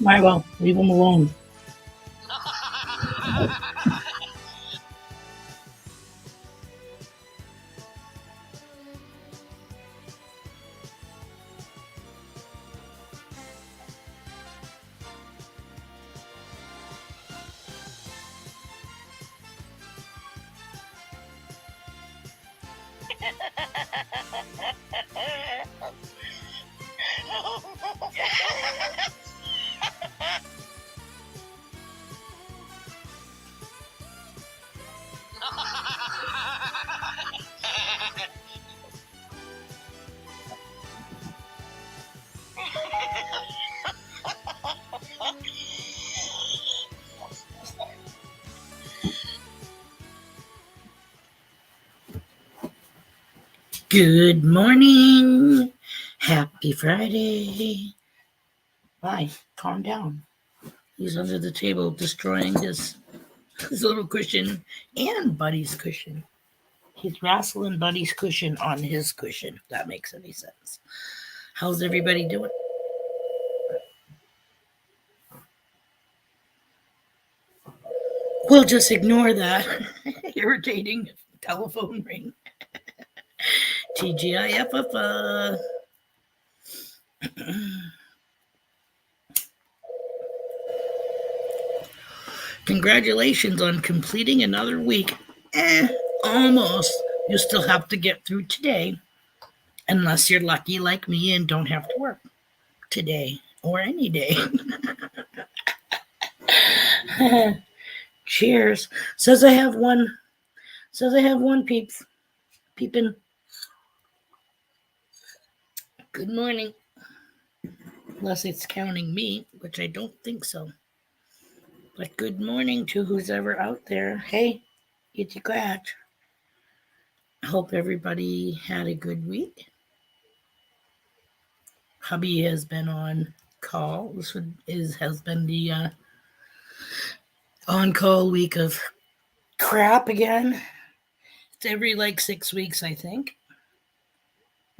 Might well leave him alone. Good morning. Happy Friday. Bye. Calm down. He's under the table destroying his little cushion and Buddy's cushion. He's wrestling Buddy's cushion on his cushion, if that makes any sense. How's everybody doing? We'll just ignore that irritating telephone ring. TGIF. Congratulations on completing another week. Almost. You still have to get through today, unless you're lucky like me and don't have to work today or any day. Cheers. Says I have one peeping. Good morning. Unless it's counting me, which I don't think so. But good morning to who's ever out there. Hey, it's your catch. I hope everybody had a good week. Hubby has been on call. This has been the on-call week of crap again. It's every 6 weeks, I think,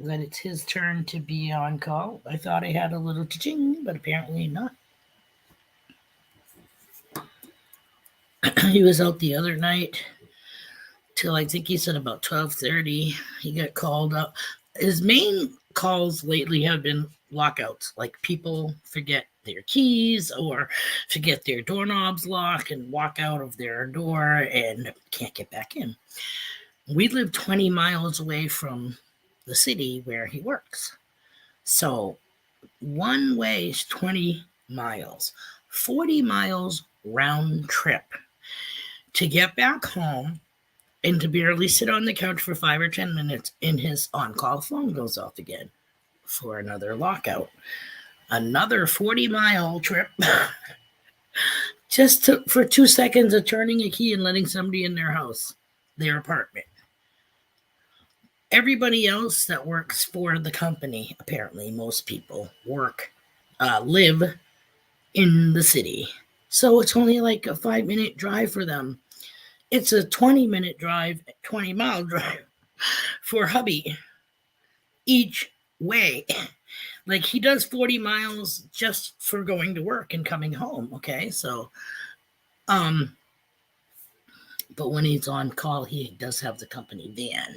that it's his turn to be on call. I thought I had a little ching, but apparently not. He was out the other night till I think he said about 12:30. He got called up. His main calls lately have been lockouts, like people forget their keys or forget their doorknobs lock and walk out of their door and can't get back in. We live 20 miles away from the city where he works. So one way is 20 miles, 40 miles round trip to get back home and to barely sit on the couch for 5 or 10 minutes and his on-call phone goes off again for another lockout. Another 40-mile trip just for 2 seconds of turning a key and letting somebody in their house, their apartment. Everybody else that works for the company, apparently most people live in the city. So it's only like a 5-minute drive for them. It's a 20-minute drive, 20-mile drive for hubby each way. Like he does 40 miles just for going to work and coming home. Okay. So, but when he's on call, he does have the company van.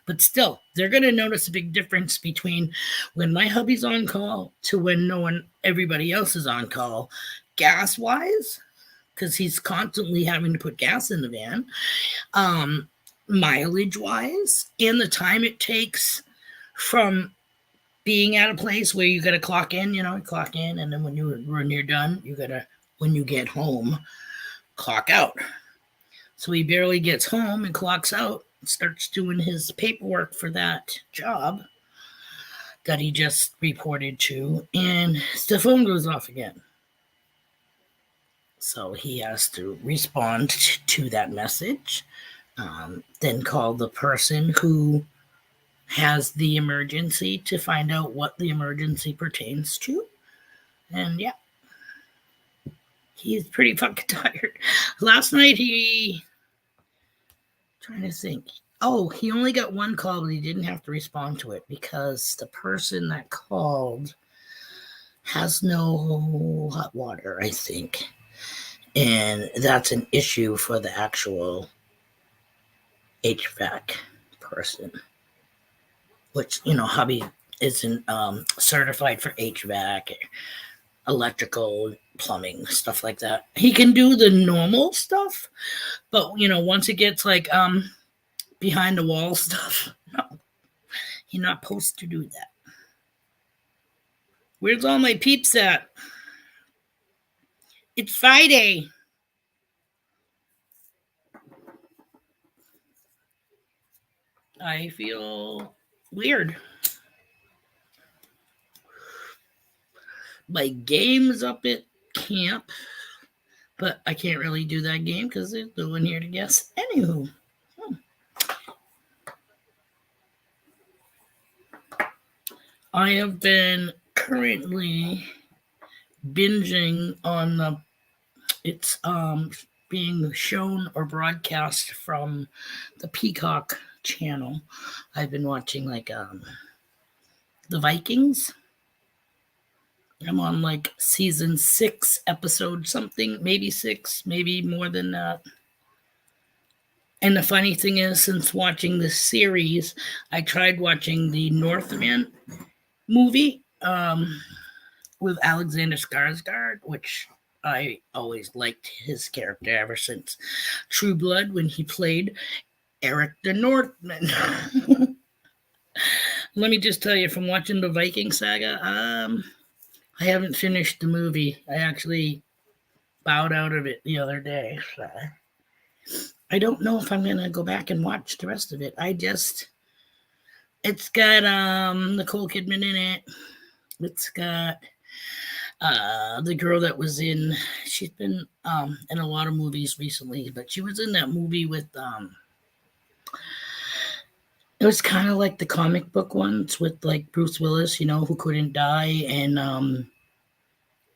But still, they're going to notice a big difference between when my hubby's on call to when everybody else is on call, gas-wise, because he's constantly having to put gas in the van, mileage-wise, and the time it takes from being at a place where you got to clock in, and then when you're done, when you get home, clock out. So he barely gets home and clocks out and starts doing his paperwork for that job that he just reported to, and the phone goes off again. So he has to respond to that message, then call the person who has the emergency to find out what the emergency pertains to. And yeah, he's pretty fucking tired. Last night trying to think. Oh, he only got one call, but he didn't have to respond to it because the person that called has no hot water, I think. And that's an issue for the actual HVAC person, which, hubby isn't certified for HVAC, electrical, plumbing, stuff like that. He can do the normal stuff, but once it gets like behind the wall stuff, no, he's not supposed to do that. Where's all my peeps at? It's Friday. I feel weird. My game's up at camp, but I can't really do that game because there's no one here to guess. Anywho. I have been currently binging on it's being shown or broadcast from the Peacock channel. I've been watching like the Vikings. I'm on like season 6, episode something, maybe 6, maybe more than that. And the funny thing is, since watching this series, I tried watching the Northman movie with Alexander Skarsgård, which I always liked his character ever since True Blood when he played Eric the Northman. Let me just tell you, from watching the Viking saga, I haven't finished the movie. I actually bowed out of it the other day. So I don't know if I'm going to go back and watch the rest of it. It's got Nicole Kidman in it. It's got the girl that was she's been in a lot of movies recently, but she was in that movie with it was kind of like the comic book ones with like Bruce Willis, who couldn't die, and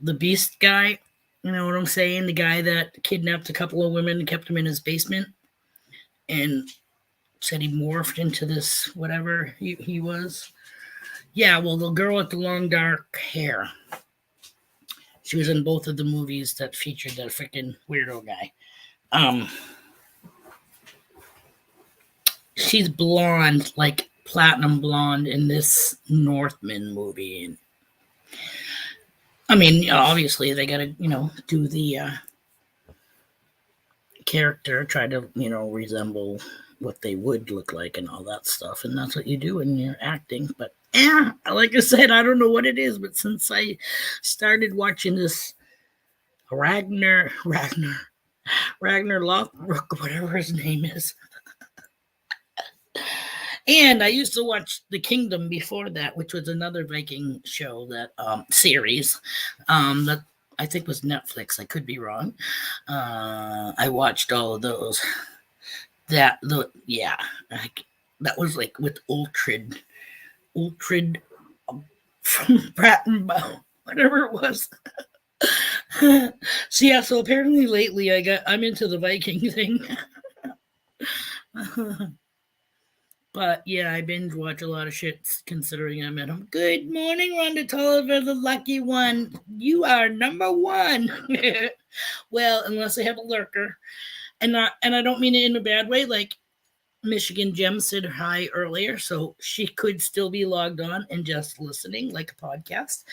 the Beast guy, you know what I'm saying? The guy that kidnapped a couple of women and kept them in his basement and said he morphed into this whatever he was. Yeah, well, the girl with the long dark hair. She was in both of the movies that featured that freaking weirdo guy. She's blonde, like platinum blonde in this Northman movie. And I mean, obviously they got to, do the character, try to, resemble what they would look like and all that stuff. And that's what you do when you're acting. But like I said, I don't know what it is, but since I started watching this Ragnar Lothbrok, whatever his name is. And I used to watch The Kingdom before that, which was another Viking show, that series that I think was Netflix. I could be wrong. I watched all of those. That was like with Ultrid from Brattenbow, whatever it was. So apparently lately I'm into the Viking thing. But yeah, I binge watch a lot of shit considering I'm at home. Good morning, Rhonda Tolliver, the lucky one. You are number one. Well, unless I have a lurker. And I don't mean it in a bad way. Like Michigan Gem said hi earlier, so she could still be logged on and just listening like a podcast.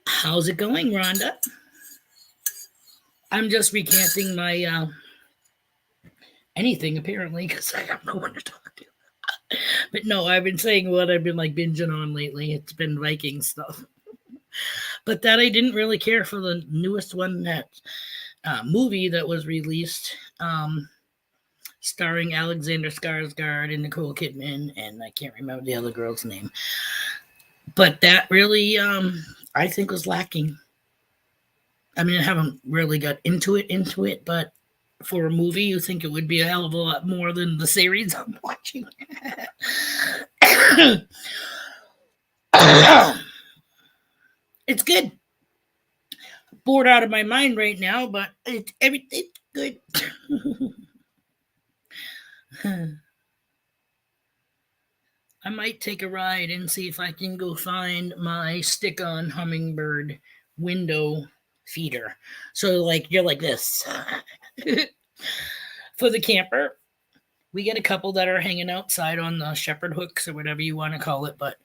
How's it going, Rhonda? I'm just recanting my anything apparently because I have no one to talk to. But no, I've been saying what I've been like binging on lately. It's been Viking stuff. But that I didn't really care for the newest one, that movie that was released, starring Alexander Skarsgård and Nicole Kidman, and I can't remember the other girl's name. But that really, I think, was lacking. I mean, I haven't really got into it, but for a movie, you think it would be a hell of a lot more than the series I'm watching. It's good. Bored out of my mind right now, but everything's good. I might take a ride and see if I can go find my stick-on hummingbird window feeder. So like you're like this. For the camper, we get a couple that are hanging outside on the shepherd hooks or whatever you want to call it, but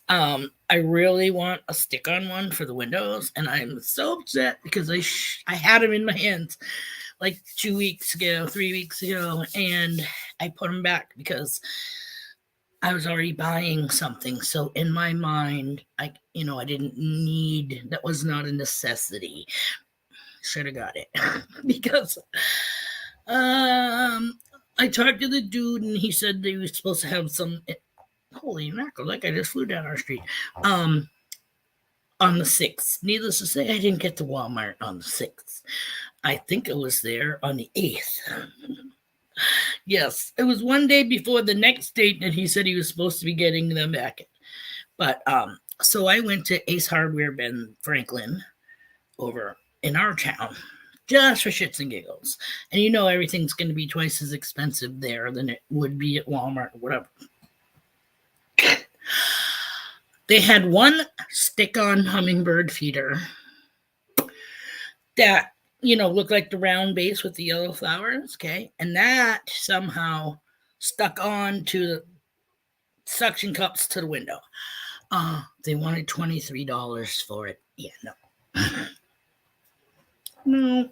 I really want a stick-on one for the windows, and I'm so upset because I had them in my hands like 2 weeks ago, 3 weeks ago, and I put them back because I was already buying something. So in my mind, I didn't need, that was not a necessity. Should have got it because I talked to the dude and he said they were supposed to have some. Holy mackerel! Like I just flew down our street. On the 6th. Needless to say, I didn't get to Walmart on the 6th. I think it was there on the 8th. Yes, it was one day before the next date that he said he was supposed to be getting them back. But so I went to Ace Hardware Ben Franklin over in our town just for shits and giggles. And everything's going to be twice as expensive there than it would be at Walmart or whatever. They had one stick-on hummingbird feeder that looked like the round base with the yellow flowers, okay? And that somehow stuck on to the suction cups to the window. They wanted $23 for it. Yeah, no. No.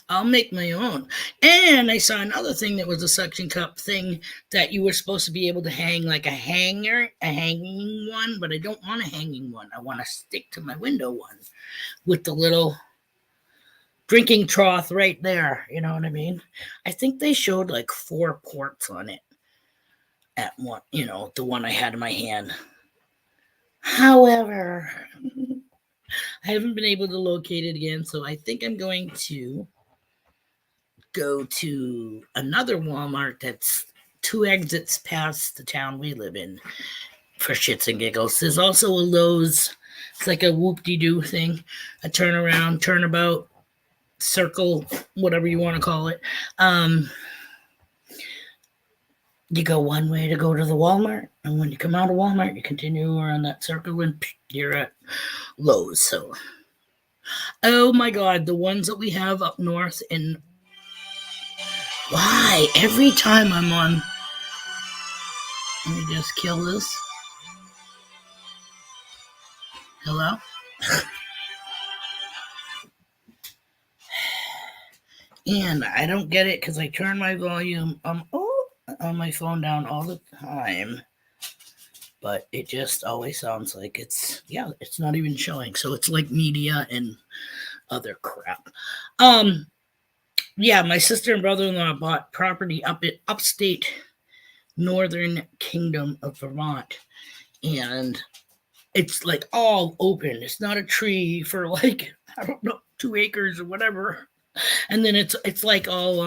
I'll make my own. And I saw another thing that was a suction cup thing that you were supposed to be able to hang like a hanging one, but I don't want a hanging one. I want to stick to my window one with the little drinking trough right there. You know what I mean? I think they showed like 4 ports on it at one, the one I had in my hand. However, I haven't been able to locate it again, so I think I'm going to go to another Walmart that's 2 exits past the town we live in for shits and giggles. There's also a Lowe's. It's like a whoop-de-doo thing, a turnaround, turnabout, circle, whatever you want to call it. You go one way to go to the Walmart, and when you come out of Walmart, you continue around that circle, and you're at Lowe's. So, oh my God, the ones that we have up north in. Why? Every time I'm on. Let me just kill this. Hello? And I don't get it because I turn my volume on my phone down all the time. But it just always sounds like it's not even showing. So it's like media and other crap. Yeah, my sister and brother-in-law bought property up in upstate Northern Kingdom of Vermont, and it's like all open. It's not a tree for like, I don't know, 2 acres or whatever. And then it's like all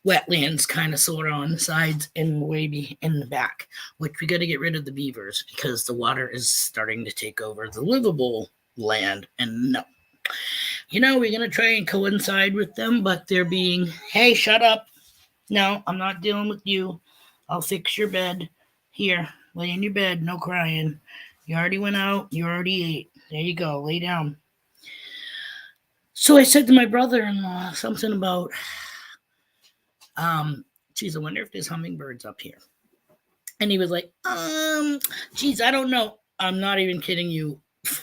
wetlands kind of sort of on the sides and way in the back, which we got to get rid of the beavers because the water is starting to take over the livable land. And no, we're going to try and coincide with them, but they're being, hey, shut up. No, I'm not dealing with you. I'll fix your bed. Here, lay in your bed. No crying. You already went out. You already ate. There you go. Lay down. So I said to my brother-in-law something about, geez, I wonder if there's hummingbirds up here. And he was like, geez, I don't know. I'm not even kidding you.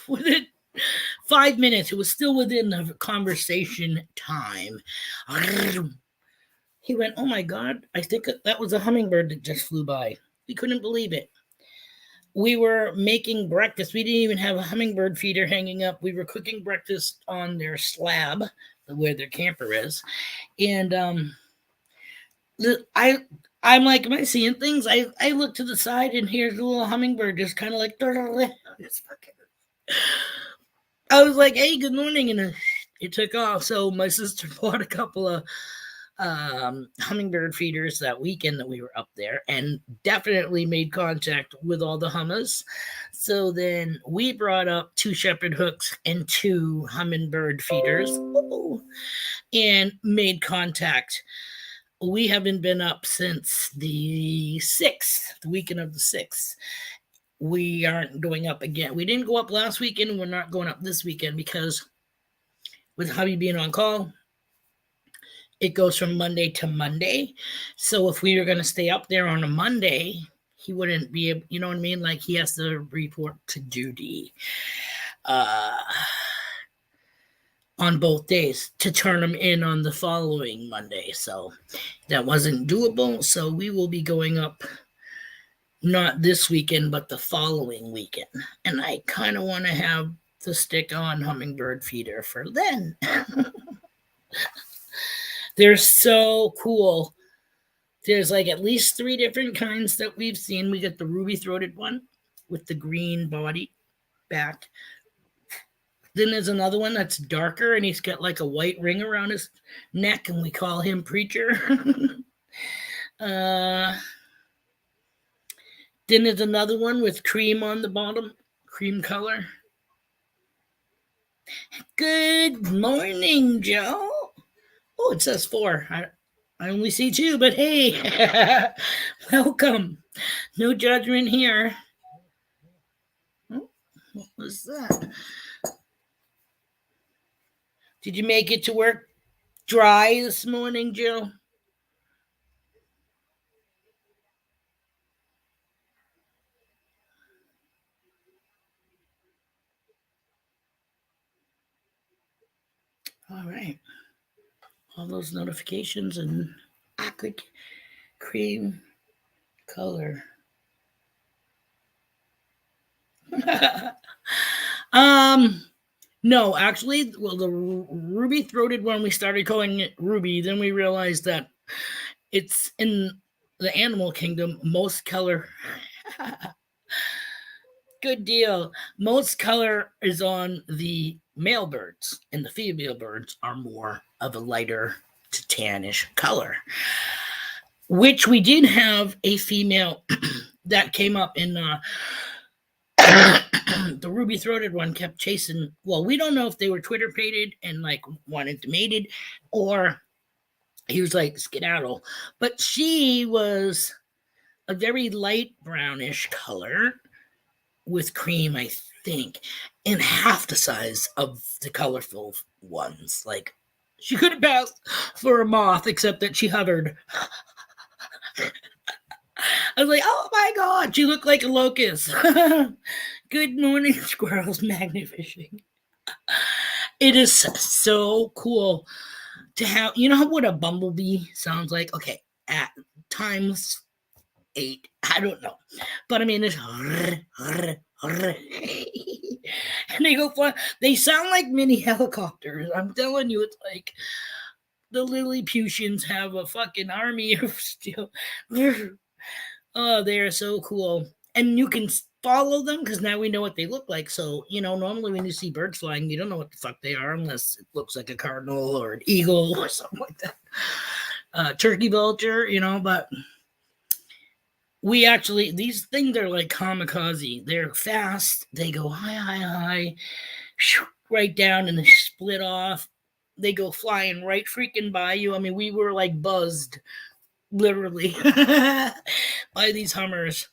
Within 5 minutes, it was still within the conversation time. He went, oh my God, I think that was a hummingbird that just flew by. We couldn't believe it. We were making breakfast. We didn't even have a hummingbird feeder hanging up. We were cooking breakfast on their slab, where their camper is. And I'm like, am I seeing things? I look to the side and here's a little hummingbird just kind of like, I was like, hey, good morning. And it took off. So my sister bought a couple of hummingbird feeders that weekend that we were up there and definitely made contact with all the hummers. So then we brought up 2 shepherd hooks and 2 hummingbird feeders and made contact. We haven't been up since the 6th, the weekend of the 6th. We aren't going up again. We didn't go up last weekend, and we're not going up this weekend because with hubby being on call, it goes from Monday to Monday. So if we were going to stay up there on a Monday, he wouldn't be able, you know what I mean? Like he has to report to duty on both days to turn him in on the following Monday. So that wasn't doable. So we will be going up not this weekend, but the following weekend. And I kind of want to have the stick on hummingbird feeder for then. They're so cool. There's like at least 3 different kinds that we've seen. We got the ruby-throated one with the green body back. Then there's another one that's darker, and he's got like a white ring around his neck, and we call him Preacher. Then there's another one with cream on the bottom, cream color. Good morning, Joe. Oh, it says 4. I only see 2, but hey, welcome. No judgment here. Oh, what was that? Did you make it to work dry this morning, Joe? All right. All those notifications and acrid cream color. No, actually, well, the ruby-throated one, we started calling it Ruby. Then we realized that it's in the animal kingdom. Most color, good deal. Most color is on the male birds, and the female birds are more of a lighter to tannish color. Which we did have a female that came up in the ruby-throated one kept chasing. Well, we don't know if they were Twitter pated and like wanted to mated, or he was like skedaddle. But she was a very light brownish color with cream, I think, and half the size of the colorful ones. Like she could have passed for a moth, except that she hovered. I was like, oh my god, she looked like a locust. Good morning, squirrels, magnificent. It is so cool to have, you know what a bumblebee sounds like? Okay, at times 8. I don't know. But I mean, it's and they go fly. They sound like mini helicopters. I'm telling you, it's like the Lilliputians have a fucking army of steel. Oh, they are so cool. And you can follow them because now we know what they look like. So, you know, normally when you see birds flying, you don't know what the fuck they are unless it looks like a cardinal or an eagle or something like that. Turkey vulture, you know, but we actually, these things are like kamikaze. They're fast. They go high, right down, and they split off. They go flying right freaking by you. I mean, we were like buzzed, literally, by these Hummers.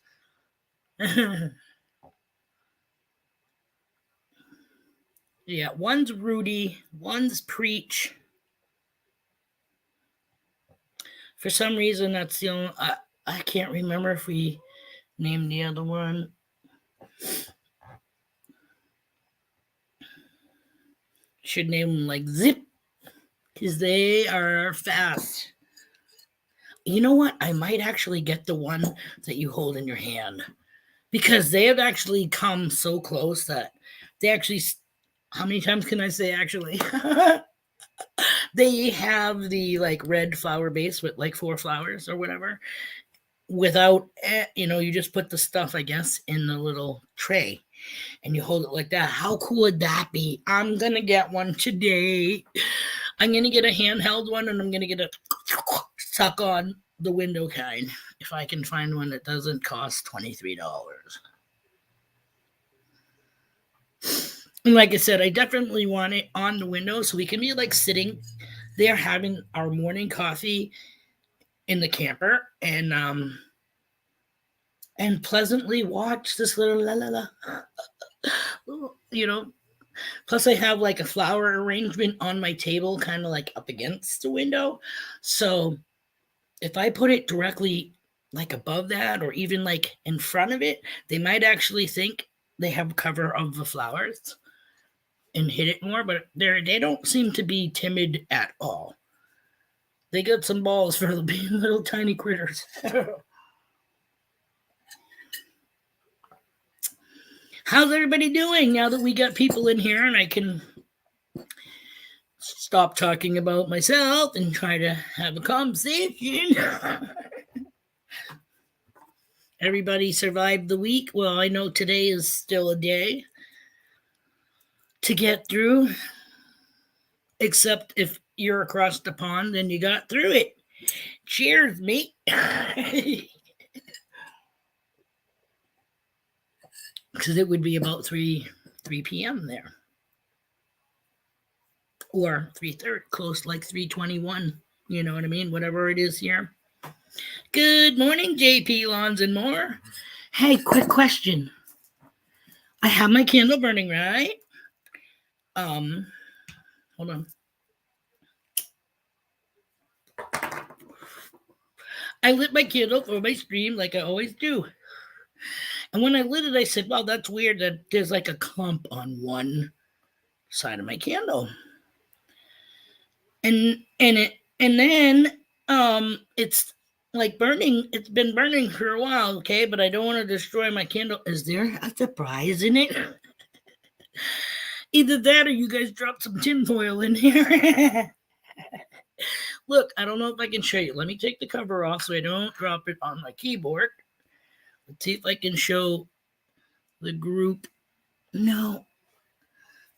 Yeah, one's Rudy, one's Preach. For some reason, that's the only. I can't remember if we named the other one. Should name them like Zip, because they are fast. You know what? I might actually get the one that you hold in your hand, because they have actually come so close that they actually. How many times can I say actually? They have the like red flower base with like 4 flowers or whatever. Without, you just put the stuff, I guess, in the little tray and you hold it like that. How cool would that be? I'm gonna get one today. I'm gonna get a handheld one, and I'm gonna get a suck on the window kind if I can find one that doesn't cost $23. And like I said, I definitely want it on the window so we can be like sitting there having our morning coffee in the camper and pleasantly watch this little la la la. You know, plus I have like a flower arrangement on my table, kind of like up against the window. So if I put it directly like above that or even like in front of it, they might actually think they have cover of the flowers and hit it more, but they don't seem to be timid at all. They got some balls for being little tiny critters. How's everybody doing now that we got people in here and I can stop talking about myself and try to have a conversation? Everybody survived the week. Well, I know today is still a day to get through, except if you're across the pond and you got through it. Cheers, mate. Because it would be about 3 p.m. there. Or 3:30, close like 3:21. You know what I mean? Whatever it is here. Good morning, JP Lawns and more. Hey, quick question. I have my candle burning, right? Hold on. I lit my candle for my stream like I always do. And when I lit it, I said, wow, that's weird that there's like a clump on one side of my candle. And then it's like burning. It's been burning for a while, okay, but I don't want to destroy my candle. Is there a surprise in it? Either that or you guys dropped some tinfoil in here. Look, I don't know if I can show you. Let me take the cover off so I don't drop it on my keyboard. Let's see if I can show the group. No,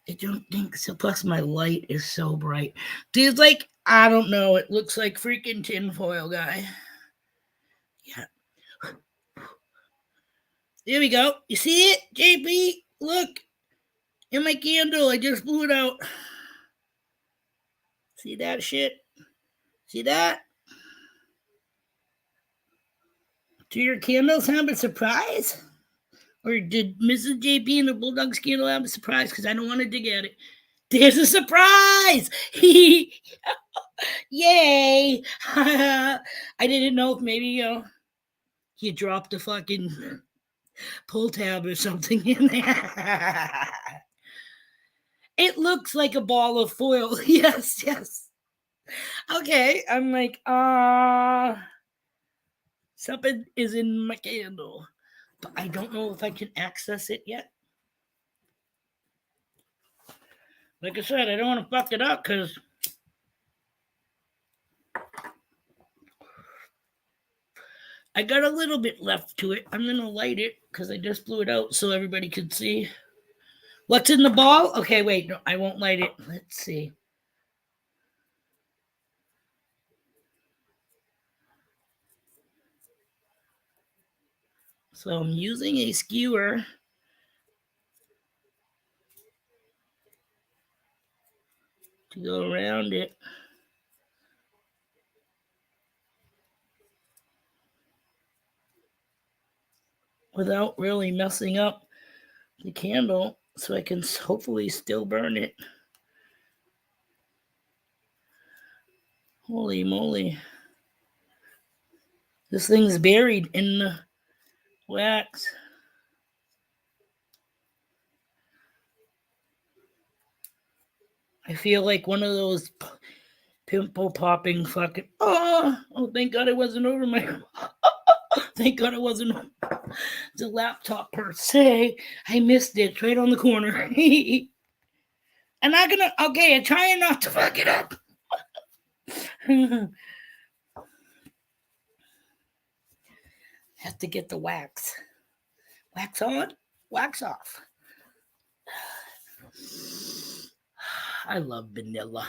I don't think so. Plus, my light is so bright. There's like, I don't know. It looks like freaking tinfoil, guy. Yeah. There we go. You see it, JP? Look. In my candle. I just blew it out. See that shit? See that? Do your candles have a surprise? Or did Mrs. JP and the Bulldog's candle have a surprise? Because I don't want to dig at it. There's a surprise! Yay! I didn't know if maybe you dropped a fucking pull tab or something in there. It looks like a ball of foil. Yes. Okay, I'm like, something is in my candle. But I don't know if I can access it yet. Like I said, I don't want to fuck it up because I got a little bit left to it. I'm going to light it because I just blew it out so everybody could see. What's in the ball? Okay, wait. No, I won't light it. Let's see. So I'm using a skewer to go around it. Without really messing up the candle so I can hopefully still burn it. Holy moly. This thing's buried in the wax. I feel like one of those pimple popping fucking. Oh, thank God it wasn't over my. Thank God it wasn't the laptop per se. I missed it. It's right on the corner. I'm not gonna. Okay, I'm trying not to fuck it up. Have to get the wax. Wax on, wax off. I love vanilla.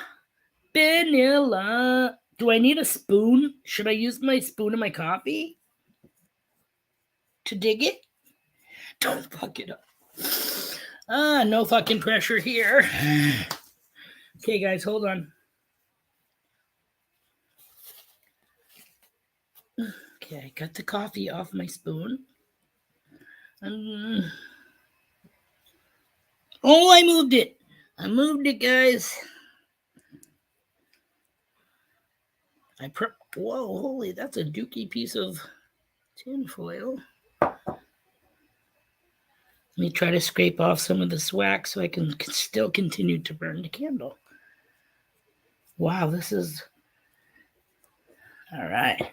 Vanilla. Do I need a spoon? Should I use my spoon in my coffee to dig it? Don't fuck it up. No fucking pressure here. Okay, guys, hold on. Okay, I got the coffee off my spoon. Oh, I moved it. I moved it, guys. Whoa, holy, that's a dookie piece of tin foil. Let me try to scrape off some of this wax so I can still continue to burn the candle. Wow, this is... All right.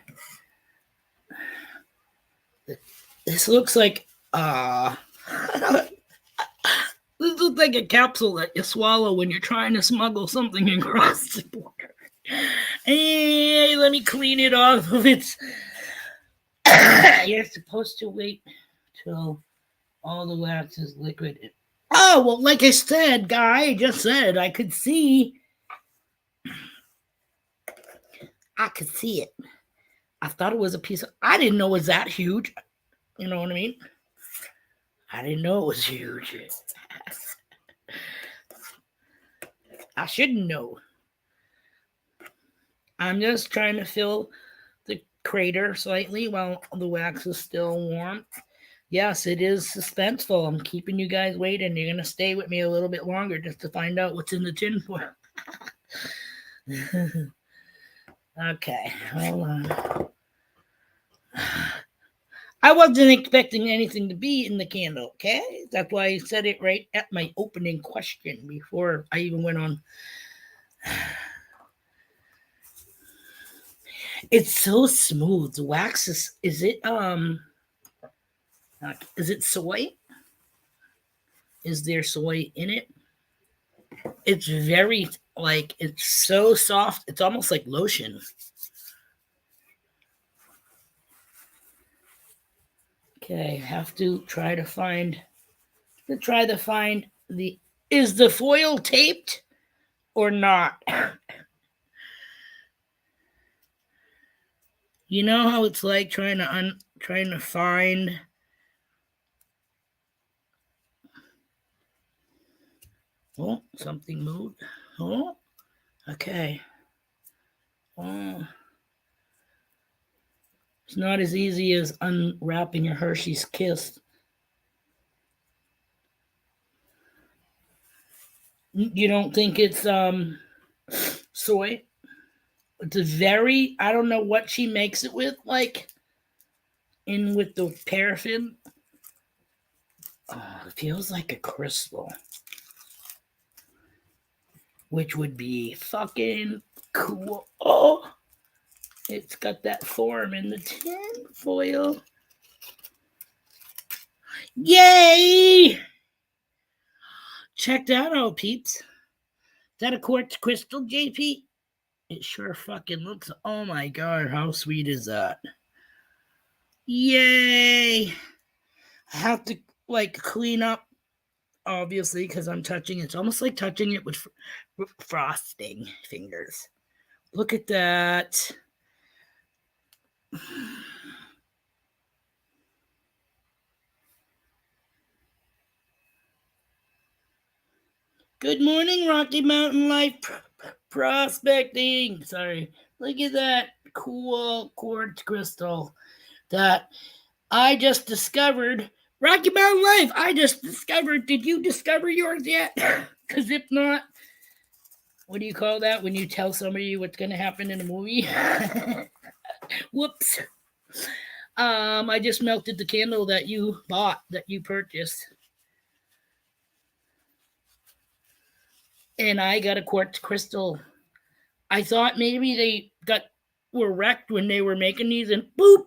This looks like... This looks like a capsule that you swallow when you're trying to smuggle something across the border. Hey, let me clean it off of its... You're supposed to wait till all the wax is liquid. Oh, well, like I said, Guy just said, I could see. I could see it. I thought it was a piece of... I didn't know it was that huge. You know what I mean? I didn't know it was huge. I shouldn't know. I'm just trying to fill the crater slightly while the wax is still warm. Yes, it is suspenseful. I'm keeping you guys waiting. You're going to stay with me a little bit longer just to find out what's in the tin foil. Okay, hold on. I wasn't expecting anything to be in the candle, okay? That's why I said it right at my opening question before I even went on. It's so smooth. The wax is it soy? Is there soy in it? It's very, like, it's so soft. It's almost like lotion. Okay, have to try to find the... Is the foil taped or not? You know how it's like trying to find... Oh, something moved. Oh, okay. Oh. It's not as easy as unwrapping a Hershey's Kiss. You don't think it's soy? It's a very... I don't know what she makes it with, like, in with the paraffin. Oh, it feels like a crystal. Which would be fucking cool. Oh, it's got that form in the tin foil. Yay! Check that out, peeps. Is that a quartz crystal, JP? It sure fucking looks... Oh my god, how sweet is that? Yay! I have to, like, clean up, obviously, because I'm touching it. It's almost like touching it with frosting fingers. Look at that. Good morning, Rocky Mountain Life Prospecting. Sorry. Look at that cool quartz crystal that I just discovered. Rocky Mountain Life, I just discovered. Did you discover yours yet? Because if not, what do you call that when you tell somebody what's going to happen in a movie? Whoops. I just melted the candle that you bought, that you purchased. And I got a quartz crystal. I thought maybe they were wrecked when they were making these and boop,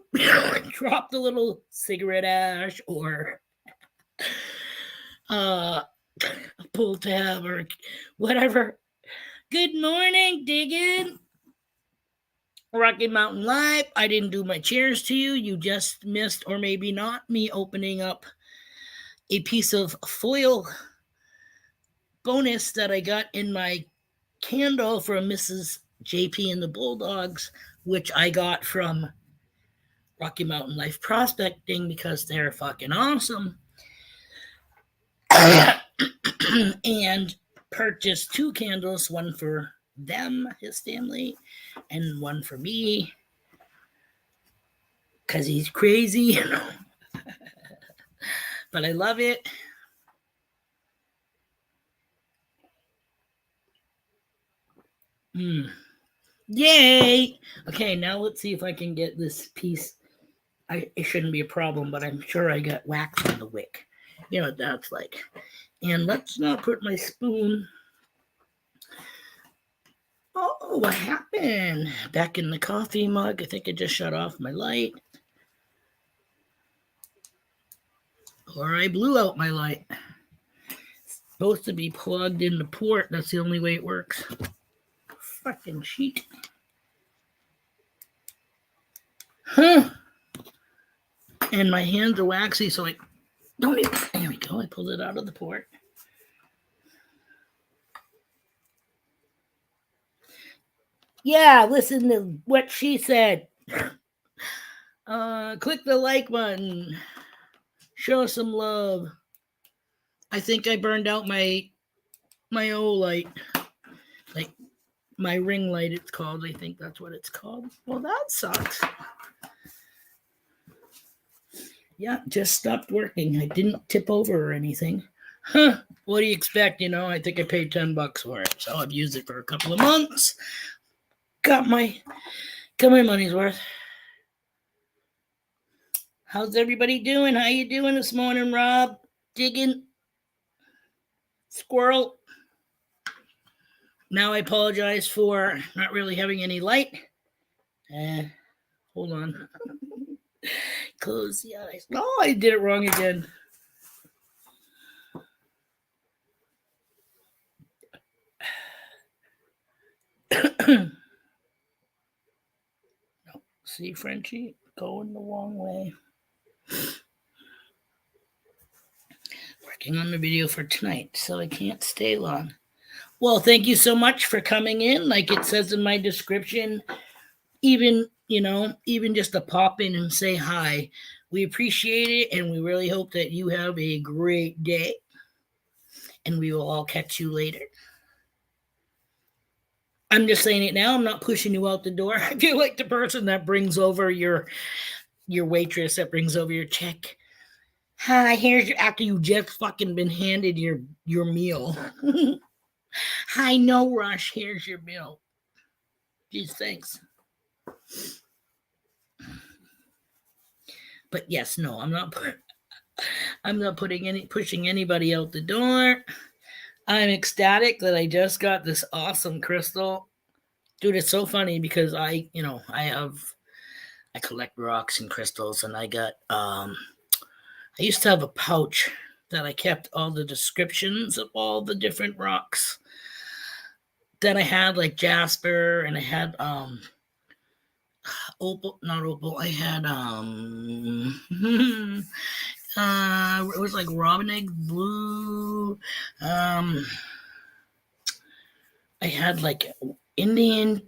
dropped a little cigarette ash or pull tab or whatever. Good morning, Diggin. Rocky Mountain Live. I didn't do my cheers to you. You just missed, or maybe not, me opening up a piece of foil bonus that I got in my candle from Mrs. JP and the Bulldogs, which I got from Rocky Mountain Life Prospecting because they're fucking awesome. And purchased 2 candles, one for them, his family, and one for me. because he's crazy. But I love it. Yay! Okay, now let's see if I can get this piece. It shouldn't be a problem, but I'm sure I got wax on the wick. You know what that's like. And let's not put my spoon. Oh, what happened? Back in the coffee mug. I think I just shut off my light. Or I blew out my light. It's supposed to be plugged in the port. That's the only way it works. Fucking sheet. Huh. And my hands are waxy, so I don't even. There we go. I pulled it out of the port. Yeah, listen to what she said. Click the like button. Show some love. I think I burned out my old light. Like my ring light, it's called. I think that's what it's called. Well, that sucks. Yeah, just stopped working. I didn't tip over or anything. Huh. What do you expect? I think I paid $10 for it. So I've used it for a couple of months. Got my money's worth. How's everybody doing? How you doing this morning, Rob? Digging? Squirrel? Now I apologize for not really having any light. Hold on. Close the eyes. No, I did it wrong again. No. See, Frenchie? Going the wrong way. Working on the video for tonight, so I can't stay long. Well, thank you so much for coming in. Like it says in my description, even just to pop in and say hi. We appreciate it, and we really hope that you have a great day. And we will all catch you later. I'm just saying it now. I'm not pushing you out the door. I feel like the person that brings over your waitress that brings over your check. Hi, here's after you just fucking been handed your meal. Hi, no rush. Here's your meal. Geez, thanks. But yes, no, I'm not pushing anybody out the door. I'm ecstatic that I just got this awesome crystal. Dude, it's so funny because I collect rocks and crystals, and I got I used to have a pouch that I kept all the descriptions of all the different rocks that I had, like jasper, and I had opal, not opal. I had it was like robin egg blue. I had like Indian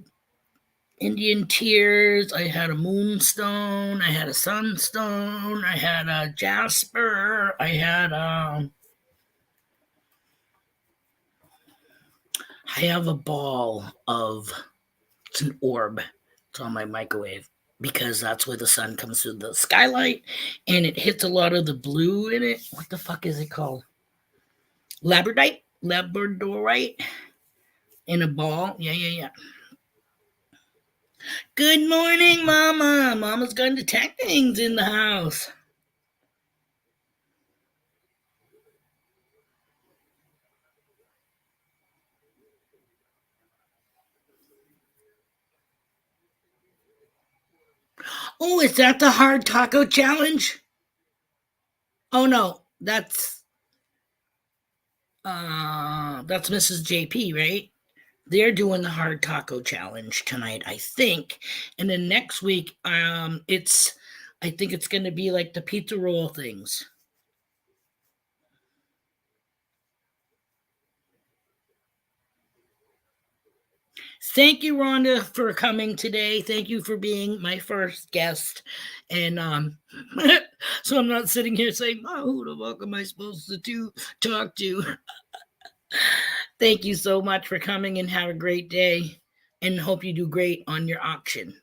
tears. I had a moonstone. I had a sunstone. I had a jasper. I had I have a ball of, it's an orb. It's on my microwave because that's where the sun comes through the skylight and it hits a lot of the blue in it. What the fuck is it called? Labradorite in a ball. Yeah. Good morning, Mama. Mama's got detectives in the house. Oh, is that the hard taco challenge? Oh no, that's Mrs. JP, right? They're doing the hard taco challenge tonight, I think. And then next week, I think it's going to be like the pizza roll things. Thank you, Rhonda, for coming today. Thank you for being my first guest. And so I'm not sitting here saying, oh, who the fuck am I supposed to talk to? Thank you so much for coming and have a great day. And hope you do great on your auction.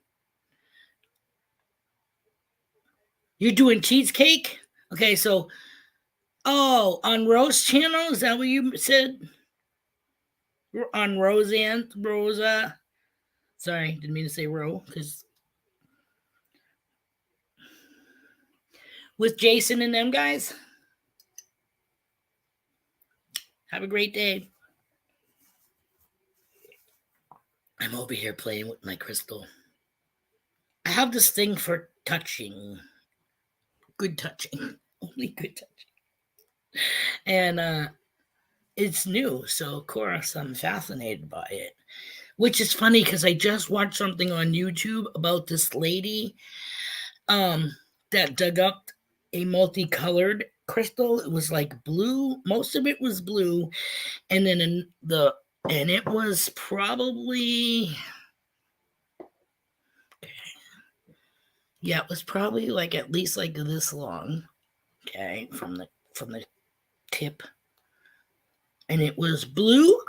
You're doing cheesecake? Okay, so on Rose channel, is that what you said? On Rosa. Sorry, didn't mean to say Ro, because with Jason and them guys. Have a great day. I'm over here playing with my crystal. I have this thing for touching. Good touching. Only good touching. And it's new, so of course I'm fascinated by it. Which is funny because I just watched something on YouTube about this lady that dug up a multicolored crystal. It was like blue. Most of it was blue, and then and it was probably, yeah, it was probably like at least like this long, okay, from the tip, and it was blue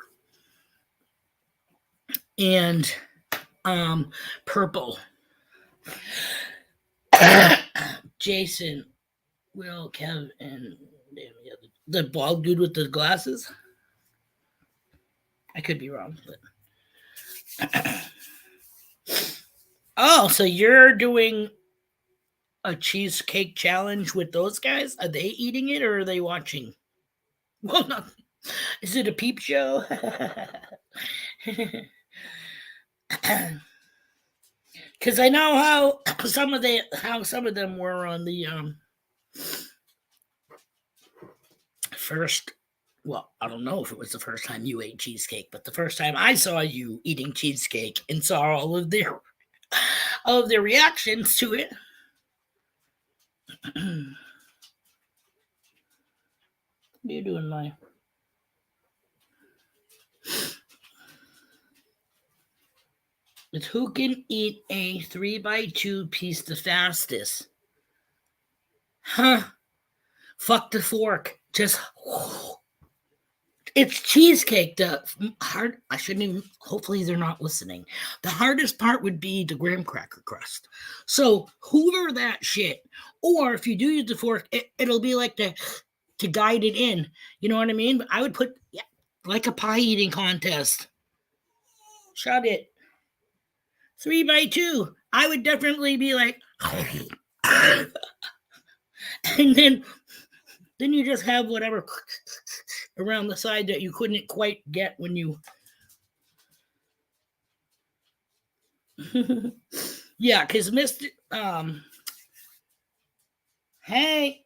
and purple. Jason, Will, Kev, and the bald dude with the glasses. I could be wrong, but oh, so you're doing a cheesecake challenge with those guys? Are they eating it or are they watching? Well, no. Is it a peep show? Because I know how some of them were on the first. Well, I don't know if it was the first time you ate cheesecake, but the first time I saw you eating cheesecake and saw all of their reactions to it. What are you doing, Maya? It's who can eat a 3x2 piece the fastest. Huh? Fuck the fork. Just. It's cheesecake. The hard. I shouldn't even. Hopefully, they're not listening. The hardest part would be the graham cracker crust. So hoover that shit. Or if you do use the fork, it'll be like to guide it in. You know what I mean? But I would put like a pie eating contest. Shut it. 3x2. I would definitely be like, and then you just have whatever around the side that you couldn't quite get when you. Yeah, because Mr. Hey,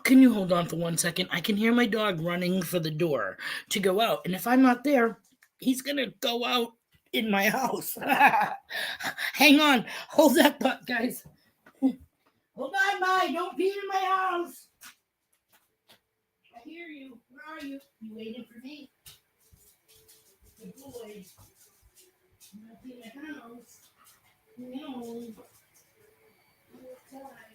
can you hold on for 1 second? I can hear my dog running for the door to go out, and if I'm not there, he's gonna go out in my house. Hang on, hold that thought, guys. Hold on, bye. Don't pee in my house. I hear you. Where are you? You waiting for me? Good boy. I'm not in my house. No. Outside.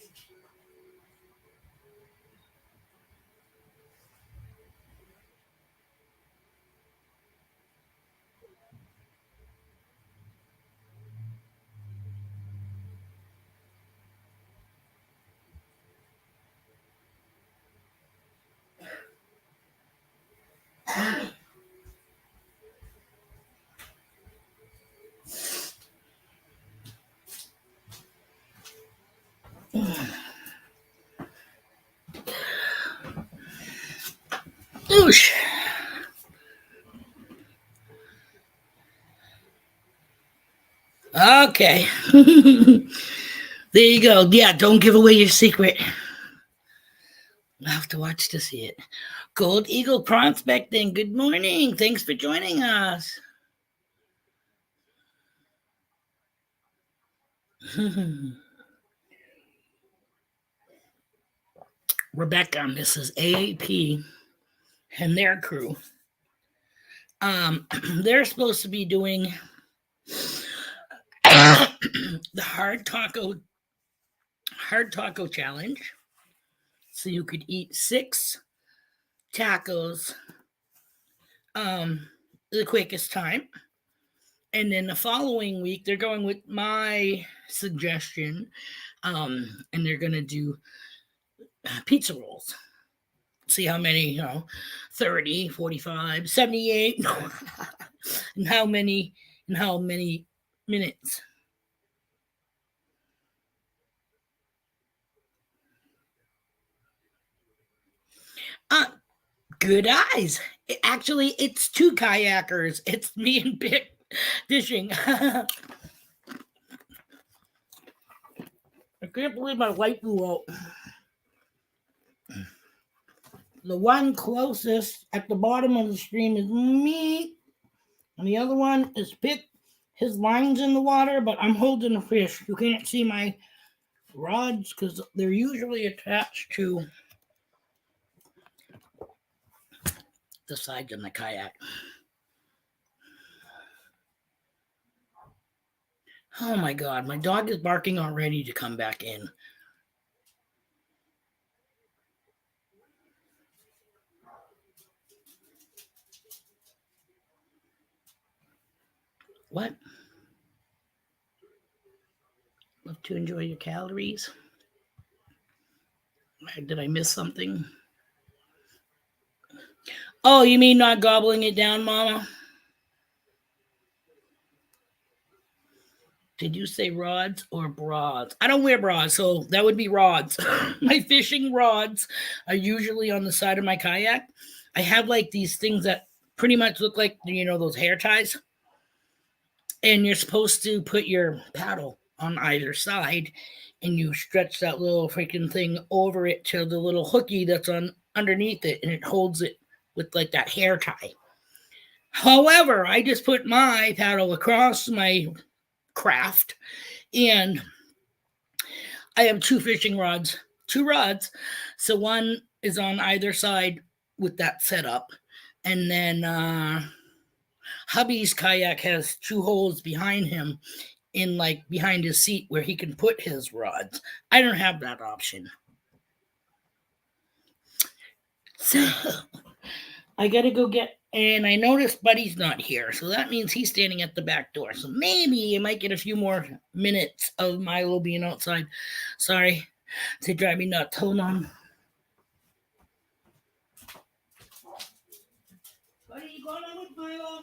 Oosh. Okay. There you go. Yeah, don't give away your secret. I'll have to watch to see it. Gold Eagle Prospecting. Good morning. Thanks for joining us. Rebecca, Mrs. AAP, and their crew. They're supposed to be doing the hard taco challenge. So you could eat 6 tacos the quickest time. And then the following week, they're going with my suggestion, and they're going to do pizza rolls. See how many, 30, 45, 78, and how many minutes. Uh, Good eyes. Actually, it's two kayakers. It's me and Bit fishing. I can't believe my light blew out. The one closest at the bottom of the stream is me, and the other one is Pick. His line's in the water, but I'm holding a fish. You can't see my rods because they're usually attached to the sides of my kayak. Oh my God, my dog is barking already to come back in. What? Love to enjoy your calories. Did I miss something? Oh, you mean not gobbling it down, Mama? Did you say rods or bras? I don't wear bras, so that would be rods. My fishing rods are usually on the side of my kayak. I have like these things that pretty much look like, those hair ties. And you're supposed to put your paddle on either side, and you stretch that little freaking thing over it to the little hooky that's on underneath it, and it holds it with like that hair tie. However, I just put my paddle across my craft, and I have two fishing rods, two rods. So one is on either side with that setup, and then hubby's kayak has two holes behind him, in like behind his seat where he can put his rods. I don't have that option. So I gotta go get, and I noticed Buddy's not here, so that means he's standing at the back door. So maybe I might get a few more minutes of Milo being outside. Sorry, they drive me nuts. Hold on. Buddy, you going on with Milo?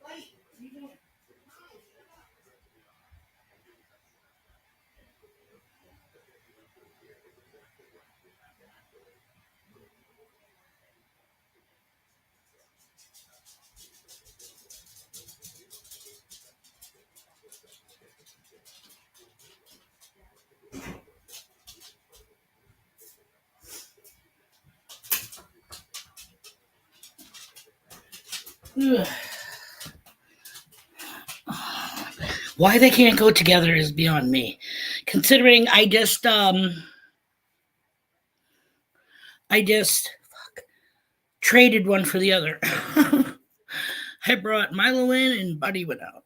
Buddy, you doing? Why they can't go together is beyond me. Considering I just traded one for the other. I brought Milo in and Buddy went out.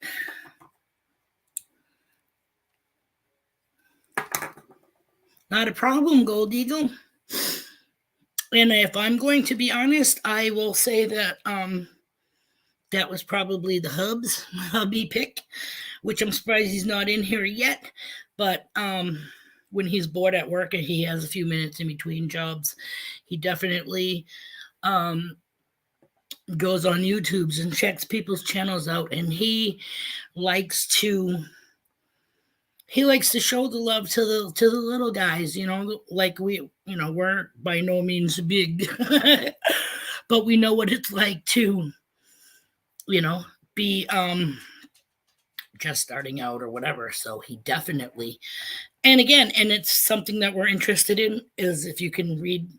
Not a problem, Gold Eagle. And if I'm going to be honest, I will say that that was probably the hubby pick, which I'm surprised he's not in here yet. But when he's bored at work and he has a few minutes in between jobs, he definitely goes on YouTube's and checks people's channels out, and he likes to show the love to the little guys, like we're by no means big, but we know what it's like to, be just starting out or whatever. So he definitely, and it's something that we're interested in, is if you can read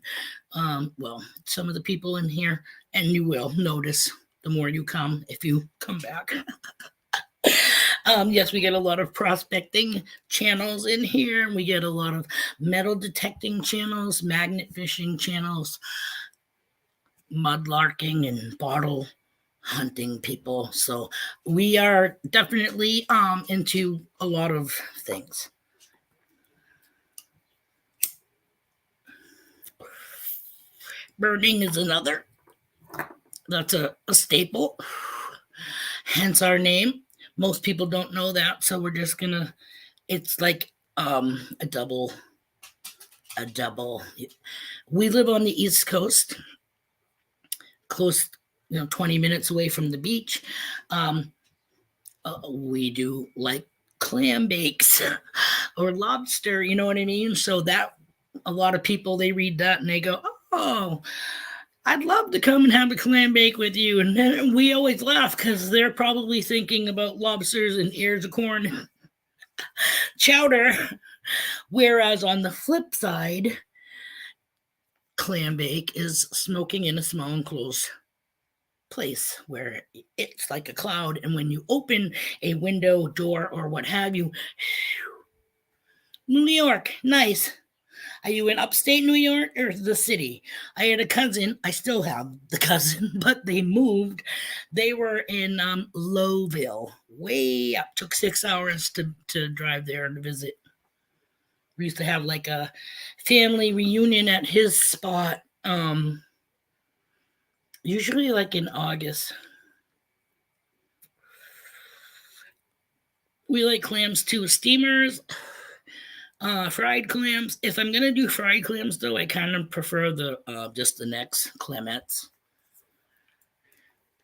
some of the people in here, and you will notice the more you come, if you come back. Yes, we get a lot of prospecting channels in here, and we get a lot of metal detecting channels, magnet fishing channels, mud larking, and bottle hunting people. So we are definitely into a lot of things. burning is another. That's a staple, hence our name. Most people don't know that, so we're just gonna. It's like a double. A double. We live on the East Coast, close, 20 minutes away from the beach. Um, we do like clam bakes or lobster, you know what I mean? So that a lot of people they read that and they go, "Oh, I'd love to come and have a clam bake with you." And then we always laugh because they're probably thinking about lobsters and ears of corn chowder. Whereas on the flip side, clam bake is smoking in a small enclosed place where it's like a cloud. And when you open a window, door, or what have you, New York, nice. Are you in upstate New York or the city? I had a cousin. I still have the cousin, but they moved. They were in Lowville, way up. Took 6 hours to drive there and visit. We used to have like a family reunion at his spot, usually like in August. We like clams too. Steamers, fried clams. If I'm gonna do fried clams, though, I kind of prefer the just the necks, clamettes.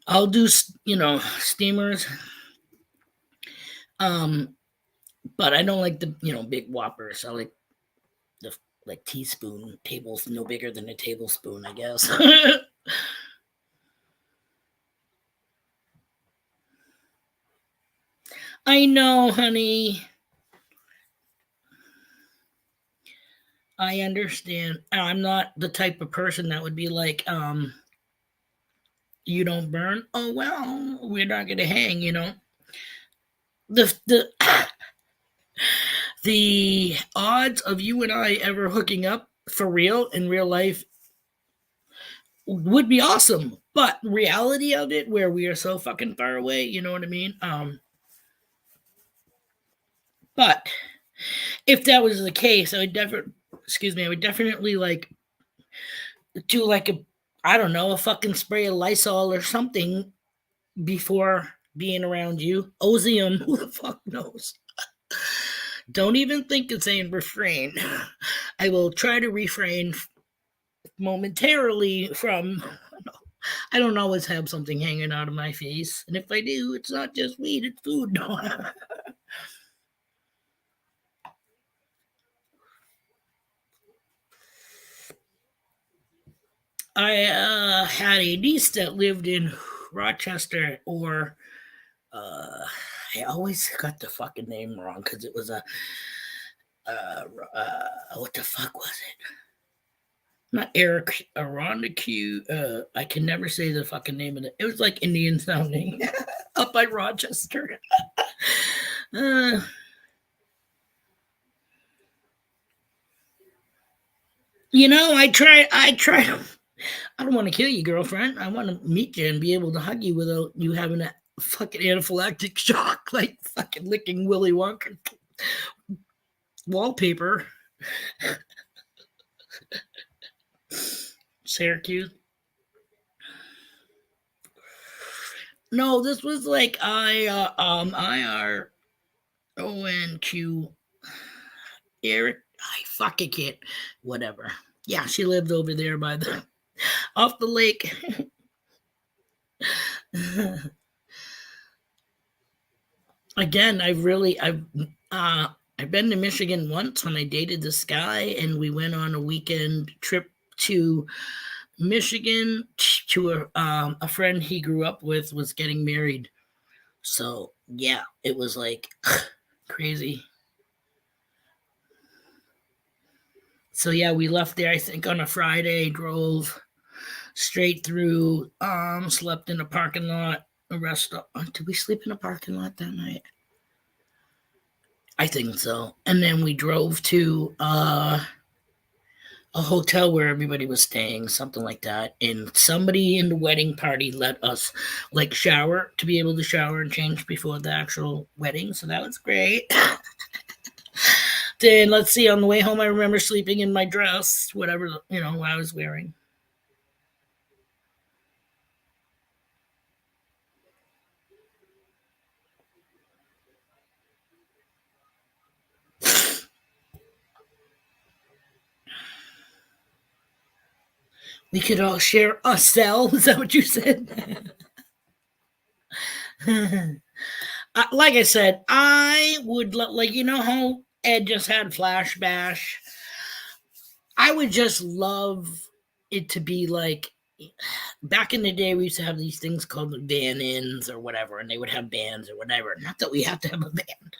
I'll do steamers, um, but I don't like the big whoppers. I like the like teaspoon tables, no bigger than a tablespoon, I guess. I know, honey. I understand. I'm not the type of person that would be like, you don't burn. Oh well, we're not gonna hang. The the odds of you and I ever hooking up for real in real life would be awesome. But reality of it, where we are so fucking far away, you know what I mean? But if that was the case, I would definitely like do like a, I don't know, a fucking spray of Lysol or something before being around you. Ozium, who the fuck knows? Don't even think of saying refrain. I will try to refrain momentarily from. I don't always have something hanging out of my face, and if I do, it's not just weed; it's food. No. I had a niece that lived in Rochester, or I always got the fucking name wrong because it was what the fuck was it? Not Eric Arondaque. I can never say the fucking name of it. It was like Indian sounding, up by Rochester. uh, I try. I don't want to kill you, girlfriend. I want to meet you and be able to hug you without you having a fucking anaphylactic shock, like fucking licking Willy Wonka wallpaper. Syracuse. No, this was like IRONQ Eric. I fucking can't. Whatever. Yeah, she lived over there by the off the lake. Again, I've been to Michigan once when I dated this guy, and we went on a weekend trip to Michigan to a friend he grew up with was getting married. So yeah, it was like crazy. So yeah, we left there I think on a Friday, drove straight through, slept in a parking lot, a restaurant. Did we sleep in a parking lot that night? I think so. And then we drove to a hotel where everybody was staying, something like that. And somebody in the wedding party let us like shower to be able to shower and change before the actual wedding. So that was great. Then let's see, on the way home, I remember sleeping in my dress, whatever, I was wearing. We could all share a cell. Is that what you said? Like I said, I would like how Ed just had Flash Bash. I would just love it to be like back in the day. We used to have these things called van-ins or whatever, and they would have bands or whatever. Not that we have to have a band,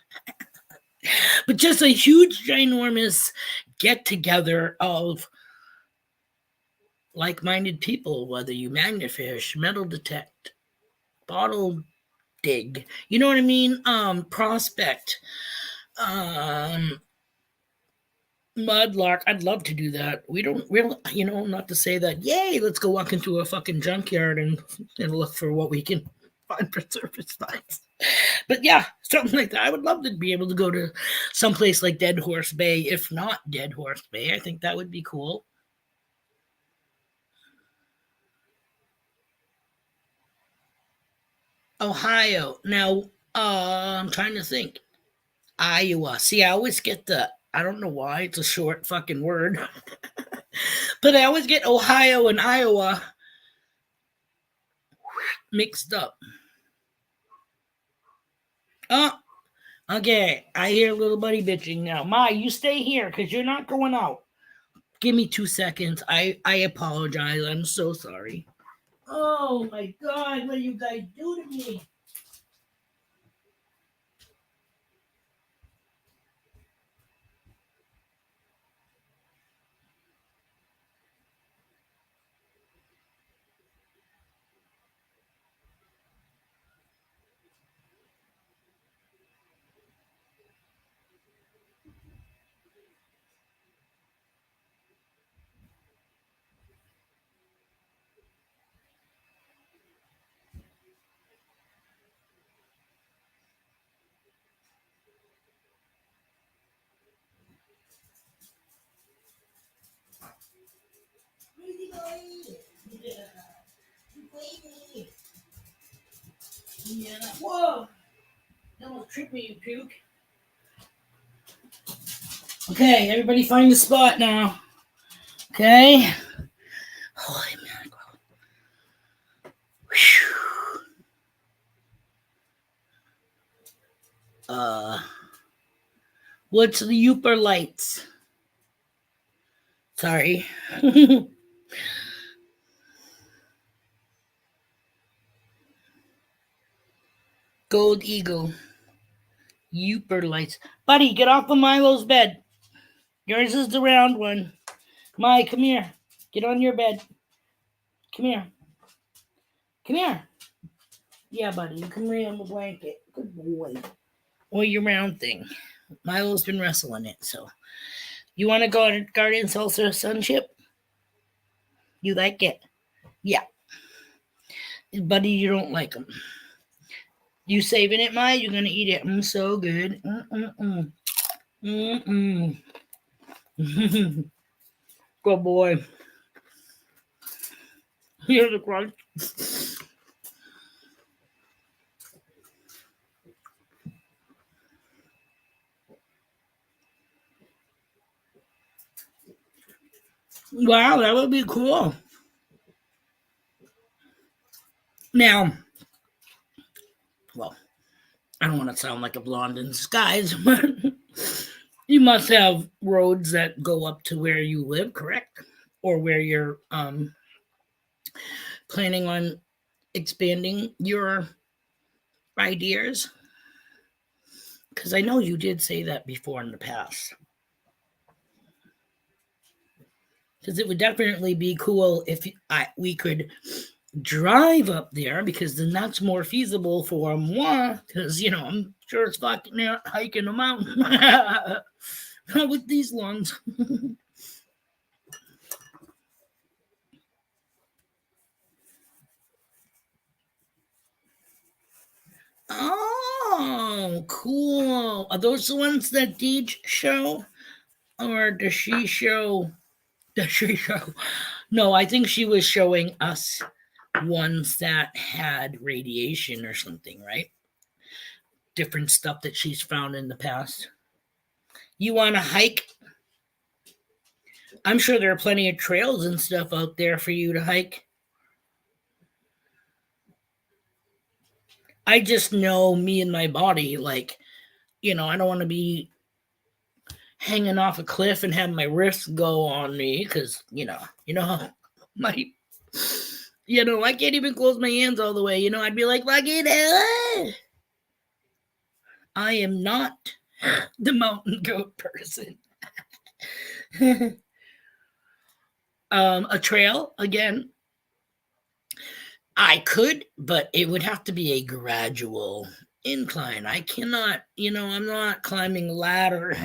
but just a huge, ginormous get together of like-minded people, whether you magnifish, metal detect, bottle dig, you know what I mean? Prospect, mudlark. I'd love to do that. We don't really, not to say that, yay, let's go walk into a fucking junkyard and look for what we can find for surface finds. But yeah, something like that. I would love to be able to go to someplace like Dead Horse Bay, if not Dead Horse Bay. I think that would be cool. Ohio. Now, I'm trying to think. Iowa. See, I always get I don't know why, it's a short fucking word. But I always get Ohio and Iowa mixed up. Oh, okay. I hear little buddy bitching now. Ma, you stay here because you're not going out. Give me 2 seconds. I apologize. I'm so sorry. Oh my God, what do you guys do to me? Yeah. Whoa! Don't trick me, you puke. Okay, everybody find a spot now. Okay. Holy mackerel. What's the Uper lights? Sorry. Gold Eagle. Uper lights. Buddy, get off of Milo's bed. Yours is the round one. Mai, come here. Get on your bed. Come here. Come here. Yeah, buddy, you can lay on the blanket. Good boy. Or your round thing. Milo's been wrestling it, so. You want to go on Guardian Salsa Sunship? You like it? Yeah. Buddy, you don't like them. You saving it, Mai? You're going to eat it. So good. Mm-mm-mm. Mm-mm. Good boy. Here's the crunch. Wow, that would be cool. Now, well, I don't want to sound like a blonde in disguise, but you must have roads that go up to where you live, correct? Or where you're planning on expanding your ideas? Because I know you did say that before in the past. Because it would definitely be cool if we could drive up there, because then that's more feasible for moi. Because I'm sure it's fucking hiking a mountain. Not with these lungs. Oh, cool. Are those the ones that Deej show? Or does she show? Does she show? No, I think she was showing us ones that had radiation or something, right? Different stuff that she's found in the past. You want to hike? I'm sure there are plenty of trails and stuff out there for you to hike. I just know me and my body, like, I don't want to be hanging off a cliff and have my wrists go on me because, my, I can't even close my hands all the way. I'd be like, Lucky, I am not the mountain goat person. A trail, again, I could, but it would have to be a gradual incline. I cannot, I'm not climbing a ladder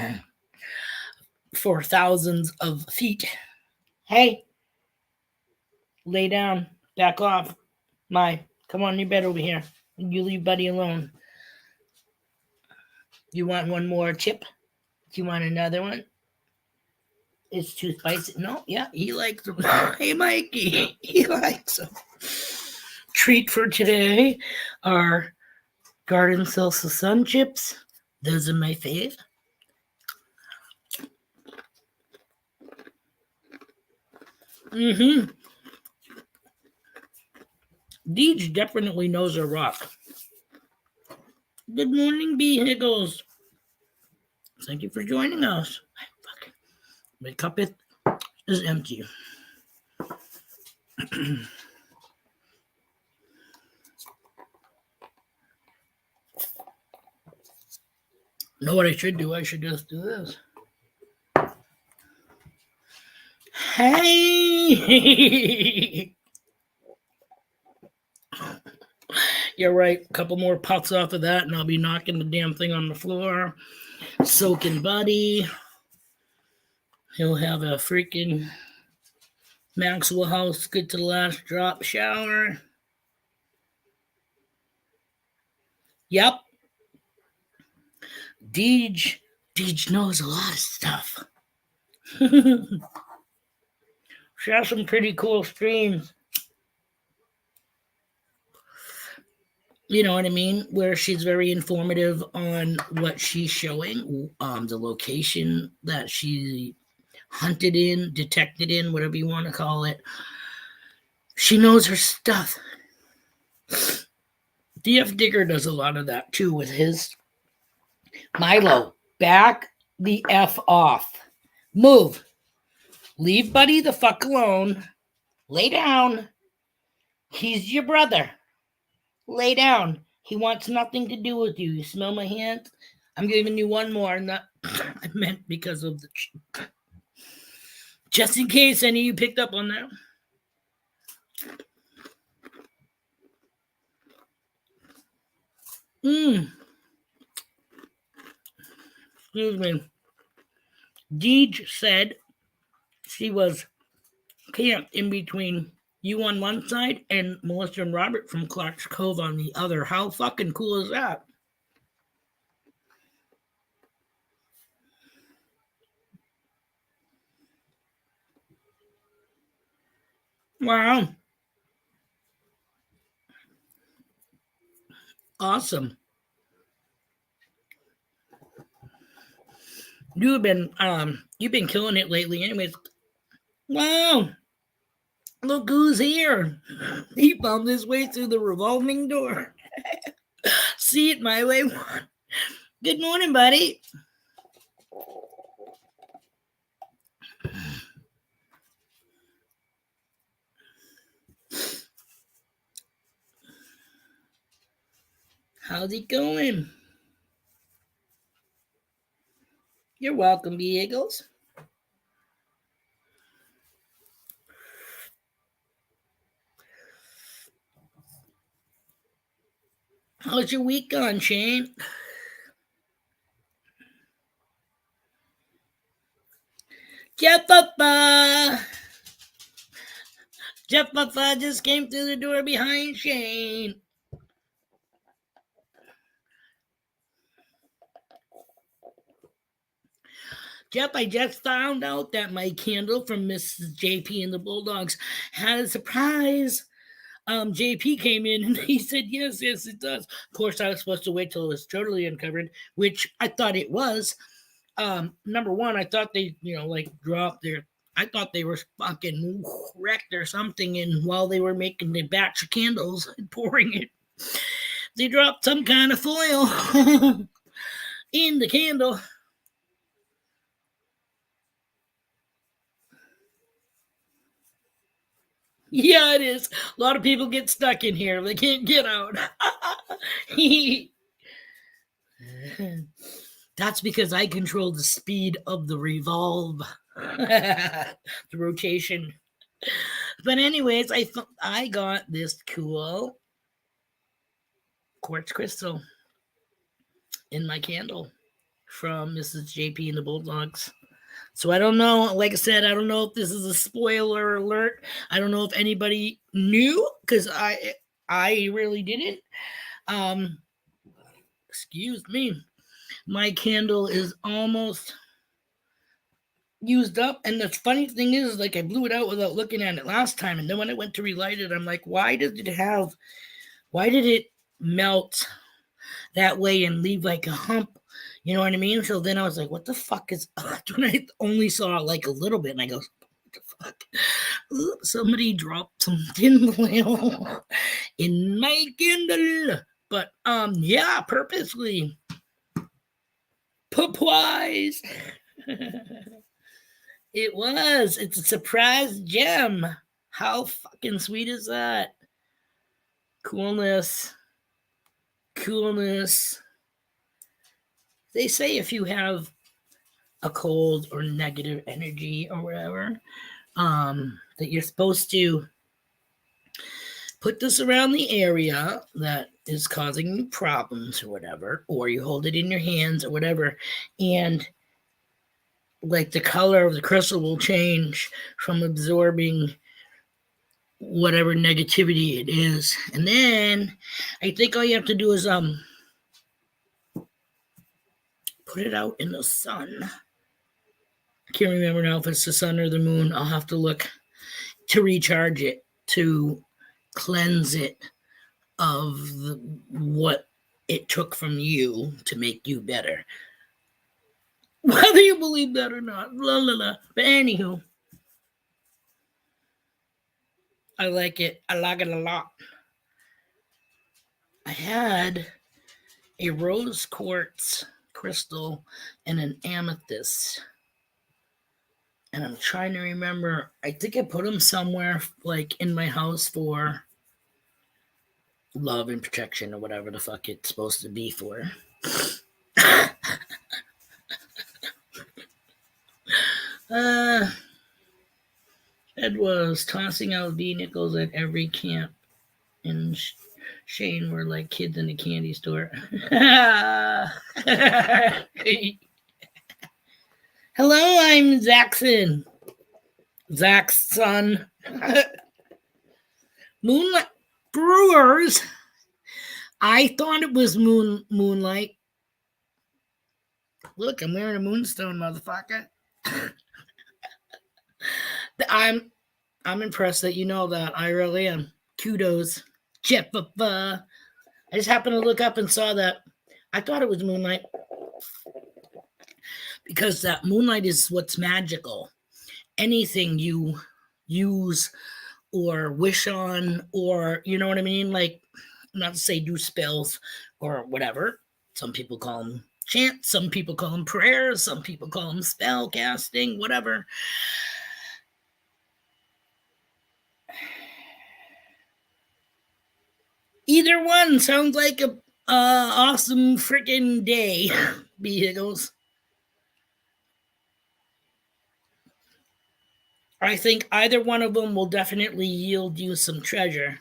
for thousands of feet. Hey, lay down, back off. Come on, you bed over here. You leave Buddy alone. You want one more chip? Do you want another one? It's too spicy. No, yeah, he likes them. Hey, Mikey, he likes them. Treat for today are garden salsa sun chips. Those are my fave. Deej definitely knows her rock. Good morning, B. Higgles. Thank you for joining us. My cup is empty. Know what I should do? I should just do this. Hey! You're right. A couple more puffs off of that, and I'll be knocking the damn thing on the floor. Soaking Buddy. He'll have a freaking Maxwell House good to the last drop shower. Yep. Deej knows a lot of stuff. She has some pretty cool streams. You know what I mean? Where she's very informative on what she's showing, the location that she hunted in, detected in, whatever you want to call it. She knows her stuff. DF Digger does a lot of that too with his. Milo, back the F off. Move. Leave Buddy the fuck alone. Lay down. He's your brother. Lay down. He wants nothing to do with you. You smell my hand? I'm giving you one more. Not, I meant because of the... Just in case any of you picked up on that. Excuse me. Deej said she was camped in between you on one side and Melissa and Robert from Clark's Cove on the other. How fucking cool is that? Wow. Awesome. You've been killing it lately anyways. Wow. Look who's here. He found his way through the revolving door. See it my way. Good morning, buddy. How's it going? You're welcome, Beagles. How's your week gone, Shane? Jeff Papa just came through the door behind Shane. Jeff, I just found out that my candle from Mrs. JP and the Bulldogs had a surprise. JP came in and he said, yes, it does. Of course, I was supposed to wait till it was totally uncovered, which I thought it was. Number one, I thought they, dropped their, I thought they were fucking wrecked or something. And while they were making the batch of candles and pouring it, they dropped some kind of foil in the candle. Yeah, it is. A lot of people get stuck in here. They can't get out. That's because I control the speed of the revolve, the rotation. But anyways, I got this cool quartz crystal in my candle from Mrs. JP and the Bulldogs. So I don't know. Like I said, I don't know if this is a spoiler alert. I don't know if anybody knew because I really didn't. Um, excuse me. My candle is almost used up, and the funny thing is, like, I blew it out without looking at it last time, and then when I went to relight it, I'm like, why did it melt that way and leave like a hump? You know what I mean? So then I was like, what the fuck is when I only saw like a little bit, and I go, what the fuck? Somebody dropped some tin foil in my candle. But yeah, purposely. Pupwise. It was. It's a surprise gem. How fucking sweet is that? Coolness. Coolness. They say if you have a cold or negative energy or whatever, that you're supposed to put this around the area that is causing you problems or whatever, or you hold it in your hands or whatever, and like the color of the crystal will change from absorbing whatever negativity it is. And then I think all you have to do is put it out in the sun. I can't remember now if it's the sun or the moon. I'll have to look to recharge it, to cleanse it of what it took from you to make you better. Whether you believe that or not. La, la, la. But anywho, I like it. I like it a lot. I had a rose quartz crystal and an amethyst. And I'm trying to remember. I think I put them somewhere like in my house for love and protection or whatever the fuck it's supposed to be for. Ed was tossing out vehicles at every camp, and Shane were like kids in a candy store. Hello, I'm Zaxon. Zach's son. Moonlight Brewers. I thought it was moonlight. Look, I'm wearing a moonstone, motherfucker. I'm impressed that you know that. I really am. Kudos. Jeff. I just happened to look up and saw that. I thought it was moonlight. Because that moonlight is what's magical. Anything you use or wish on, or you know what I mean? Like, not to say do spells or whatever. Some people call them chants, some people call them prayers, some people call them spell casting, whatever. Either one sounds like a awesome freaking day. Vehicles. I think either one of them will definitely yield you some treasure.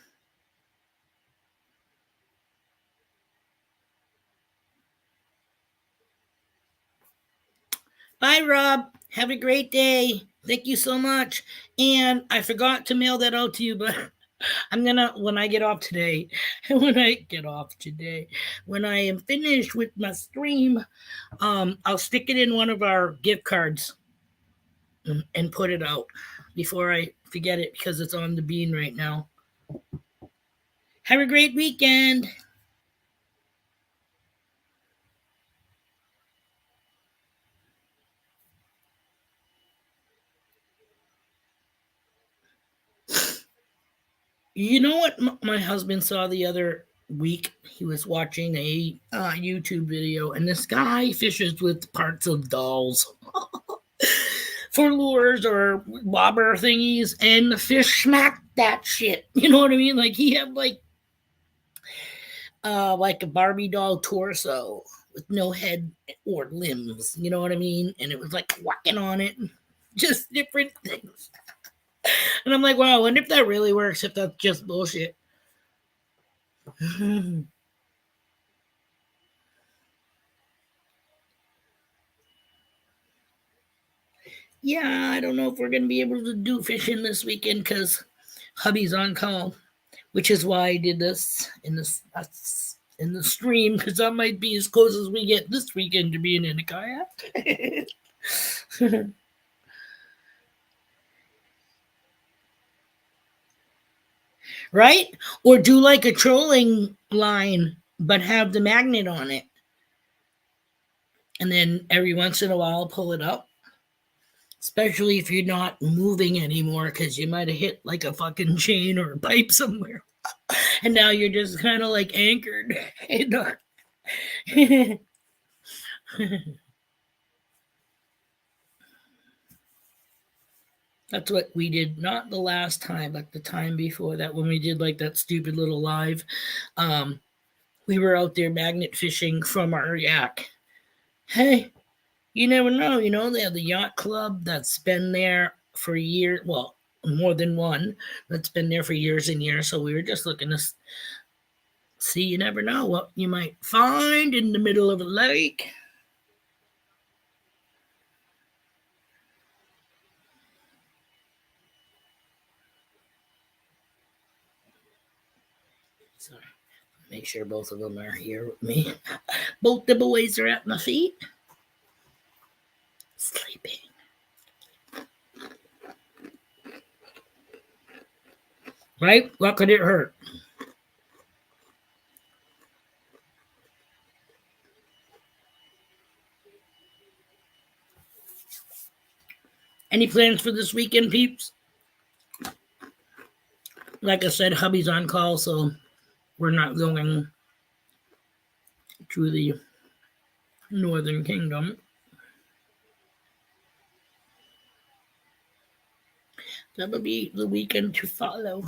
Bye, Rob. Have a great day. Thank you so much. And I forgot to mail that out to you, but I'm gonna when I get off today, when I am finished with my stream, I'll stick it in one of our gift cards and put it out before I forget it because it's on the bean right now. Have a great weekend. You know what my husband saw the other week? He was watching a YouTube video, and this guy fishes with parts of dolls for lures or bobber thingies, and the fish smacked that shit. You know what I mean? Like he had like a Barbie doll torso with no head or limbs. You know what I mean? And it was like whacking on it, just different things. And I'm like, wow, I wonder if that really works. If that's just bullshit. Yeah, I don't know if we're going to be able to do fishing this weekend because hubby's on call, which is why I did this in the stream, because that might be as close as we get this weekend to being in a kayak. Right? Or do like a trolling line, but have the magnet on it. And then every once in a while pull it up. Especially if you're not moving anymore, because you might have hit like a fucking chain or a pipe somewhere. And now you're just kind of like anchored. That's what we did, not the last time, but the time before that, when we did like that stupid little live. We were out there magnet fishing from our yak. Hey, you never know, they have the yacht club that's been there for years, well, more than one, that's been there for years and years. So we were just looking to see, you never know what you might find in the middle of a lake. Sorry. Make sure both of them are here with me. Both the boys are at my feet. Sleeping. Right? What could it hurt? Any plans for this weekend, peeps? Like I said, hubby's on call, so we're not going to the Northern Kingdom. That will be the weekend to follow.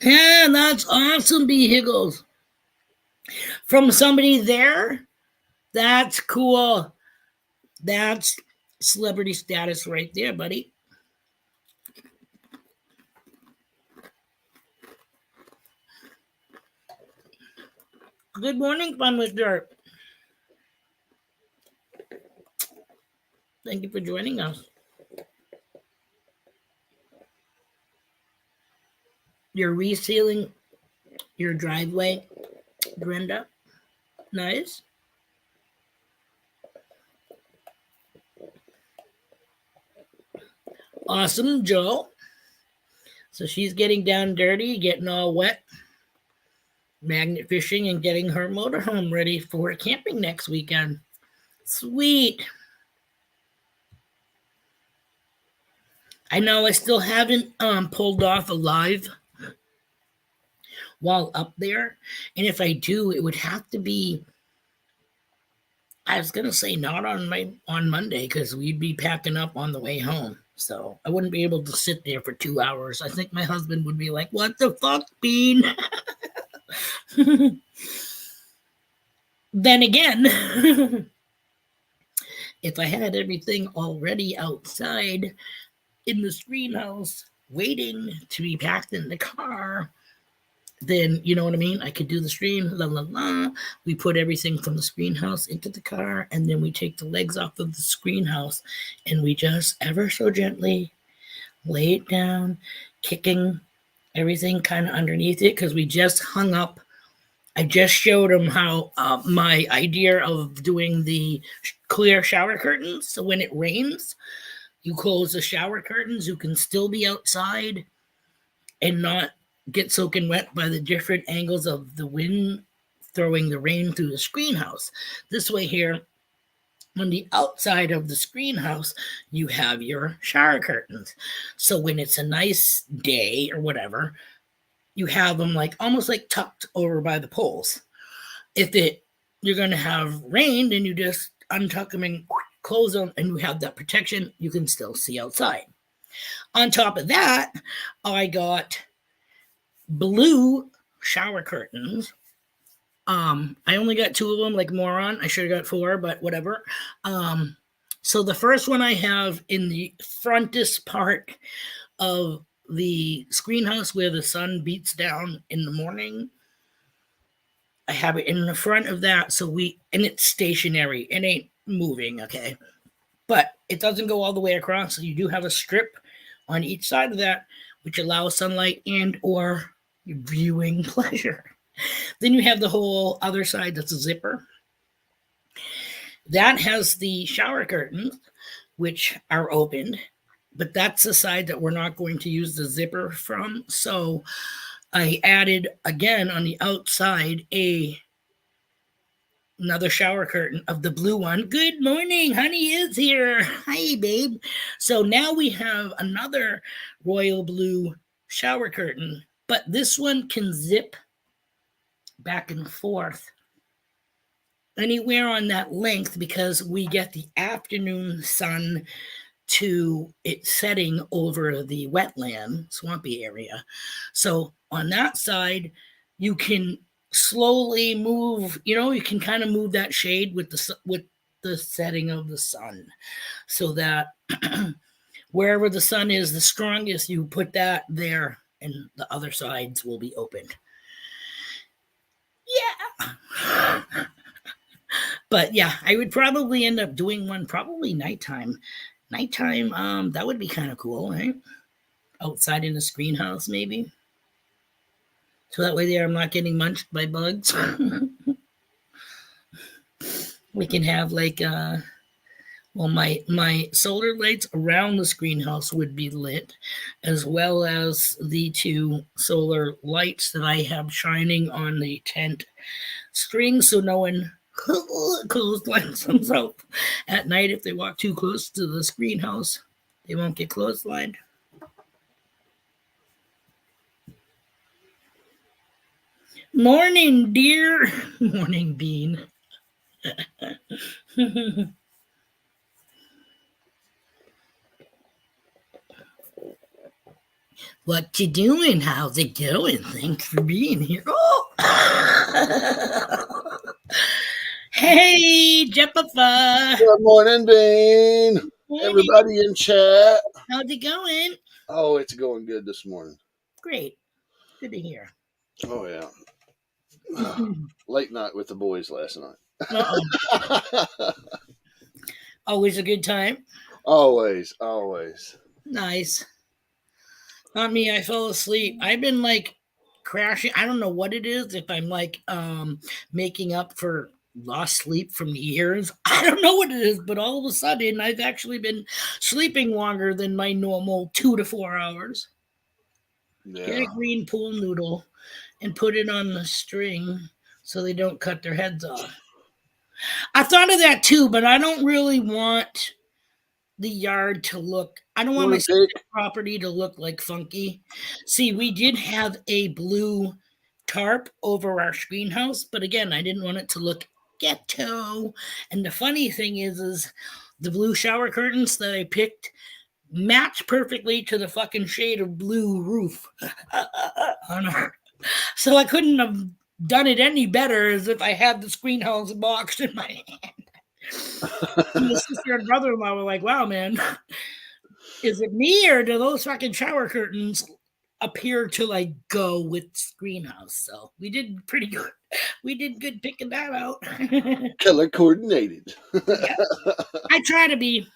Yeah, that's awesome, B. Higgles. From somebody there? That's cool. That's celebrity status right there, buddy. Good morning, Fun with Dirt. Thank you for joining us. You're resealing your driveway, Brenda. Nice. Awesome, Joe. So she's getting down dirty, getting all wet, magnet fishing, and getting her motorhome ready for camping next weekend. Sweet. I know I still haven't pulled off a live while up there. And if I do, it would have to be, I was gonna say not on Monday, because we'd be packing up on the way home. So I wouldn't be able to sit there for 2 hours. I think my husband would be like, "What the fuck, Bean?" Then again, if I had everything already outside in the screen house waiting to be packed in the car, then you know what I mean? I could do the stream, la la la. We put everything from the screen house into the car, and then we take the legs off of the screen house, and we just ever so gently lay it down, kicking everything kind of underneath it, because we just hung up. I just showed him how my idea of doing the clear shower curtains. So when it rains, you close the shower curtains. You can still be outside and not get soaking wet by the different angles of the wind throwing the rain through the screen house. This way here, On the outside of the screen house, you have your shower curtains. So when it's a nice day or whatever, you have them like almost like tucked over by the poles. If you're going to have rain, then you just untuck them and close them, and you have that protection. You can still see outside. On top of that, I got blue shower curtains. I only got 2 of them, like moron. I should have got 4, but whatever. So the first one I have in the frontest part of the screen house where the sun beats down in the morning. I have it in the front of that, and it's stationary. It ain't moving, okay? But it doesn't go all the way across, so you do have a strip on each side of that, which allows sunlight and or viewing pleasure. Then you have the whole other side that's a zipper. That has the shower curtains, which are opened, but that's the side that we're not going to use the zipper from. So I added again on the outside another shower curtain of the blue one. Good morning, honey is here. Hi, babe. So now we have another royal blue shower curtain, but this one can zip back and forth anywhere on that length because we get the afternoon sun to it setting over the wetland, swampy area. So on that side, you can slowly move, you can kind of move that shade with the setting of the sun, so that wherever the sun is the strongest, you put that there and the other sides will be opened. Yeah. But yeah, I would probably end up doing one probably nighttime. That would be kind of cool, right? Outside in the screen house, maybe. So that way there I'm not getting munched by bugs. We can have like my solar lights around the screen house would be lit, as well as the 2 solar lights that I have shining on the tent string, so no one clotheslines themselves at night if they walk too close to the screen house. They won't get clotheslined. Morning, dear. Morning, Bean. What you doing? How's it going? Thanks for being here. Oh. Hey, Jeppa. Good morning, Bean. Everybody in chat. How's it going? Oh, it's going good this morning. Great. Good to hear. Oh, yeah. Late night with the boys last night. Always a good time. Always. Nice. Not me. I fell asleep. I've been like crashing. I don't know what it is. If I'm like making up for lost sleep from the years, I don't know what it is. But all of a sudden, I've actually been sleeping longer than my normal 2 to 4 hours. Yeah. Get a green pool noodle and put it on the string so they don't cut their heads off. I thought of that too, but I don't really want the yard to look. I don't want my property to look like funky. See, we did have a blue tarp over our screen house, but again, I didn't want it to look ghetto. And the funny thing is the blue shower curtains that I picked match perfectly to the fucking shade of blue roof on her. So I couldn't have done it any better as if I had the screen house box in my hand. And the sister and brother-in-law were like, wow, man, is it me or do those fucking shower curtains appear to like go with screen house? So we did pretty good. We did good picking that out. Color coordinated. Yeah. I try to be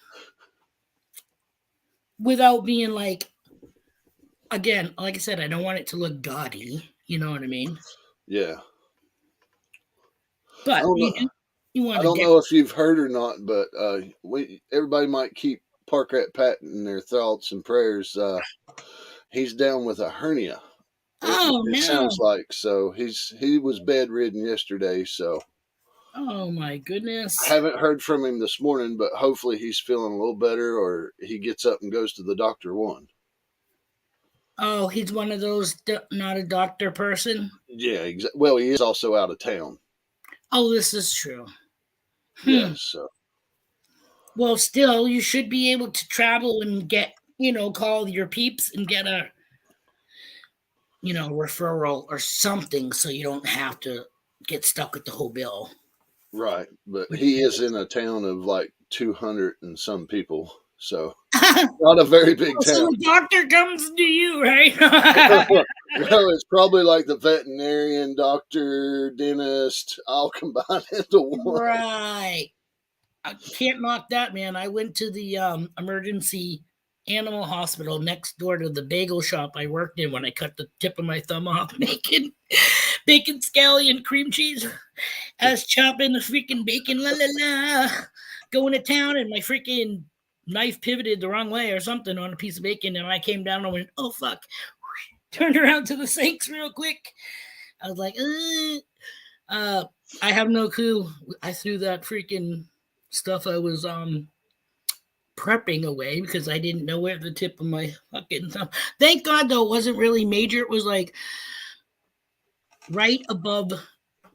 without being like, again, like I said, I don't want it to look gaudy. You know what I mean? Yeah. But I don't know if you've heard or not, but everybody might keep Park Rat Pat in their thoughts and prayers. He's down with a hernia. It sounds like so. He was bedridden yesterday, so Oh my I goodness. haven't heard from him this morning, but hopefully he's feeling a little better, or he gets up and goes to the doctor one. Oh, he's one of those not a doctor person. Yeah, well, he is also out of town. Oh, this is true. Yeah, so Well, still, you should be able to travel and get, call your peeps and get a, referral or something so you don't have to get stuck with the whole bill. right, but he is in a town of like 200 and some people, so not a very big So town. the doctor comes to you, right? Well, it's probably like the veterinarian, doctor, dentist, all combined into one. Right. I can't knock that, man. I went to the emergency animal hospital next door to the bagel shop I worked in when I cut the tip of my thumb off making bacon scallion cream cheese. I was chopping the freaking bacon, la la la, going to town, and my freaking knife pivoted the wrong way or something on a piece of bacon, and I came down and went, oh fuck. Turned around to the sinks real quick. I was like, I have no clue. I threw that freaking stuff I was prepping away because I didn't know where the tip of my fucking thumb. Thank God though, it wasn't really major. It was like right above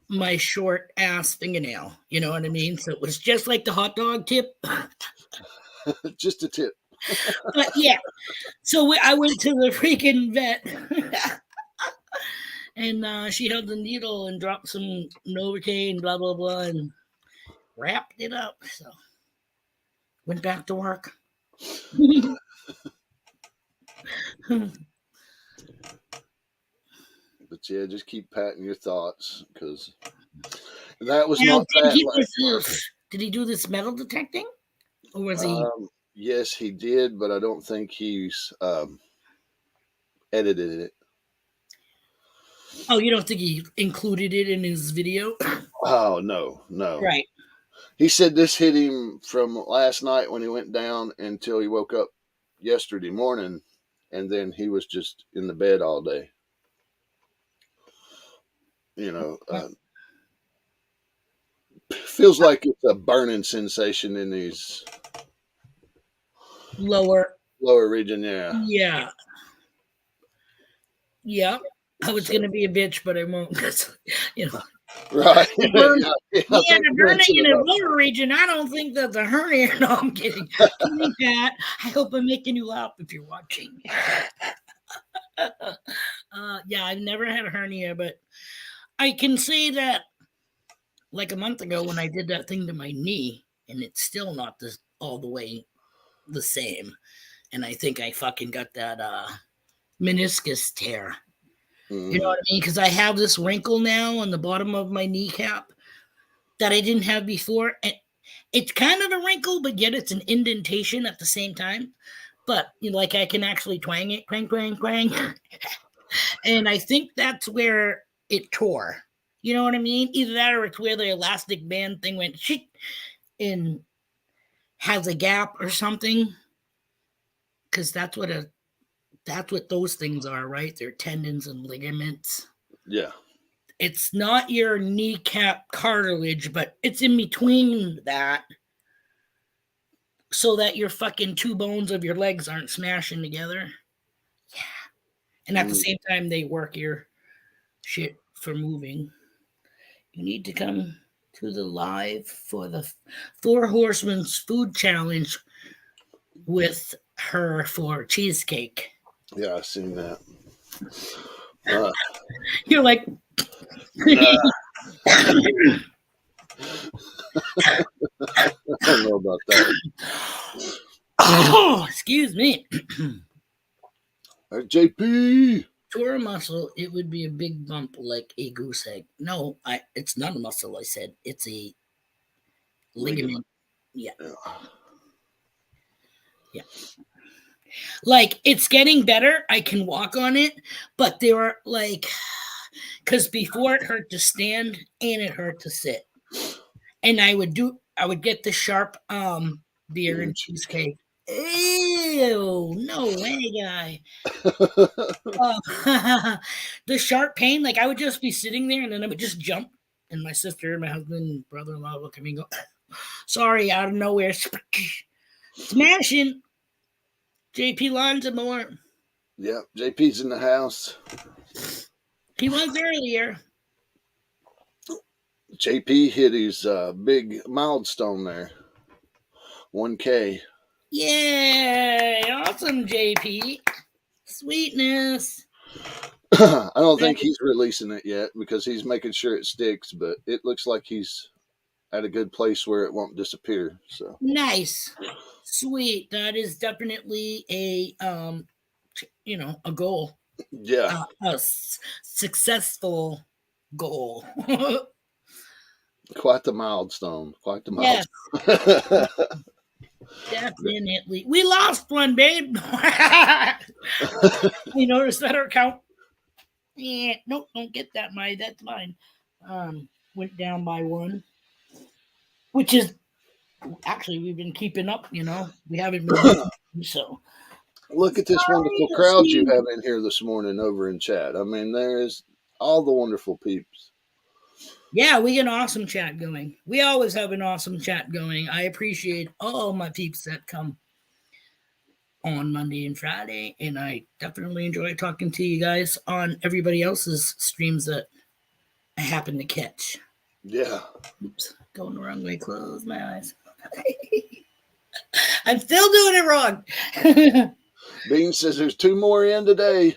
my short ass fingernail. You know what I mean? So it was just like the hot dog tip. Just a tip. But yeah, so I went to the freaking vet. And she held the needle and dropped some Novocaine, blah, blah, blah, and wrapped it up. So went back to work. But yeah, just keep patting your thoughts, because that was Now, not that. did he do this metal detecting? Or was he? Yes, he did, but I don't think he's edited it. Oh, you don't think he included it in his video? Oh, no. Right. He said this hit him from last night when he went down until he woke up yesterday morning, and then he was just in the bed all day. Feels like it's a burning sensation in his lower region. Yeah. I was going to be a bitch, but I won't. Right. Yeah, the burning in his lower region. I don't think that's a hernia. No, I'm kidding. Kidding, Pat. I hope I'm making you laugh if you're watching. Yeah, I've never had a hernia, but I can say that like a month ago when I did that thing to my knee, and it's still not all the way the same. And I think I fucking got that meniscus tear. You know what I mean? Because I have this wrinkle now on the bottom of my kneecap that I didn't have before. And it's kind of a wrinkle, but yet it's an indentation at the same time. But like I can actually twang it, twang, twang, twang. And I think that's where it tore. You know what I mean? Either that or it's where the elastic band thing went shit and has a gap or something. Because that's what those things are, right? They're tendons and ligaments. Yeah. It's not your kneecap cartilage, but it's in between that so that your fucking two bones of your legs aren't smashing together. Yeah. And at the same time, they work your shit for moving. You need to come to the live for the Four Horsemen's Food Challenge with her for cheesecake. Yeah, I've seen that. You're like, I don't know about that. Oh, excuse me. JP. Tore a muscle, it would be a big bump like a goose egg. No, it's not a muscle, I said. It's a ligament. Yeah. Like, it's getting better. I can walk on it, but there are like, because before it hurt to stand and it hurt to sit. And I would get the sharp beer and cheesecake. Ew, no way, guy. The sharp pain, like I would just be sitting there and then I would just jump And my sister, my husband, and brother-in-law look at me and go, sorry, out of nowhere. Smashing. JP Lanza more. Yep, JP's in the house. He was earlier. JP hit his big milestone there. 1K. Yay! Awesome, JP. Sweetness. I don't think he's releasing it yet because he's making sure it sticks, but it looks like he's at a good place where it won't disappear. So nice. Sweet. That is definitely a a goal. Yeah. A successful goal. Quite the milestone. Quite the Yes. milestone. Definitely. We lost one, babe. You notice that our count? Yeah, nope, don't get that, that's mine. Went down by one. Which is actually we've been keeping up, We haven't been so. Look at this wonderful crowd you have in here this morning over in chat. I mean, there is all the wonderful peeps. Yeah, we get an awesome chat going. We always have an awesome chat going. I appreciate all my peeps that come on Monday and Friday, and I definitely enjoy talking to you guys on everybody else's streams that I happen to catch. Yeah. Oops, going the wrong way. Close my eyes. I'm still doing it wrong. Bean says there's 2 more in today.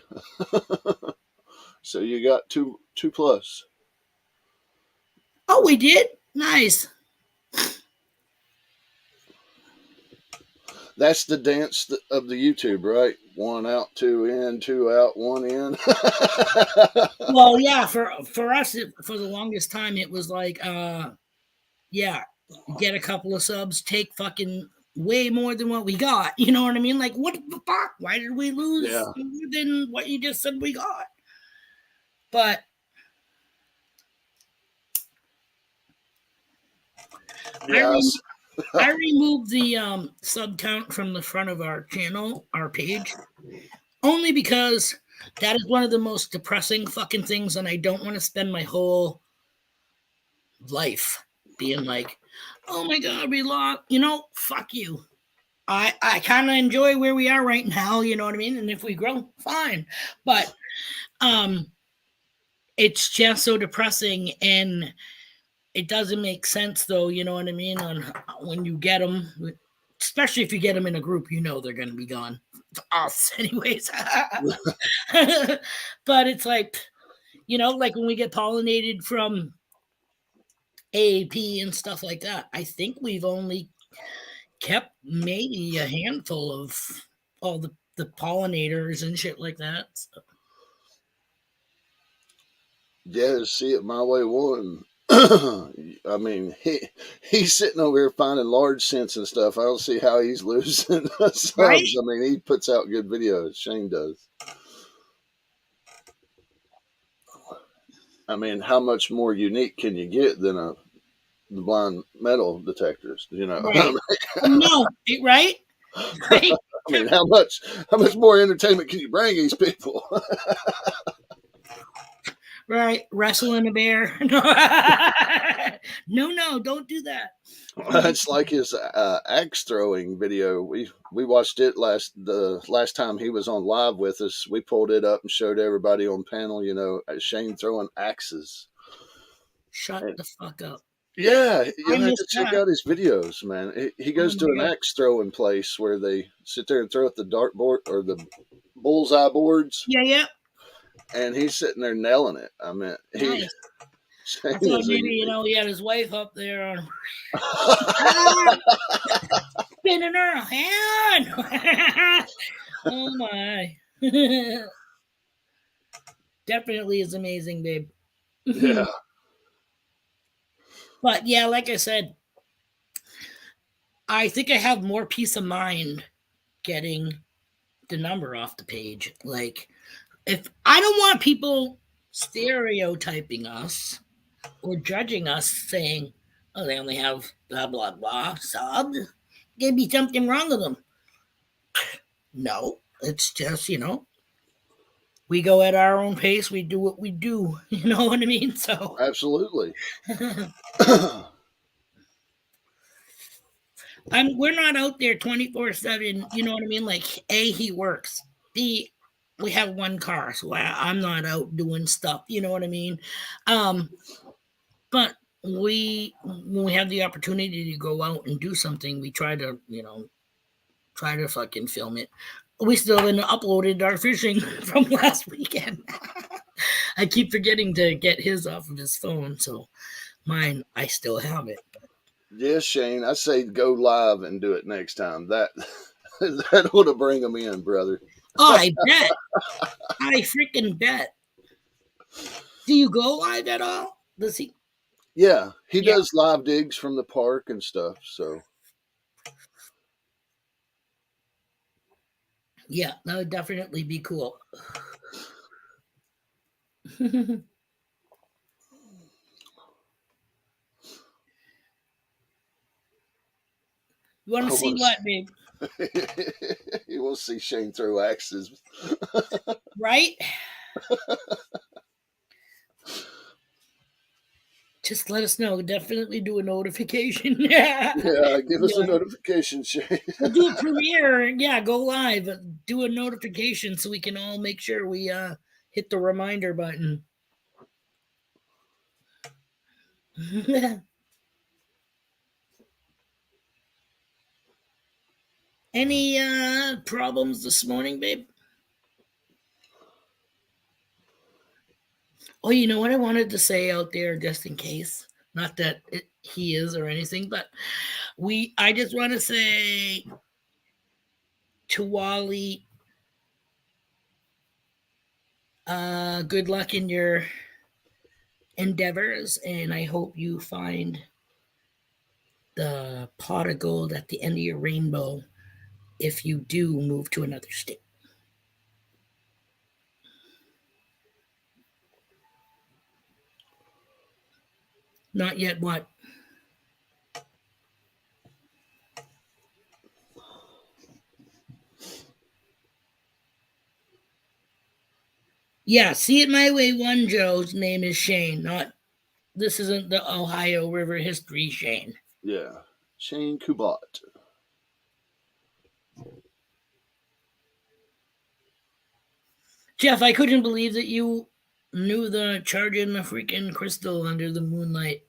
So you got two plus. Oh, we did? Nice. That's the dance of the YouTube, right? 1 out, 2 in, 2 out, 1 in. Well, yeah, for us, for the longest time, it was like, get a couple of subs, take fucking way more than what we got. You know what I mean? Like, what the fuck? Why did we lose more than what you just said we got? But Yes. I removed the sub count from the front of our channel, our page, only because that is one of the most depressing fucking things, and I don't want to spend my whole life being like, oh my god, we lost. Fuck you. I kind of enjoy where we are right now, you know what I mean? And if we grow, fine. But it's just so depressing, and it doesn't make sense, though, you know what I mean? On when you get them, especially if you get them in a group, they're going to be gone. Us, anyways. But it's like, like when we get pollinated from AAP and stuff like that, I think we've only kept maybe a handful of all the pollinators and shit like that. So. Yeah, see it my way one. I mean, he's sitting over here finding large scents and stuff. I don't see how he's losing subs. Right? I mean, he puts out good videos. Shane does. I mean, how much more unique can you get than the blind metal detectors? Right. No, right? Right? I mean, how much more entertainment can you bring these people? Right, wrestling a bear. No, don't do that. It's like his axe throwing video. We watched it the last time he was on live with us. We pulled it up and showed everybody on panel. Shane throwing axes. Shut the fuck up. Yeah, you have to check out his videos, man. He goes to an axe throwing place where they sit there and throw at the dartboard or the bullseye boards. Yeah. And he's sitting there nailing it. I mean, nice. I thought maybe, he had his wife up there spinning her hand. Oh, my. Definitely is amazing, babe. Yeah. But, yeah, like I said, I think I have more peace of mind getting the number off the page. Like, if I don't want people stereotyping us or judging us, saying, oh, they only have blah, blah, blah subs. There'd be something wrong with them. No, it's just, we go at our own pace. We do what we do. You know what I mean? So Absolutely. we're not out there 24/7. You know what I mean? Like A, he works. B, we have one car, so I'm not out doing stuff. You know what I mean? But when we have the opportunity to go out and do something, we try to try to fucking film it. We still haven't uploaded our fishing from last weekend. I keep forgetting to get his off of his phone, so mine I still have it. Yes, Shane, I say go live and do it next time. That ought to bring them in, brother. Oh, I bet. I freaking bet. Do you go live at all? Does he? Yeah, he Yeah. does live digs from the park and stuff. So Yeah, that would definitely be cool. You want I to see want what, babe? you will see Shane throw axes. Right? Just let us know. Definitely do a notification. Yeah. Yeah, give us a Yeah. notification, Shane. We'll do a premiere. Yeah, go live. Do a notification so we can all make sure we hit the reminder button. Any problems this morning, babe? Oh, you know what I wanted to say out there, just in case. Not that he is or anything, but I just want to say to Wally, good luck in your endeavors, and I hope you find the pot of gold at the end of your rainbow if you do move to another state. Not yet what? Yeah, see it my way one Joe's name is Shane, not this isn't the Ohio River history Shane. Yeah, Shane Kubat. Jeff, I couldn't believe that you knew the charging the freaking crystal under the moonlight.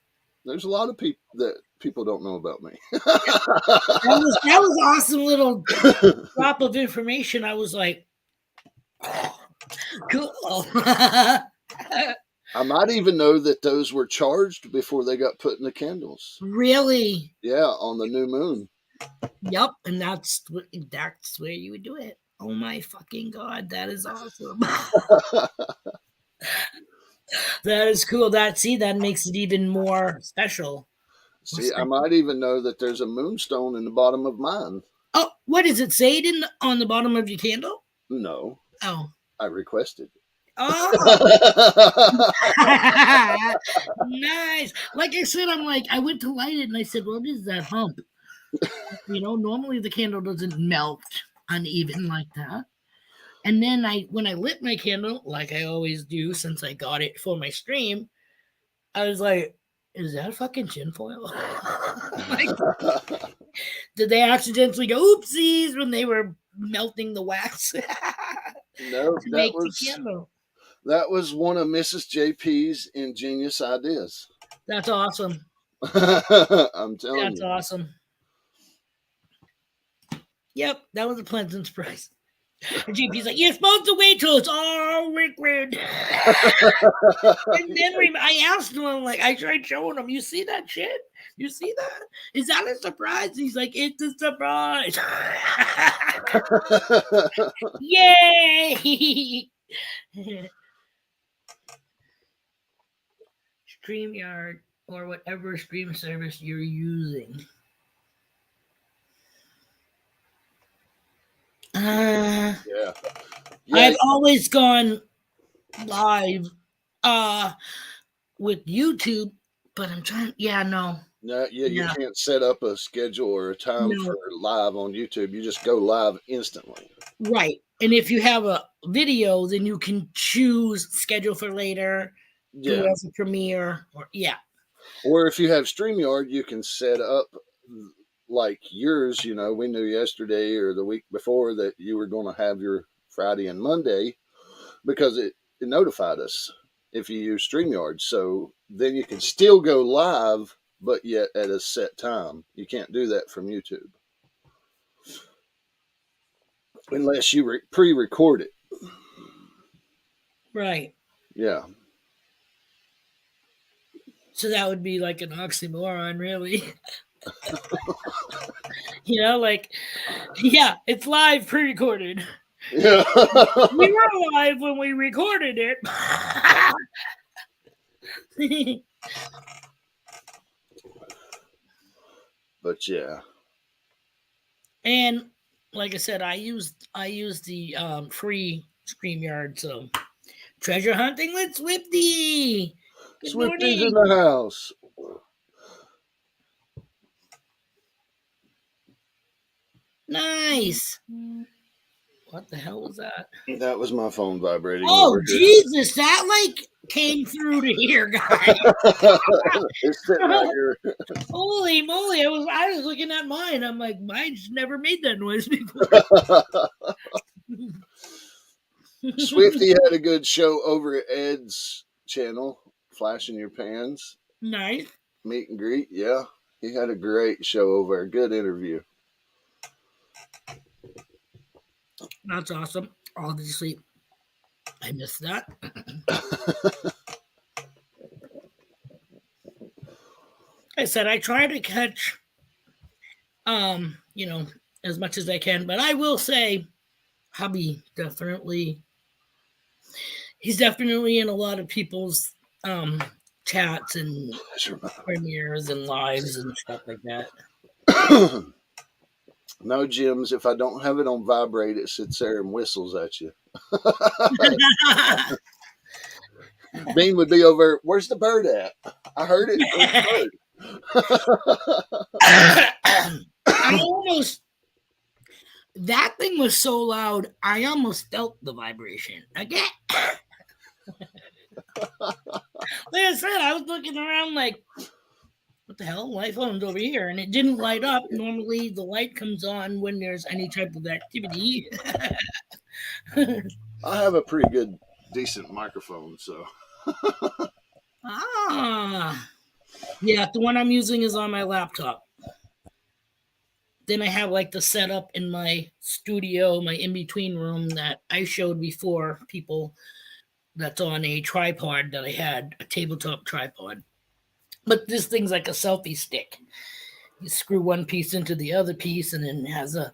There's a lot of people don't know about me. That was awesome little drop of information. I was like, oh, cool. I might even know that those were charged before they got put in the candles. Really? Yeah, on the new moon. Yep, and that's where you would do it. Oh my fucking god, that is awesome. That is cool. That makes it even more special. See, I might even know that there's a moonstone in the bottom of mine. Oh, what does it say it on the bottom of your candle? No. Oh. I requested. Oh. Nice. Like I said, I went to light it and I said, what is that hump? Normally the candle doesn't melt uneven like that. And then when I lit my candle, like I always do since I got it for my stream, I was like, is that fucking tinfoil? Did they accidentally go oopsies when they were melting the wax? No, that was one of Mrs. JP's ingenious ideas. That's awesome. I'm telling you. That's awesome. Yep, that was a pleasant surprise. And JP's like, you're supposed to wait till it's all liquid. And then I asked him, I tried showing him, you see that shit? You see that? Is that a surprise? He's like, it's a surprise. Yay! StreamYard or whatever stream service you're using. Yeah. I've always gone live with YouTube, but I'm trying. Yeah, no. No, yeah, you Yeah. can't set up a schedule or a time for No. live on YouTube. You just go live instantly. Right. And if you have a video, then you can choose schedule for later, do Yeah. as a premiere, or yeah. Or if you have StreamYard, you can set up like yours. You know, we knew yesterday or the week before that you were going to have your Friday and Monday because it notified us if you use StreamYard. So then you can still go live, but yet at a set time. You can't do that from YouTube unless you pre record it. Right. Yeah. So that would be like an oxymoron, really. Like, yeah, it's live pre-recorded. Yeah. We were live when we recorded it. But yeah. And like I said, I used the free StreamYard. So treasure hunting with Swifty. Good Swifty's in morning. the house. Nice. What the hell was that? That was my phone vibrating. Oh Jesus! That like came through to here, guys. It's sitting right here. Holy moly! I was looking at mine. I'm like, mine's never made that noise before. Swifty had a good show over at Ed's channel, Flashing Your Pans. Nice. Meet and greet. Yeah. He had a great show over there. Good interview. That's awesome. Obviously, I missed that. I said I try to catch, as much as I can. But I will say, hubby he's definitely in a lot of people's chats and premieres and lives and stuff like that. No, Jim's. If I don't have it on vibrate, it sits there and whistles at you. Bean would be over. Where's the bird at? I heard it. Where's the bird? I almost. That thing was so loud, I almost felt the vibration. Again. Like I said, I was looking around like, what the hell? My phone's over here, and it didn't light up. Normally, the light comes on when there's any type of activity. I have a pretty good, decent microphone, so. Yeah, the one I'm using is on my laptop. Then I have like the setup in my studio, my in-between room that I showed before people. That's on a tripod that I had, a tabletop tripod. But this thing's like a selfie stick. You screw one piece into the other piece, and then it has a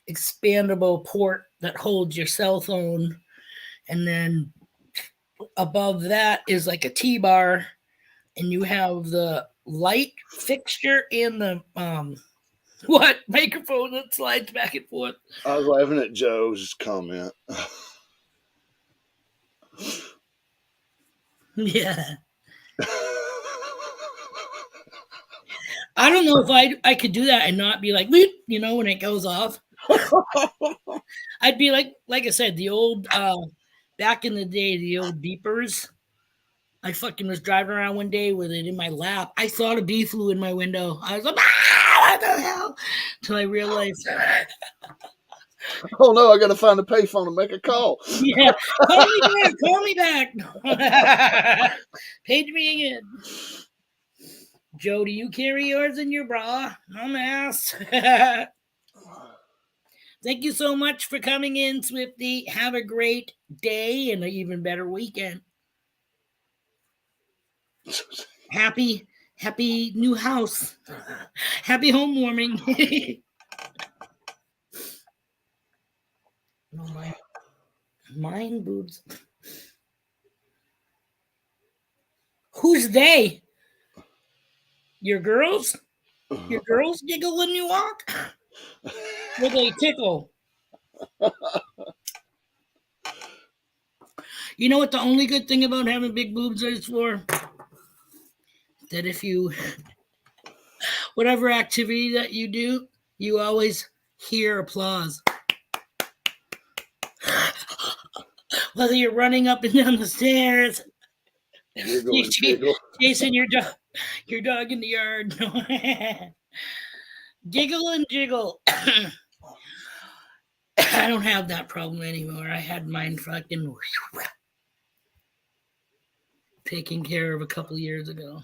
expandable port that holds your cell phone. And then above that is like a T-bar, and you have the light fixture and the microphone that slides back and forth. I was laughing at Joe's comment. Yeah. I don't know if I could do that and not be like, when it goes off. I'd be like I said, the old back in the day, the old beepers. I fucking was driving around one day with it in my lap. I thought a bee flew in my window. I was like, what the hell? Until I realized. Oh no, I gotta find a payphone and make a call. Yeah. Call me back. Page me again. Joe, do you carry yours in your bra? No ass. Thank you so much for coming in, Swifty. Have a great day and an even better weekend. Happy new house. Happy home warming. No, mine boobs. Who's they? Your girls? Your girls giggle when you walk? Or they tickle? You know what the only good thing about having big boobs is for? That if you whatever activity that you do, you always hear applause. Whether you're running up and down the stairs, Giggle and jiggle. chasing your dog in the yard. Giggle and jiggle. I don't have that problem anymore. I had mine fucking taken care of a couple years ago.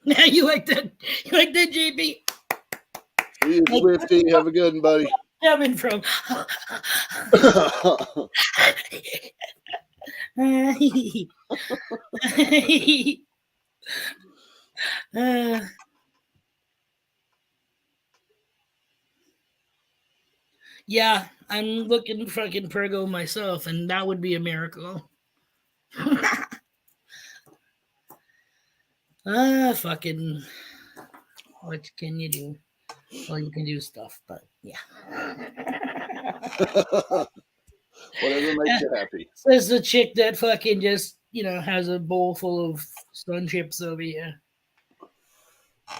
You like that? You like that, JP? See you, Swifty. Have a good one, buddy. Coming from. Yeah, I'm looking fucking Pergo myself, and that would be a miracle. Fucking. What can you do? Well, you can do stuff, but yeah. Whatever makes you happy. There's a chick that fucking just, has a bowl full of Sun Chips over here.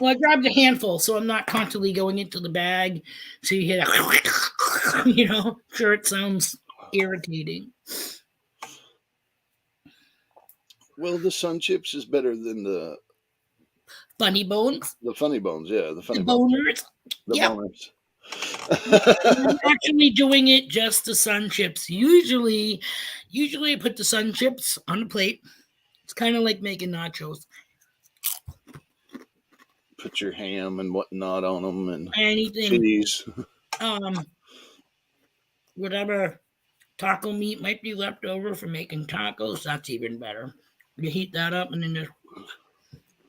Well, I grabbed a handful, so I'm not constantly going into the bag. So you hear that, sure, it sounds irritating. Well, the Sun Chips is better than the Funny Bones. The Funny Bones, yeah. The Funny Boners. The yep. Boners. I'm actually doing it just the Sun Chips. Usually I put the Sun Chips on a plate. It's kind of like making nachos. Put your ham and whatnot on them and anything. Cheese. Whatever taco meat might be left over for making tacos, that's even better. You heat that up and then just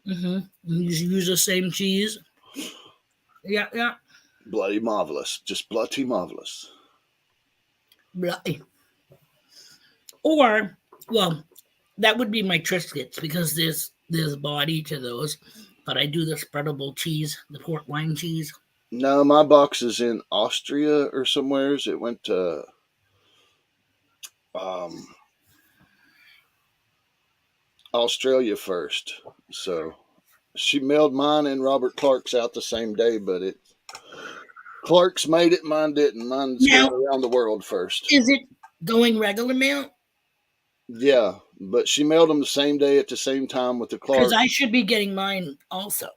you use the same cheese. Yeah. Bloody marvelous. Just bloody marvelous. Bloody. Or, well, that would be my Triscuits because there's body to those. But I do the spreadable cheese, the port wine cheese. No, my box is in Austria or somewheres. It went to Australia first. So she mailed mine and Robert Clark's out the same day, but Clark's made it, mine didn't. Mine's going around the world first. Is it going regular mail? Yeah, but she mailed them the same day at the same time with the Clark. Because I should be getting mine also.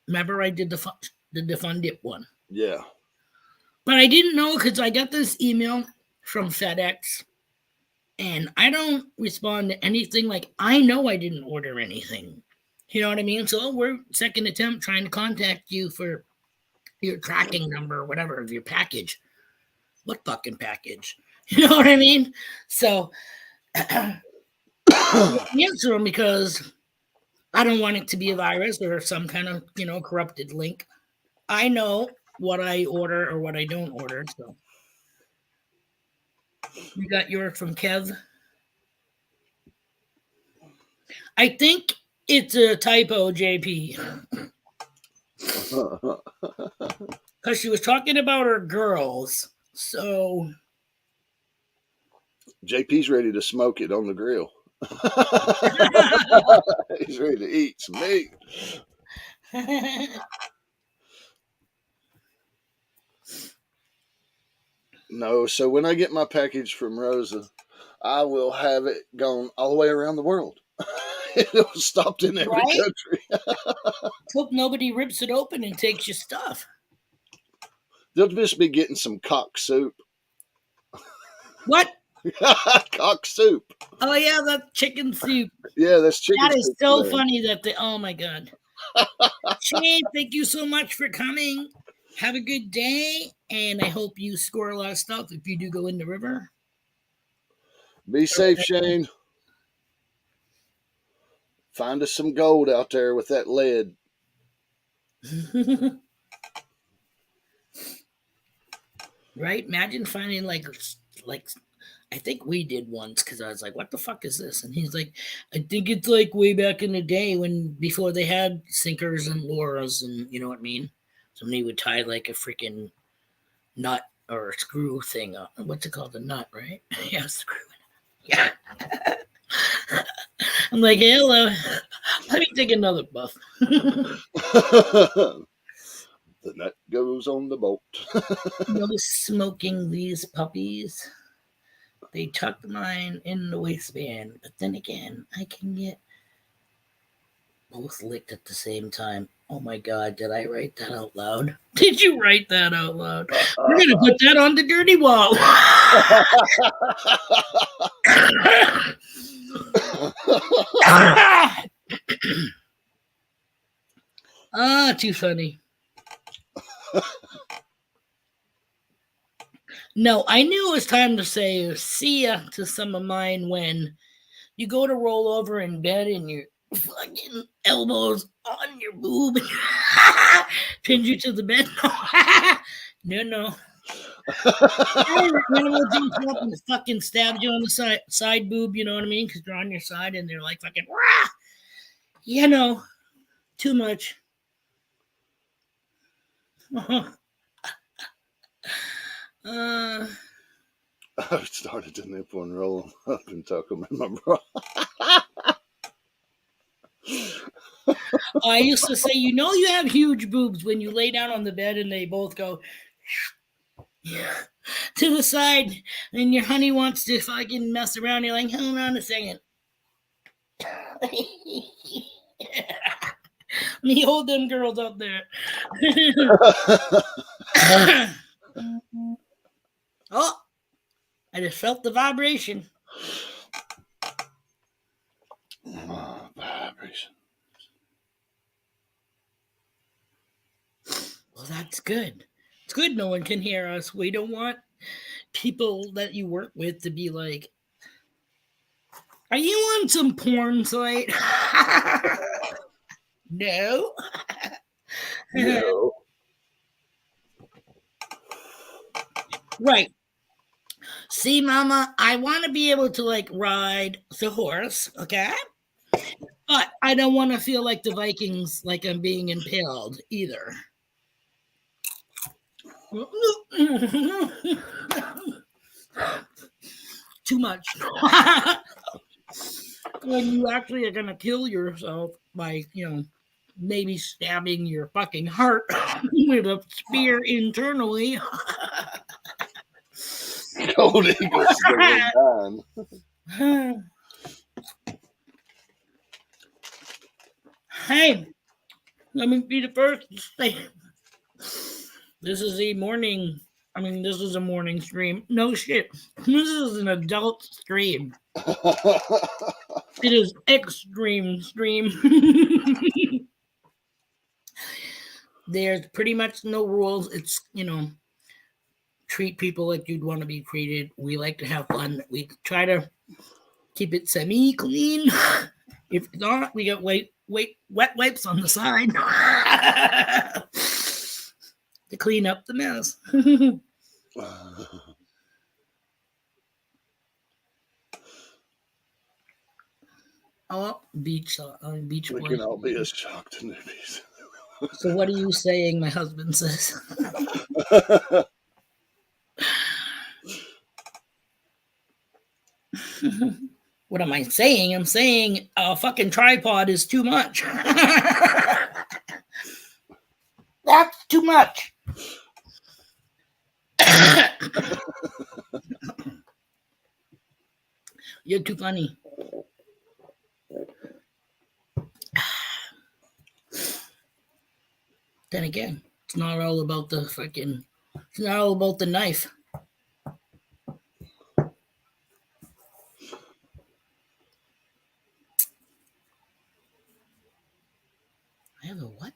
Remember I did the Fun Dip one. Yeah. But I didn't know because I got this email from FedEx and I don't respond to anything. Like, I know I didn't order anything. You know what I mean? So we're second attempt trying to contact you for your tracking number or whatever of your package. What fucking package? You know what I mean? So I answer them because I don't want it to be a virus or some kind of, corrupted link. I know what I order or what I don't order. So you got yours from Kev. I think it's a typo, JP. Because she was talking about her girls. So JP's ready to smoke it on the grill. He's ready to eat some meat. No, so when I get my package from Rosa, I will have it gone all the way around the world. It'll stop in every country. Hope nobody rips it open and takes your stuff. They'll just be getting some cock soup. What? Cock soup. Oh, yeah, that's chicken soup. Yeah, that's chicken soup. That is so funny that oh, my God. Shane, thank you so much for coming. Have a good day, and I hope you score a lot of stuff if you do go in the river. Be safe, Shane. Find us some gold out there with that lead. Right? Imagine finding like I think we did once because I was like, what the fuck is this? And he's like, I think it's like way back in the day before they had sinkers and lures and you know what I mean? Somebody would tie like a freaking nut or a screw thing up. What's it called? A nut, right? Yeah, screw. Yeah. I'm like, hello. Let me take another puff. The net goes on the boat. No smoking these puppies. They tucked mine in the waistband, but then again, I can get both licked at the same time. Oh my god, did I write that out loud? Did you write that out loud? We're gonna put that on the dirty wall. Too funny. No, I knew it was time to say see ya to some of mine when you go to roll over in bed and your fucking elbows on your boob pins you to the bed. No. Animal jumps up and fucking stabs you on the side boob, you know what I mean? Because they're on your side and they're like fucking, rah! You know, too much. I started to nipple and roll them up and tuck them in my bra. I used to say, you know, you have huge boobs when you lay down on the bed and they both go to the side, and your honey wants to fucking mess around. You're like, hold on a second. Me hold them girls up there. Oh, I just felt the vibration. Vibration. Well, that's good. It's good no one can hear us. We don't want people that you work with to be like, are you on some porn site? No. No. Right. See, Mama, I want to be able to like ride the horse, okay? But I don't want to feel like the Vikings, like I'm being impaled either. Too much. When you actually are going to kill yourself by, you know, maybe stabbing your fucking heart with a spear internally. Gold Eagle still dying. Hey, let me be the first to say this is a morning. I mean, this is a morning stream. No shit. This is an adult stream. It is extreme stream. There's pretty much no rules. It's, you know, treat people like you'd want to be treated. We like to have fun. We try to keep it semi-clean. If not, we got wet wipes on the side to clean up the mess. Oh, beach We boy. can all be a shock to newbies. So what are you saying? My husband says. What am I saying? I'm saying a fucking tripod is too much. That's too much. You're too funny. Then again, it's not all about the fucking. It's not all about the knife. I have a what?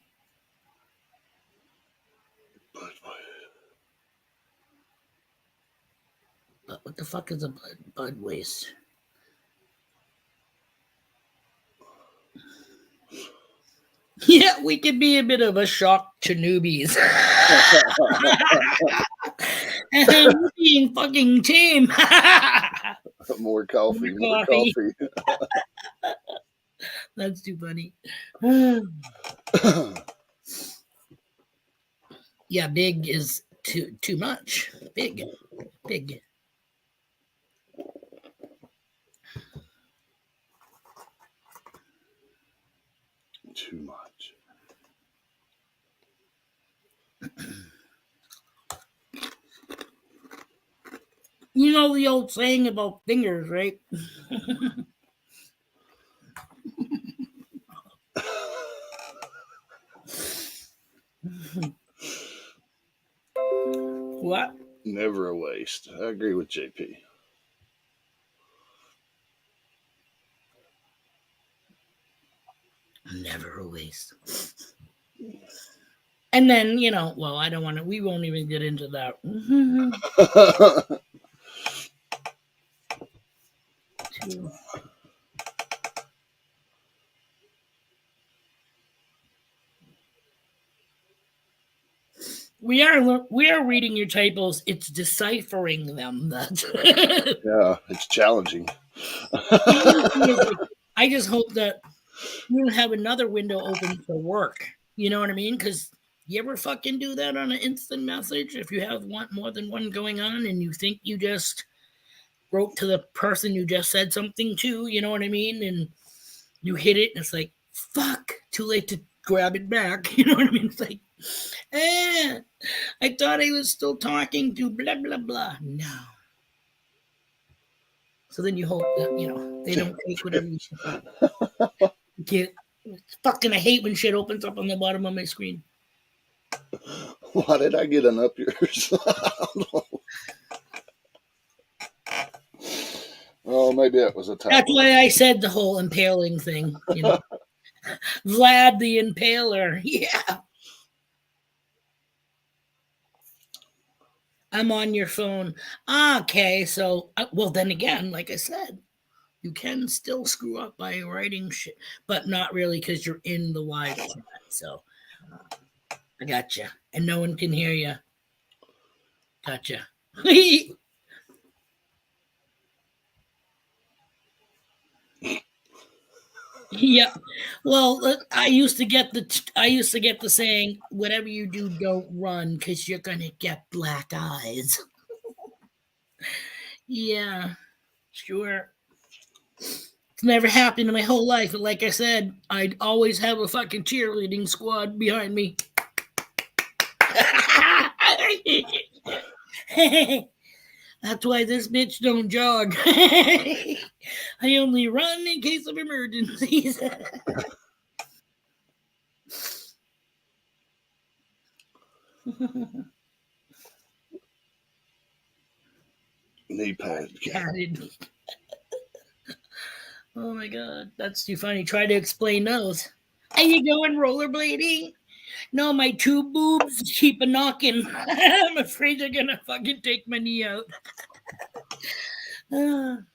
But what the fuck is a bud waste? Yeah, we could be a bit of a shock to newbies. And we're being fucking tame. More coffee, more coffee. That's too funny. Yeah, big is too much. Big. too much. You know the old saying about fingers, right? What? Never a waste. I agree with JP. Never a waste. And then, well, I don't want to, we won't even get into that. Two. We are reading your typos. It's deciphering them. Yeah, it's challenging. I just hope that you don't have another window open for work. You know what I mean? Because you ever fucking do that on an instant message? If you have more than one going on and you think you just wrote to the person you just said something to, you know what I mean? And you hit it and it's like, fuck, too late to grab it back. You know what I mean? It's like, I thought I was still talking to blah, blah, blah. No. So then you hope that, they don't take whatever you get. Fucking, I hate when shit opens up on the bottom of my screen. Why did I get an up yours? Oh, maybe that was a typo. That's why I said the whole impaling thing. Vlad the Impaler. Yeah. I'm on your phone. Okay, so, well, then again, like I said, you can still screw up by writing shit, but not really because you're in the live chat. So, I gotcha. And no one can hear you. Gotcha. Yeah. Well, I used to get the saying, whatever you do, don't run because you're gonna get black eyes. Yeah, sure. It's never happened in my whole life, but like I said, I'd always have a fucking cheerleading squad behind me. That's why this bitch don't jog. I only run in case of emergencies. Knee pad. Padded. Oh my god, that's too funny. Try to explain those. Are you going rollerblading? No, my two boobs keep a knocking. I'm afraid they're gonna fucking take my knee out. In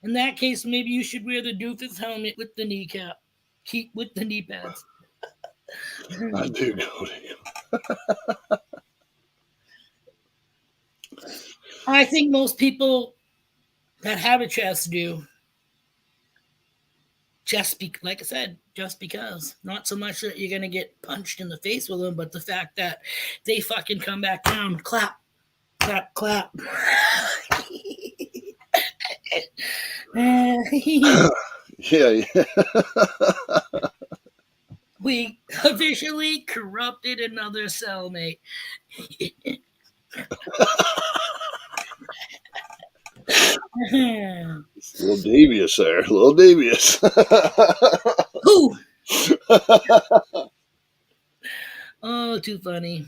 that case, maybe you should wear the doofus helmet with the kneecap. Keep with the knee pads. I do go to you. I think most people that have a chest do. Like I said, just because. Not so much that you're gonna get punched in the face with them, but the fact that they fucking come back down, clap, clap, clap. Yeah. We officially corrupted another cellmate. It's a little devious there. A little devious. Ooh. Oh, too funny.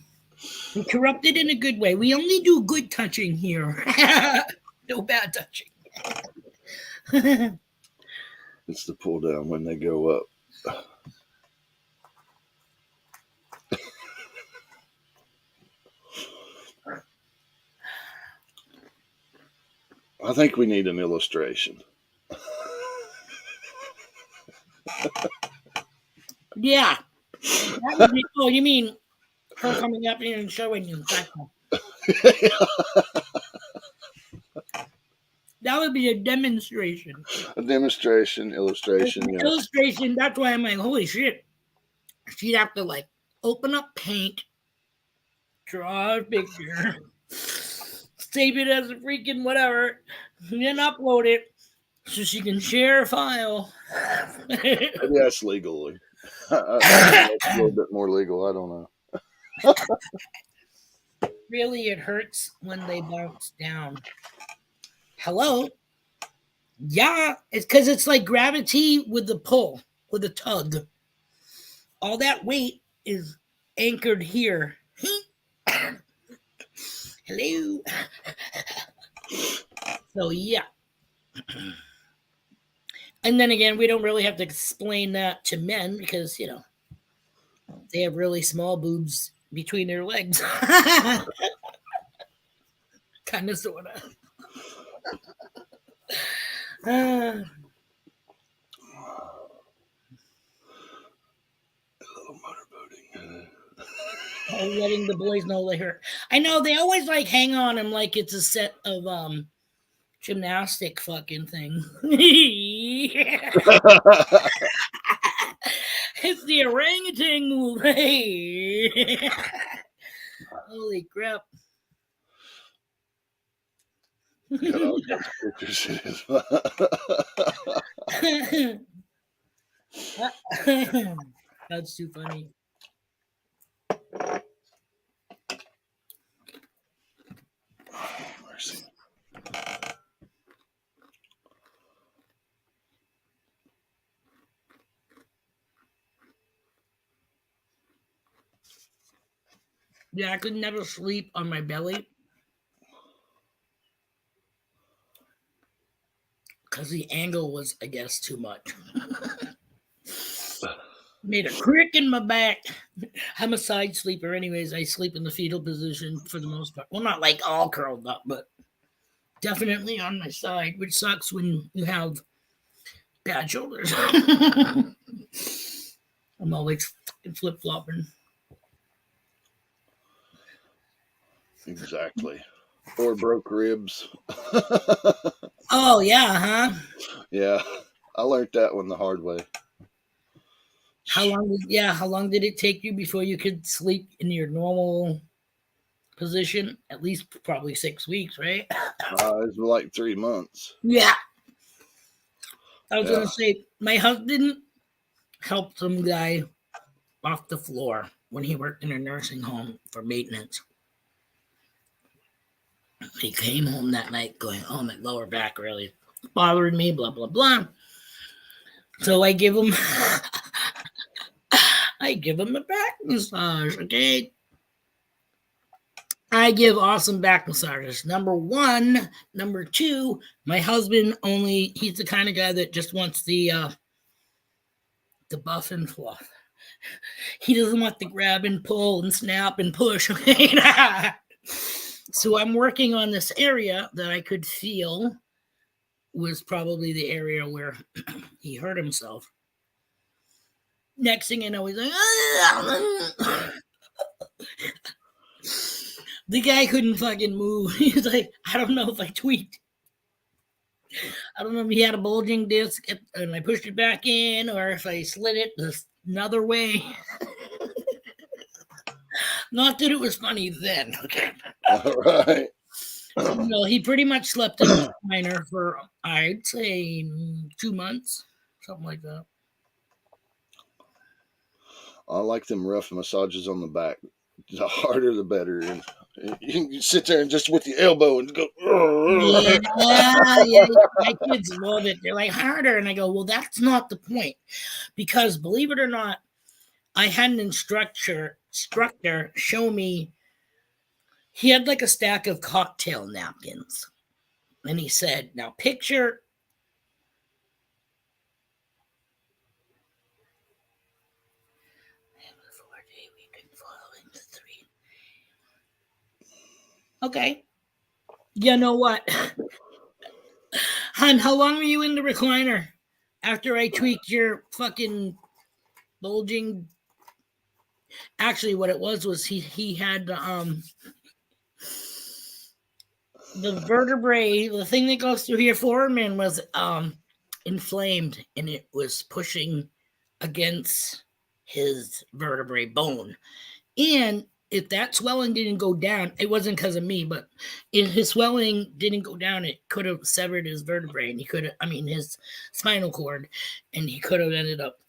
We corrupted in a good way. We only do good touching here. No bad touching. It's the pull down when they go up. I think we need an illustration. Yeah. That would be, oh, you mean her coming up here and showing you? That would be a demonstration. A demonstration, illustration. Yeah. Illustration, that's why I'm like, holy shit. She'd have to like open up paint, draw a picture, save it as a freaking whatever, and then upload it so she can share a file. Maybe that's legally. Maybe that's a little bit more legal. I don't know. Really, it hurts when they bounce down. Hello? Yeah, it's because it's like gravity with the pull, with the tug. All that weight is anchored here. Hello. So, yeah. And then again, we don't really have to explain that to men because, they have really small boobs between their legs. Kind of, sort of. Motorboating. Letting the boys know they hurt. I know they always like hang on him like it's a set of gymnastic fucking thing. It's the orangutan move. Hey. Holy crap. Got all kinds of pictures. That's too funny. Mercy. Yeah, I could never sleep on my belly because the angle was, I guess, too much. Made a crick in my back. I'm a side sleeper, anyways. I sleep in the fetal position for the most part. Well, not like all curled up, but definitely on my side, which sucks when you have bad shoulders. I'm always flip flopping. Exactly. Or broke ribs. Oh, yeah, huh? Yeah, I learned that one the hard way. How long did it take you before you could sleep in your normal position? At least probably 6 weeks, right? It's like 3 months. Yeah. I was Yeah. gonna say my husband helped some guy off the floor when he worked in a nursing home for maintenance. He came home that night going, "Oh, my lower back really bothering me, blah blah blah." So I give him a back massage, okay? I give awesome back massages. Number one. Number two, my husband he's the kind of guy that just wants the buff and fluff. He doesn't want the grab and pull and snap and push, okay? So I'm working on this area that I could feel was probably the area where he hurt himself. Next thing you know, he's like, the guy couldn't fucking move. He's like, I don't know if I tweaked. I don't know if he had a bulging disc and I pushed it back in or if I slid it another way. Not that it was funny then, okay? All right. No, he pretty much slept in a recliner for, I'd say, 2 months, something like that. I like them rough massages on the back. The harder, the better. And you can sit there and just with the elbow and go. Yeah, my kids love it. They're like, harder. And I go, well, that's not the point. Because believe it or not, I had an instructor show me, he had like a stack of cocktail napkins. And he said, now picture okay. You know what? Hon, how long were you in the recliner after I tweaked your fucking bulging? Actually, what it was he had the vertebrae, the thing that goes through your foramen was inflamed and it was pushing against his vertebrae bone. And if that swelling didn't go down, it wasn't because of me, but if his swelling didn't go down, it could have severed his vertebrae and his spinal cord, and he could have ended up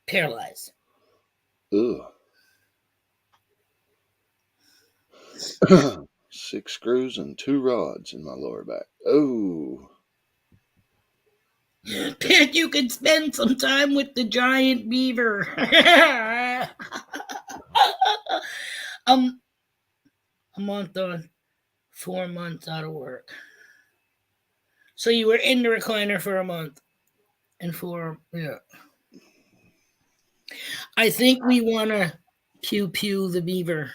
paralyzed. Ugh. 6 screws and 2 rods in my lower back. Oh. Bet you could spend some time with the giant beaver. A month on, 4 months out of work. So you were in the recliner for a month, and yeah. I think we want to pew the beaver.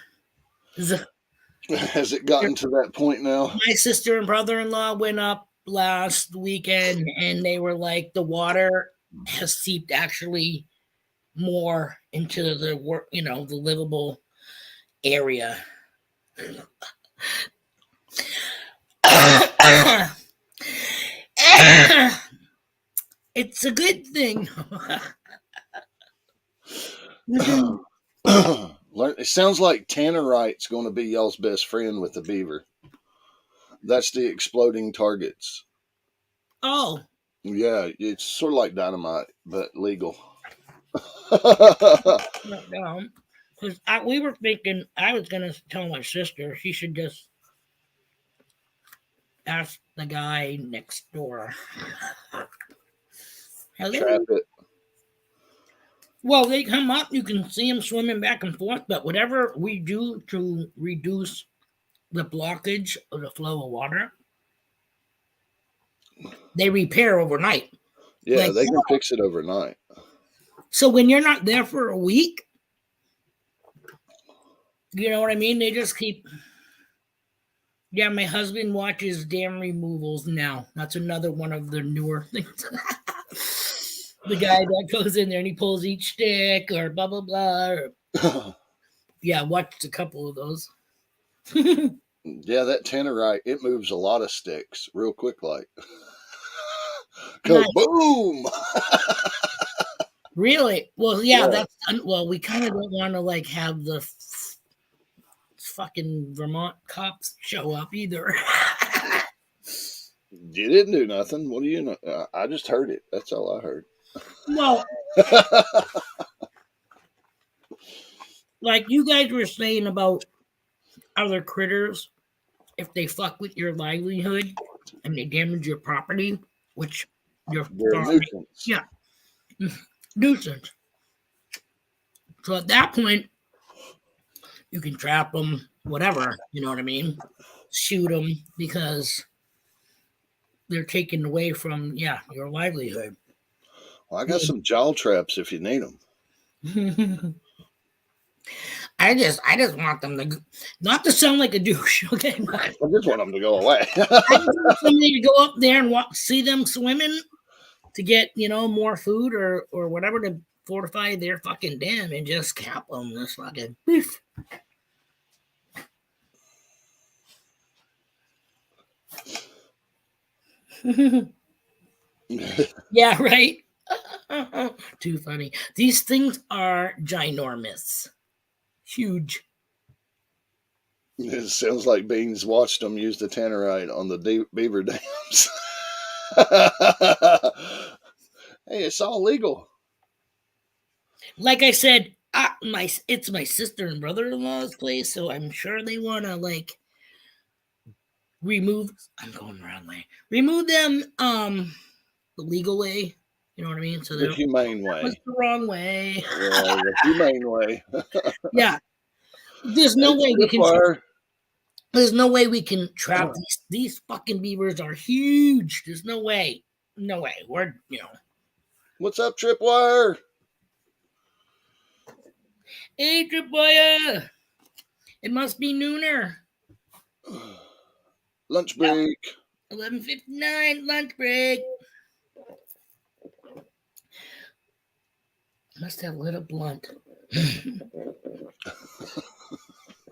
Has it gotten to that point now? My sister and brother-in-law went up last weekend, and they were like, the water has seeped actually more into the work, the livable area. It's a good thing. It sounds like tannerite's going to be y'all's best friend with the beaver. That's the exploding targets. Oh. Yeah, it's sort of like dynamite, but legal. Because we were thinking, I was going to tell my sister she should just ask the guy next door. Hello? Trap it. Well, they come up, you can see them swimming back and forth, but whatever we do to reduce the blockage of the flow of water, they repair overnight. Yeah, they can fix it overnight. So when you're not there for a week, you know what I mean? They just keep. Yeah, my husband watches dam removals now. That's another one of the newer things. The guy that goes in there and he pulls each stick or blah, blah, blah. Yeah, watched a couple of those. Yeah, that tannerite, it moves a lot of sticks real quick like. Kaboom! Really? Well, yeah. We kind of don't want to like have the fucking Vermont cops show up either. You didn't do nothing. What do you know? I just heard it. That's all I heard. Well, like you guys were saying about other critters, if they fuck with your livelihood and they damage your property, which you're a nuisance. Yeah. Nuisance. So at that point, you can trap them, whatever, you know what I mean? Shoot them because they're taken away from, your livelihood. Well, I got some jaw traps if you need them. I just want them to, not to sound like a douche, okay? I just want them to go away. I just want somebody to go up there and see them swimming to get, more food or whatever to fortify their fucking dam and just cap them. This fucking beef. Yeah, right. Too funny. These things are ginormous, huge. It sounds like Beans watched them use the tannerite on the beaver dams. Hey, it's all legal. Like I said, it's my sister and brother-in-law's place, so I'm sure they want to like remove. I'm going the wrong way. Remove them the legal way. You know what I mean? So the humane way. That's the wrong way. Yeah, the humane way. Yeah. There's no way we can. There's no way we can trap these fucking beavers are huge. There's no way. No way. We're What's up, Tripwire? Hey, Tripwire. It must be nooner. Lunch break. 11:59 lunch break. Must have lit a blunt.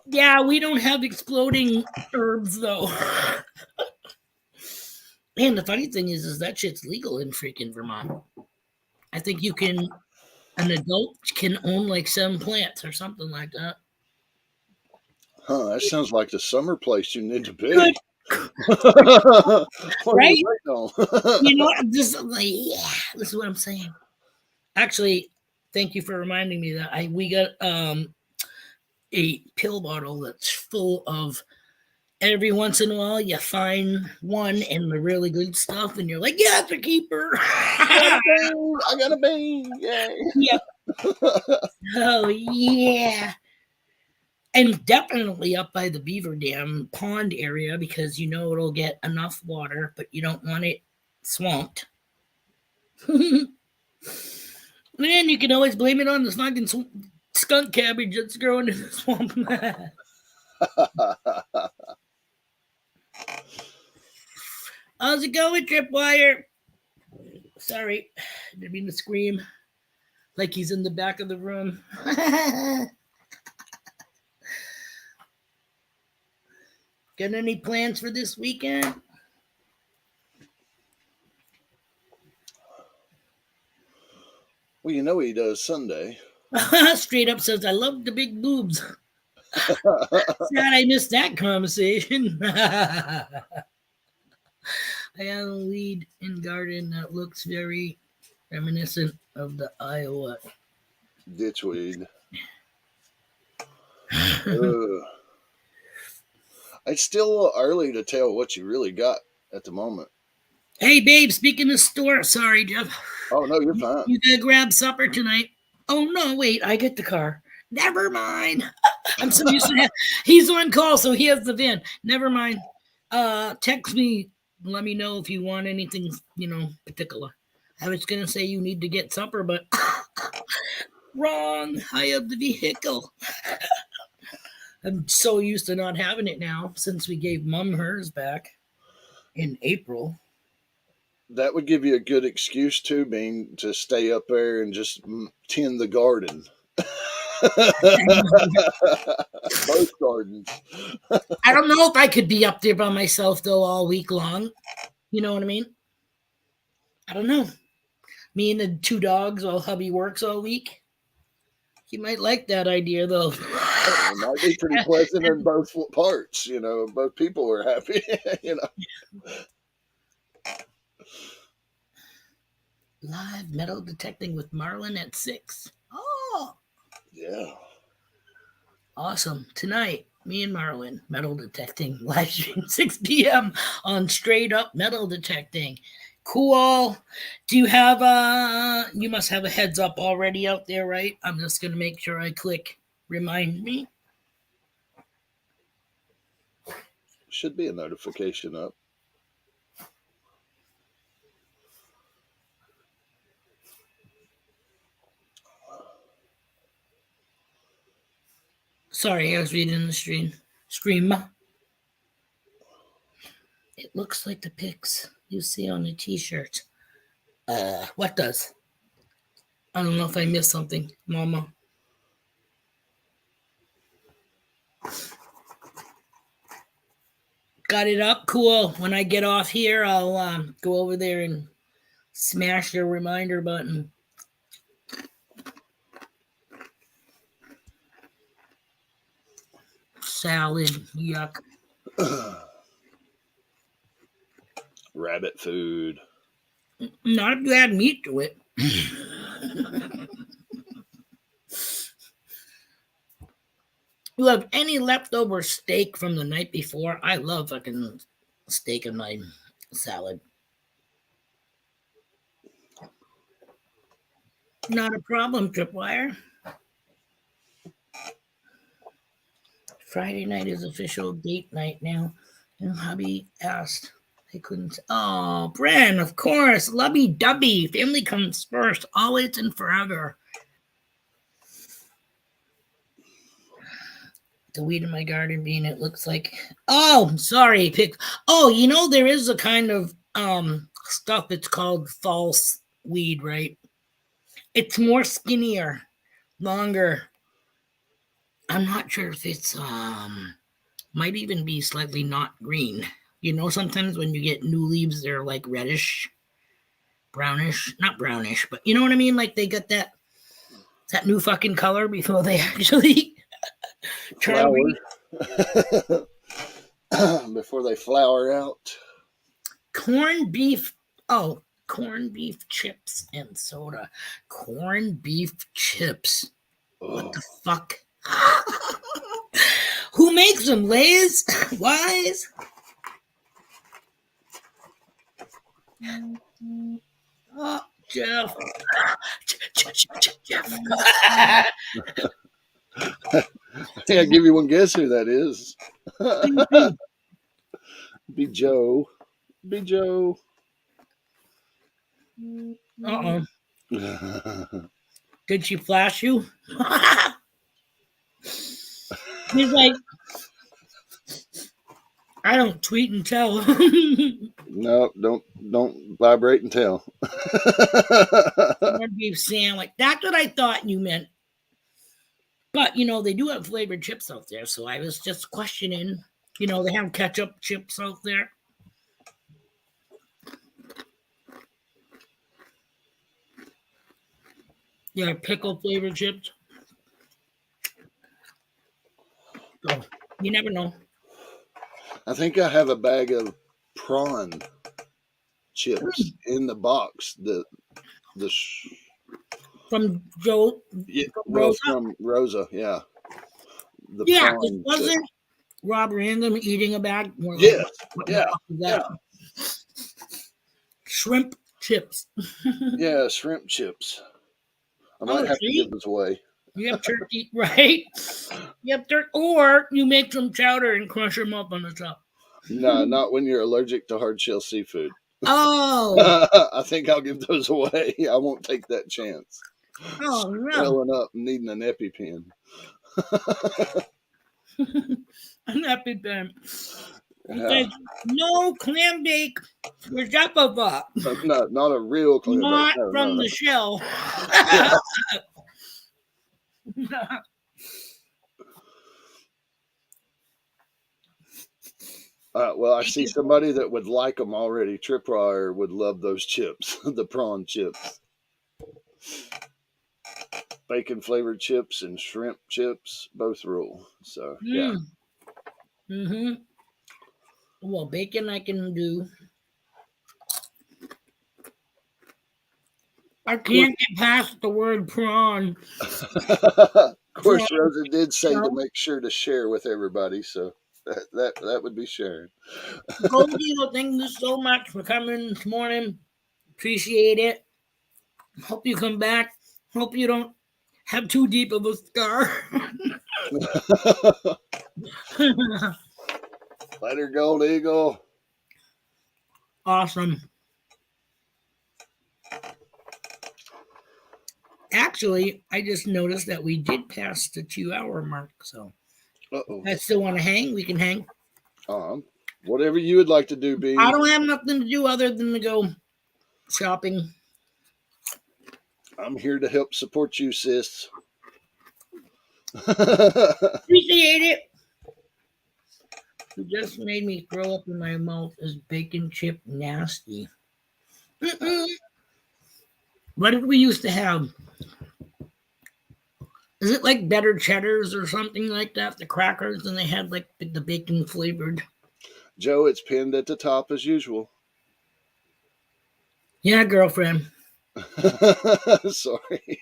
Yeah, we don't have exploding herbs though. And the funny thing is that shit's legal in freaking Vermont. I think an adult can own like 7 plants or something like that. Huh, that sounds like the summer place you need to be. Right? You know, this is what I'm saying. Actually, Thank you for reminding me that we got a pill bottle that's full of. Every once in a while, you find one in the really good stuff, and you're like, "Yeah, it's a keeper." I got a bean! Yay! Yep. Oh yeah. And definitely up by the beaver dam pond area because you know it'll get enough water, but you don't want it swamped. Man, you can always blame it on the fucking skunk cabbage that's growing in the swamp. How's it going, Tripwire? Sorry, didn't mean to scream like he's in the back of the room. Got any plans for this weekend? Well, you know he does Sunday. Straight up says, I love the big boobs. Sad I missed that conversation. I have a weed in garden that looks very reminiscent of the Iowa ditchweed. It's still a little early to tell what you really got at the moment. Hey, babe, speaking of store, sorry, Jeff. Oh, no, you're fine. You gotta grab supper tonight. Oh, no, wait, I get the car. Never mind. I'm so used to that. He's on call, so he has the van. Never mind. Text me. Let me know if you want anything, particular. I was going to say you need to get supper, but wrong. I have the vehicle. I'm so used to not having it now since we gave Mom hers back in April. That would give you a good excuse too, Bean, to stay up there and just tend the garden. Both gardens. I don't know if I could be up there by myself though all week long. You know what I mean? I don't know. Me and the two dogs while hubby works all week. He might like that idea though. It might be pretty pleasant in both parts. Both people are happy. Live metal detecting with Marlin at 6. Oh, yeah. Awesome. Tonight, me and Marlin metal detecting live stream 6 p.m. on Straight Up Metal Detecting. Cool. Do you have you must have a heads up already out there, right? I'm just going to make sure I click remind me. Should be a notification up. Sorry, I was reading the stream. It looks like the pics you see on the t-shirt. What does? I don't know if I missed something, Mama. Got it up? Cool. When I get off here, I'll go over there and smash the reminder button. Salad, yuck. Rabbit food. Not if you add meat to it. You have any leftover steak from the night before? I love fucking steak in my salad. Not a problem, Tripwire. Friday night is official date night now. And hubby asked. I couldn't. Oh, Bren, of course. Lubby dubby. Family comes first, always and forever. The weed in my garden bean, it looks like. Oh, sorry. Oh, there is a kind of stuff that's called false weed, right? It's more skinnier, longer. I'm not sure if it's might even be slightly not green. Sometimes when you get new leaves, they're like reddish, brownish, not brownish, but you know what I mean? Like they got that new fucking color before they actually flower. Before they flower out. Corned beef. Oh, corned beef chips and soda. Corned beef chips. What Oh, the fuck? Who makes them? Lay's? Wise? Oh, Jeff. Jeff. yeah, give you one guess who that is. Be Joe. Be Joe. Uh-oh. Did she flash you? He's like, I don't tweet and tell. No, don't vibrate and tell. Corned beef sandwich. That's what I thought you meant. But they do have flavored chips out there, so I was just questioning. They have ketchup chips out there. Yeah, pickle flavored chips. So you never know. I think I have a bag of prawn chips in the box. From Joe. Yeah, From well, Rosa. from Rosa, yeah. The Yeah, it prawn wasn't chip. Rob Random eating a bag. More like, Yes, what the yeah, fuck is that? Shrimp chips. yeah, shrimp chips. I Oh, might have to see? give this away. You have turkey, right? You have turkey, or you make some chowder and crush them up on the top. No, not when you're allergic to hard shell seafood. Oh, I think I'll give those away. I won't take that chance. oh no. Swelling up and needing an EpiPen. An EpiPen. Okay, no clam bake for Jeppa. Not a real clam bake. Not No, from no, the shell. no. Well, I see somebody that would like them already. Tripwire would love those chips, the prawn chips. Bacon flavored chips and shrimp chips both rule. So, yeah. Mm-hmm. Well, bacon I can do. I can't get past the word prawn. Of course, Rosa did say to make sure to share with everybody. So, that would be sharing. Goldie, thank you so much for coming this morning. Appreciate it. Hope you come back. Hope you don't have too deep of a scar. Later, Gold Eagle. Awesome. Actually, I just noticed that we did pass the 2-hour mark. So, Uh-oh. I still want to hang. We can hang. Whatever you would like to do, B. I don't have nothing to do other than to go shopping. I'm here to help support you, sis. Appreciate it. You just made me throw up in my mouth. Is bacon chip nasty? What did we used to have? Is it like better cheddars or something like that? The crackers, and they had like the bacon flavored. Joe, it's pinned at the top as usual. Yeah, girlfriend. Sorry.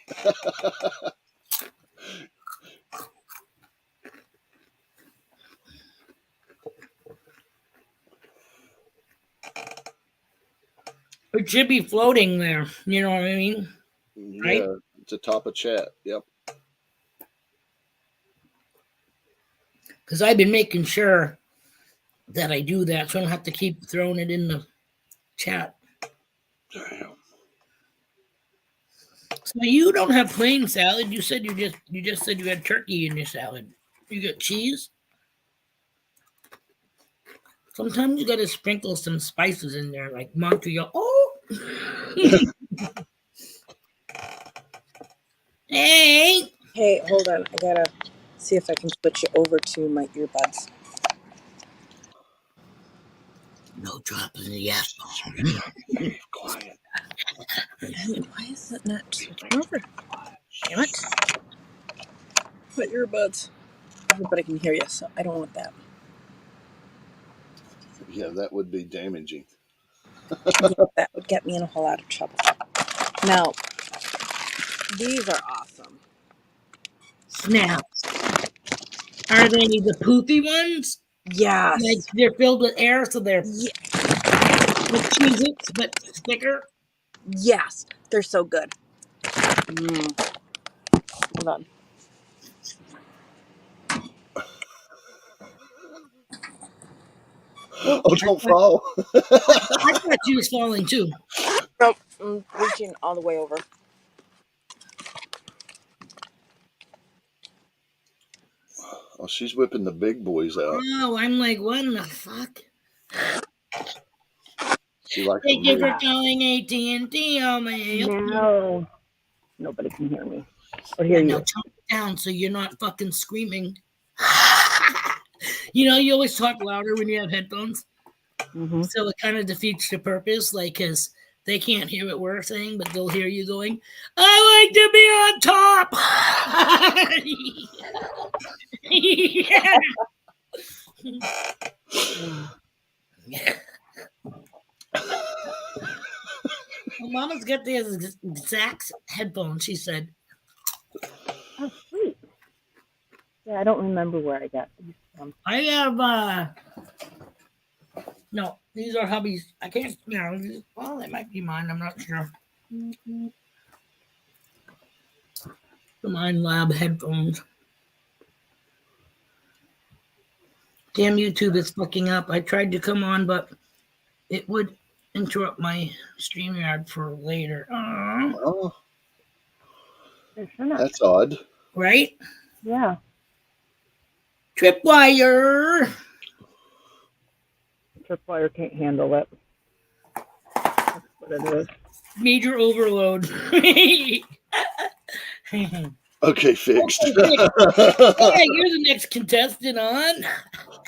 It should be floating there. You know what I mean? Yeah, right? It's a top of chat. Yep. Because I've been making sure that I do that, so I don't have to keep throwing it in the chat. Damn. So you don't have plain salad. You said you just said you had turkey in your salad. You got cheese. Sometimes you got to sprinkle some spices in there, like Montreal. Oh, hey. Hey, hold on. I gotta see if I can switch you over to my earbuds. No dropping the apple. Quiet. Why is it not switching over? Damn it. My earbuds. Everybody can hear you, so I don't want that. Yeah, that would be damaging. That would get me in a whole lot of trouble. Now, these are awesome. Snaps. Are they the poofy ones? Yes. Like they're filled with air, so they're Ye- like Cheez-Its, but thicker. yes, they're so good. Hold on. Oh, don't fall. I thought you was falling too. Nope, I'm reaching all the way over. Oh, she's whipping the big boys out. Oh, I'm like, what in the fuck? She likes Thank them you for big. calling AT&T. Oh my. No, nobody can hear me or hear Now you. tone it down so you're not fucking screaming. You know, you always talk louder when you have headphones. Mm-hmm. So it kind of defeats the purpose, like, because they can't hear what we're saying, but they'll hear you going, I like to be on top. Yeah. Well, Mama's got the exact headphones, she said. Oh, sweet. Yeah, I don't remember where I got these from. I have, no, these are hubby's. I can't, well, they might be mine. I'm not sure. Mm-hmm. The Mind Lab headphones. Damn, YouTube is fucking up. I tried to come on, but it would interrupt my StreamYard for later. Oh, Sure that's odd. Right? Yeah. Tripwire. Tripwire can't handle it. That's what it is. Major overload. Okay, fixed. Okay, you're the next contestant on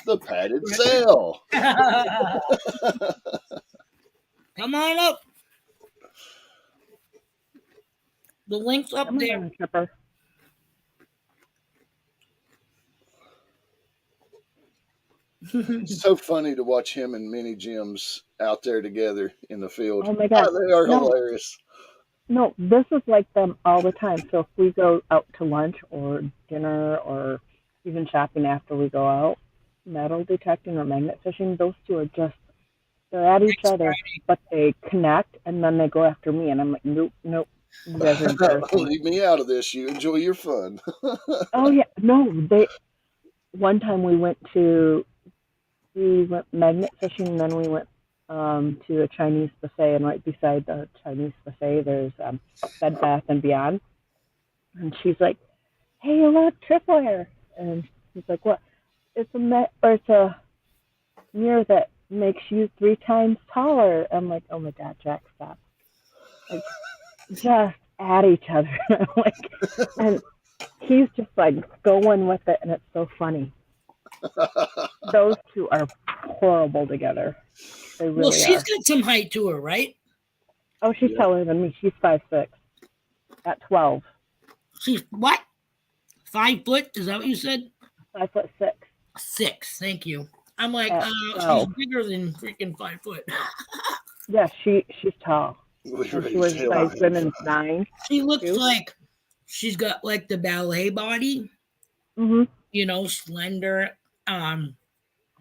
The padded sail. Come on up. The link's up there. On, Tripper. It's so funny to watch him and Minnie Jim's out there together in the field. Oh my God. They are hilarious. No, this is like them all the time. So if we go out to lunch or dinner or even shopping after we go out, metal detecting or magnet fishing, those two are just, they're at each other, but they connect and then they go after me. And I'm like, nope. You guys are embarrassing. Leave me out of this. You enjoy your fun. Oh, yeah. No, one time we went magnet fishing and then we went to a Chinese buffet, and right beside the Chinese buffet there's Bed Bath and Beyond, and she's like, "Hey, you love tripwire?" And he's like, "What?" It's a mirror that makes you 3 times taller. I'm like, "Oh my God, Jack, stop!" Like, just at each other, and he's just like going with it, and it's so funny. Those two are horrible together. They really Well, she's are. got some height to her, right? Oh, she's taller than me. She's 5'6". At 12. She's what? 5 foot? Is that what you said? 5'6". 6. Thank you. I'm like, she's bigger than freaking 5 foot. Yeah, she's tall. She was size women's 9. She looks like she's got like the ballet body. Mm-hmm. You know, slender.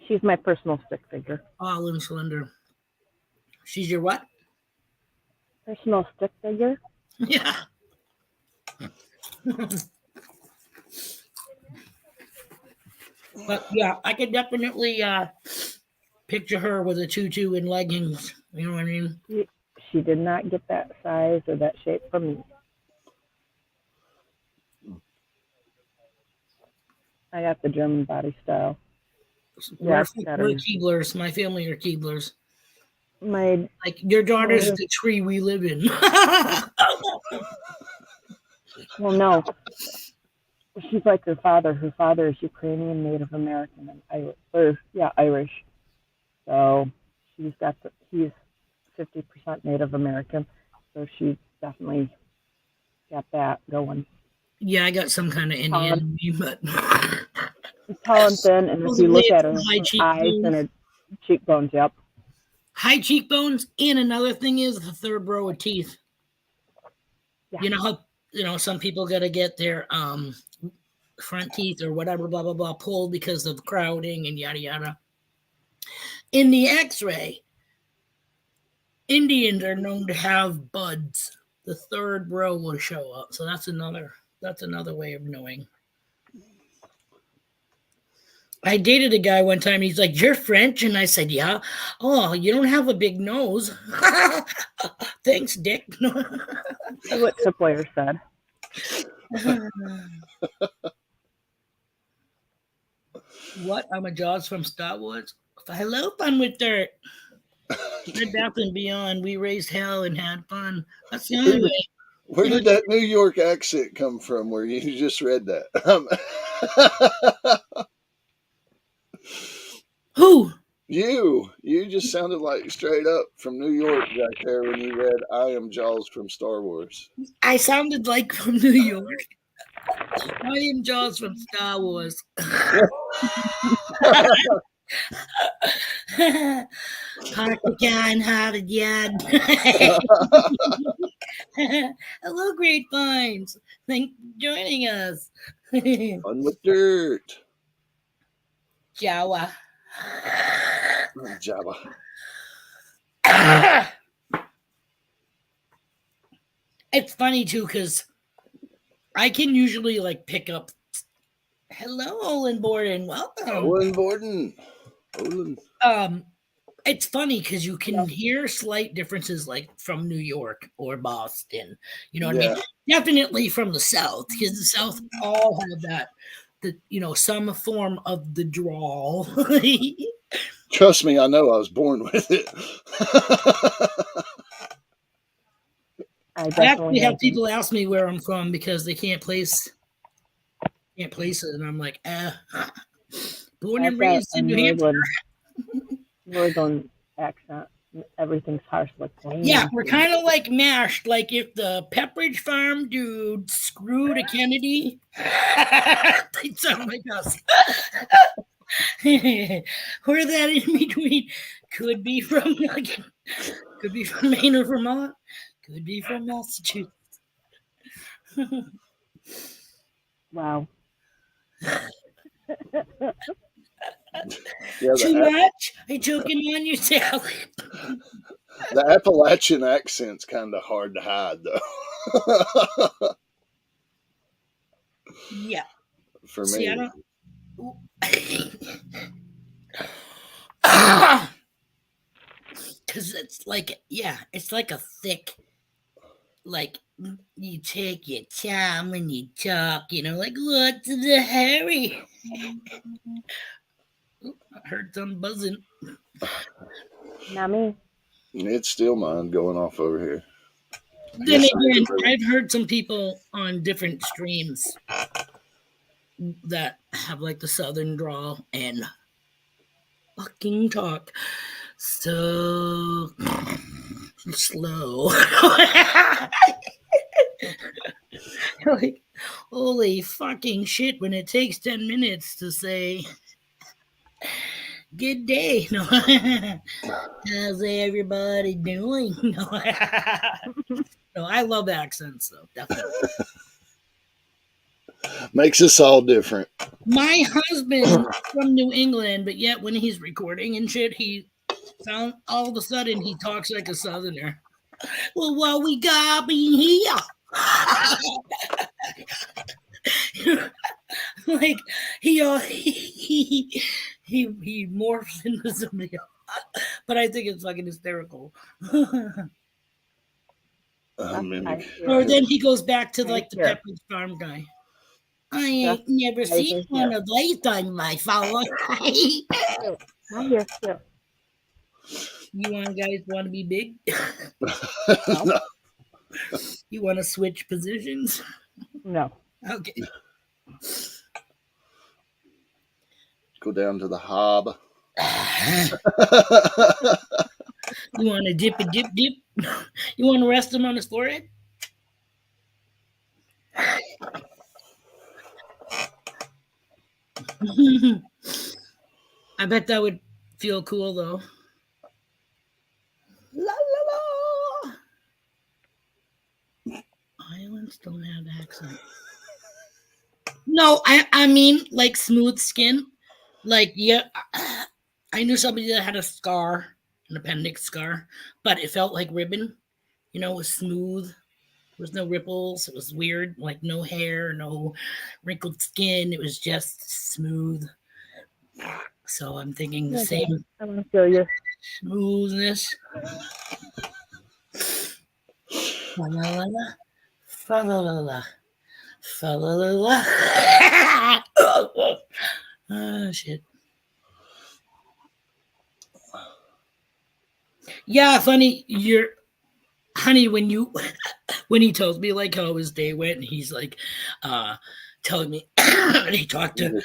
She's my personal stick figure. All in slender. She's your what? Personal stick figure? Yeah. But yeah, I could definitely picture her with a tutu and leggings. You know what I mean? She did not get that size or that shape from me. I got the German body style. We're Keeblers. My family are Keeblers. Like your daughter's the tree we live in. Well, no. She's like her father. Her father is Ukrainian, Native American, and Irish. So he's 50% Native American. So she's definitely got that going. Yeah, I got some kind of Indian in me, but tall and thin, and if you look at her eyes and her cheekbones, yep. high cheekbones, and another thing is the third row of teeth. Yeah. You know how some people got to get their front teeth or whatever, blah blah blah, pulled because of crowding and yada yada. In the X-ray, Indians are known to have buds. The third row will show up, so that's another way of knowing. I dated a guy one time. He's like, "You're French," and I said, "Yeah." "Oh, you don't have a big nose." Thanks, Dick. See what Tripwire said. What? I'm a Jaws from Star Wars. Hello, Fun with Dirt. Bed Bath and Beyond. We raised hell and had fun. That's the only way. Where did that New York accent come from where you just read that? Who? You just sounded like straight up from New York right there when you read I am Jaws from Star Wars. I sounded like from New York. I am Jaws from Star Wars. Partagon, Harvard Yard. Hello, Grapevines. Thanks for joining us. Fun with Dirt. Jawa. Java. It's funny too because I can usually like pick up. Hello, Olin Borden. Welcome. Olin Borden. It's funny because you can hear slight differences like from New York or Boston. You know what I mean? Definitely from the South, because the South all have that, some form of the drawl. Trust me, I know I was born with it. I actually have people ask me where I'm from because they can't place it, and I'm like, born and raised in New Hampshire. Northern accent. Everything's harsh like that. Yeah, we're kind of like mashed. Like if the Pepperidge Farm dude screwed a Kennedy, they sound like us. We're that in between. Could be from Maine or Vermont. Could be from Massachusetts. Wow. Too much? Are you choking on your salad? The Appalachian accent's kind of hard to hide, though. Yeah. For me. I don't... Because it's like, it's like a thick, like, you take your time when you talk, like, what's the hurry? I heard some buzzing. Not me. It's still mine going off over here. Then again, I've heard some people on different streams that have like the southern drawl and fucking talk so slow. Like, holy fucking shit, when it takes 10 minutes to say good day. No. How's everybody doing? No. I love accents, though, definitely. Makes us all different. My husband from New England, but yet when he's recording and shit, all of a sudden he talks like a southerner. Well, what we got here? Like he morphs into somebody else. But I think it's fucking hysterical. Or then he goes back to like the Pepperidge Farm guy. I ain't never seen one of these on my phone. You guys want to be big? No. You want to switch positions? No. Okay. Go down to the hob. You want to dip? You want to rest him on his forehead? I bet that would feel cool, though. La la la. Islands don't have accent. No, I mean like smooth skin. Like yeah, I knew somebody that had a scar, an appendix scar, but it felt like ribbon. You know, it was smooth. There was no ripples. It was weird, like no hair, no wrinkled skin. It was just smooth. So I'm thinking the Okay, same I'm gonna feel you. smoothness. La la la la. Fa la la la. Fa la la la. Oh shit. Yeah, funny. You're honey when when he tells me like how his day went, and he's like telling me and he talked to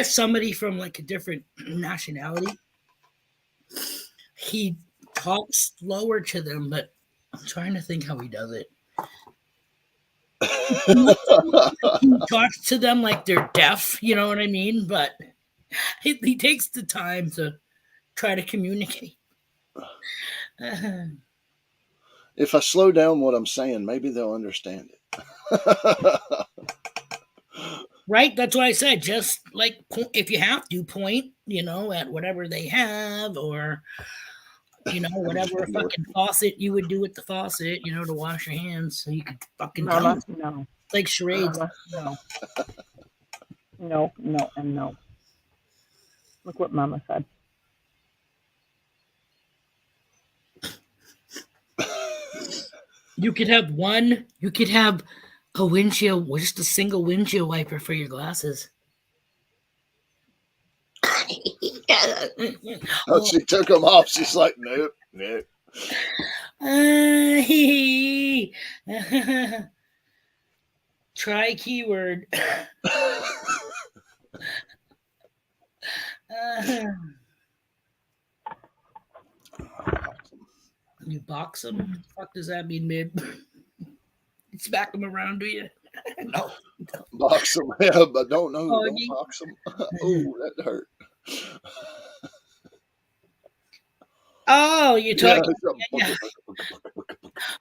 somebody from like a different nationality. He talks slower to them, but I'm trying to think how he does it. He talks to them like they're deaf, you know what I mean? But he takes the time to try to communicate. If I slow down what I'm saying, maybe they'll understand it. Right? That's what I said. Just like if you have to point, you know, at whatever they have, or you know, whatever a fucking faucet you would do with the faucet, you know, to wash your hands, so you could fucking tell Mama, them. no. It's like charades. Mama, no. No, no, and no. Look what Mama said. You could have one. You could have a windshield, just a single windshield wiper for your glasses. Oh, she took them off. She's like, nope, nope. Try keyword. You box them? What the fuck does that mean, babe? You smack them around, do you? No. Box them. Yeah, but don't know. Oh, Don't box them. Oh, that hurt. Oh, you're talking. Yeah.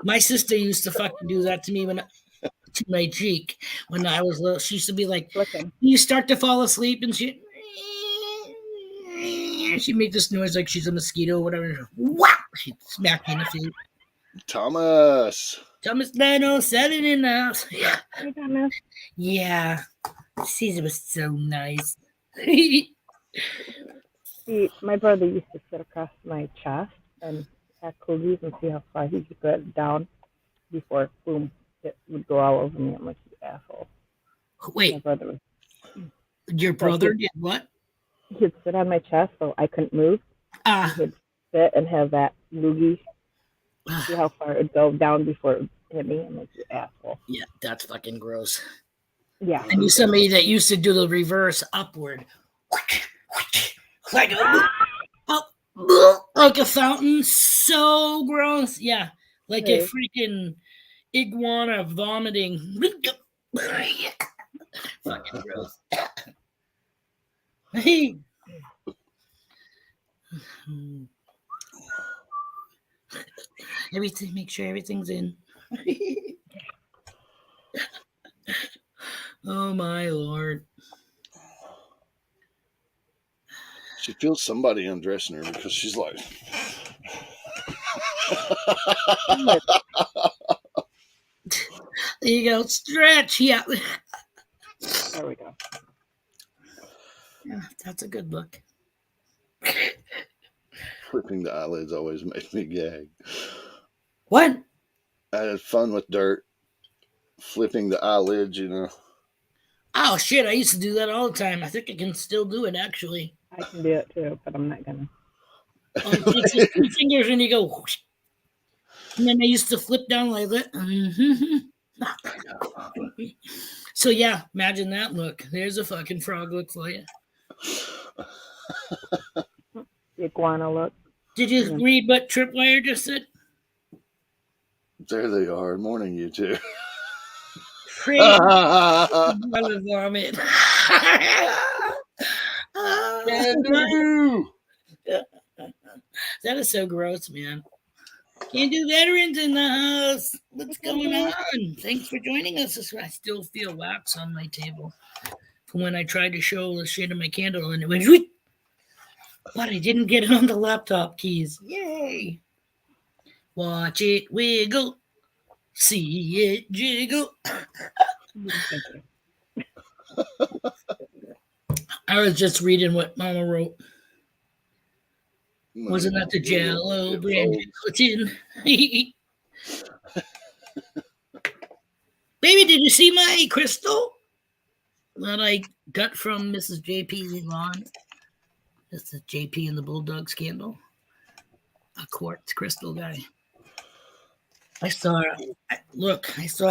My sister used to fucking do that to me to my cheek when I was little. She used to be like, Flicking. "You start to fall asleep," and she made this noise like she's a mosquito or whatever. Wow! She smacked me in the face. Thomas 907 in the house. Yeah. Hey, Thomas. Yeah. Caesar was so nice. See, my brother used to sit across my chest and act cookies and see how far he could get down before, boom, it would go all over me. I'm like, you asshole. My Wait, brother was, your brother did what? he'd sit on my chest so I couldn't move. Ah, He'd sit and have that loogie, see how far it'd go down before it hit me. I'm like, you asshole. yeah, that's fucking gross. Yeah. I knew somebody that used to do the reverse upward. Like like a fountain. So gross. Yeah. Like a freaking iguana vomiting. Fucking gross. Hey. Everything, make sure everything's in. Oh my lord. She feels somebody undressing her because she's like, There you go. Stretch. Yeah. There we go. Yeah, that's a good look. flipping the eyelids always made me gag. What? I had fun with dirt, flipping the eyelids, you know. Oh shit! I used to do that all the time. I think I can still do it actually. I can do it too, but I'm not gonna. It's just 2 fingers and you go, whoosh. And then I used to flip down like that. So yeah, imagine that look. There's a fucking frog look for you. The iguana look. Did you read what Tripwire just said? There they are. Morning, you two. Crazy. Gonna vomit. Andrew! That is so gross, man. Can't do veterans in the house. What's going on? Thanks for joining us. I still feel wax on my table from when I tried to show the shade of my candle and it went, whoop, but I didn't get it on the laptop keys. Yay! Watch it wiggle. See it jiggle. I was just reading what Mama wrote. Wasn't that the Jello brand? Baby, did you see my crystal that I got from Mrs. JP's lawn? That's the JP and the Bulldogs candle. A quartz crystal guy. I saw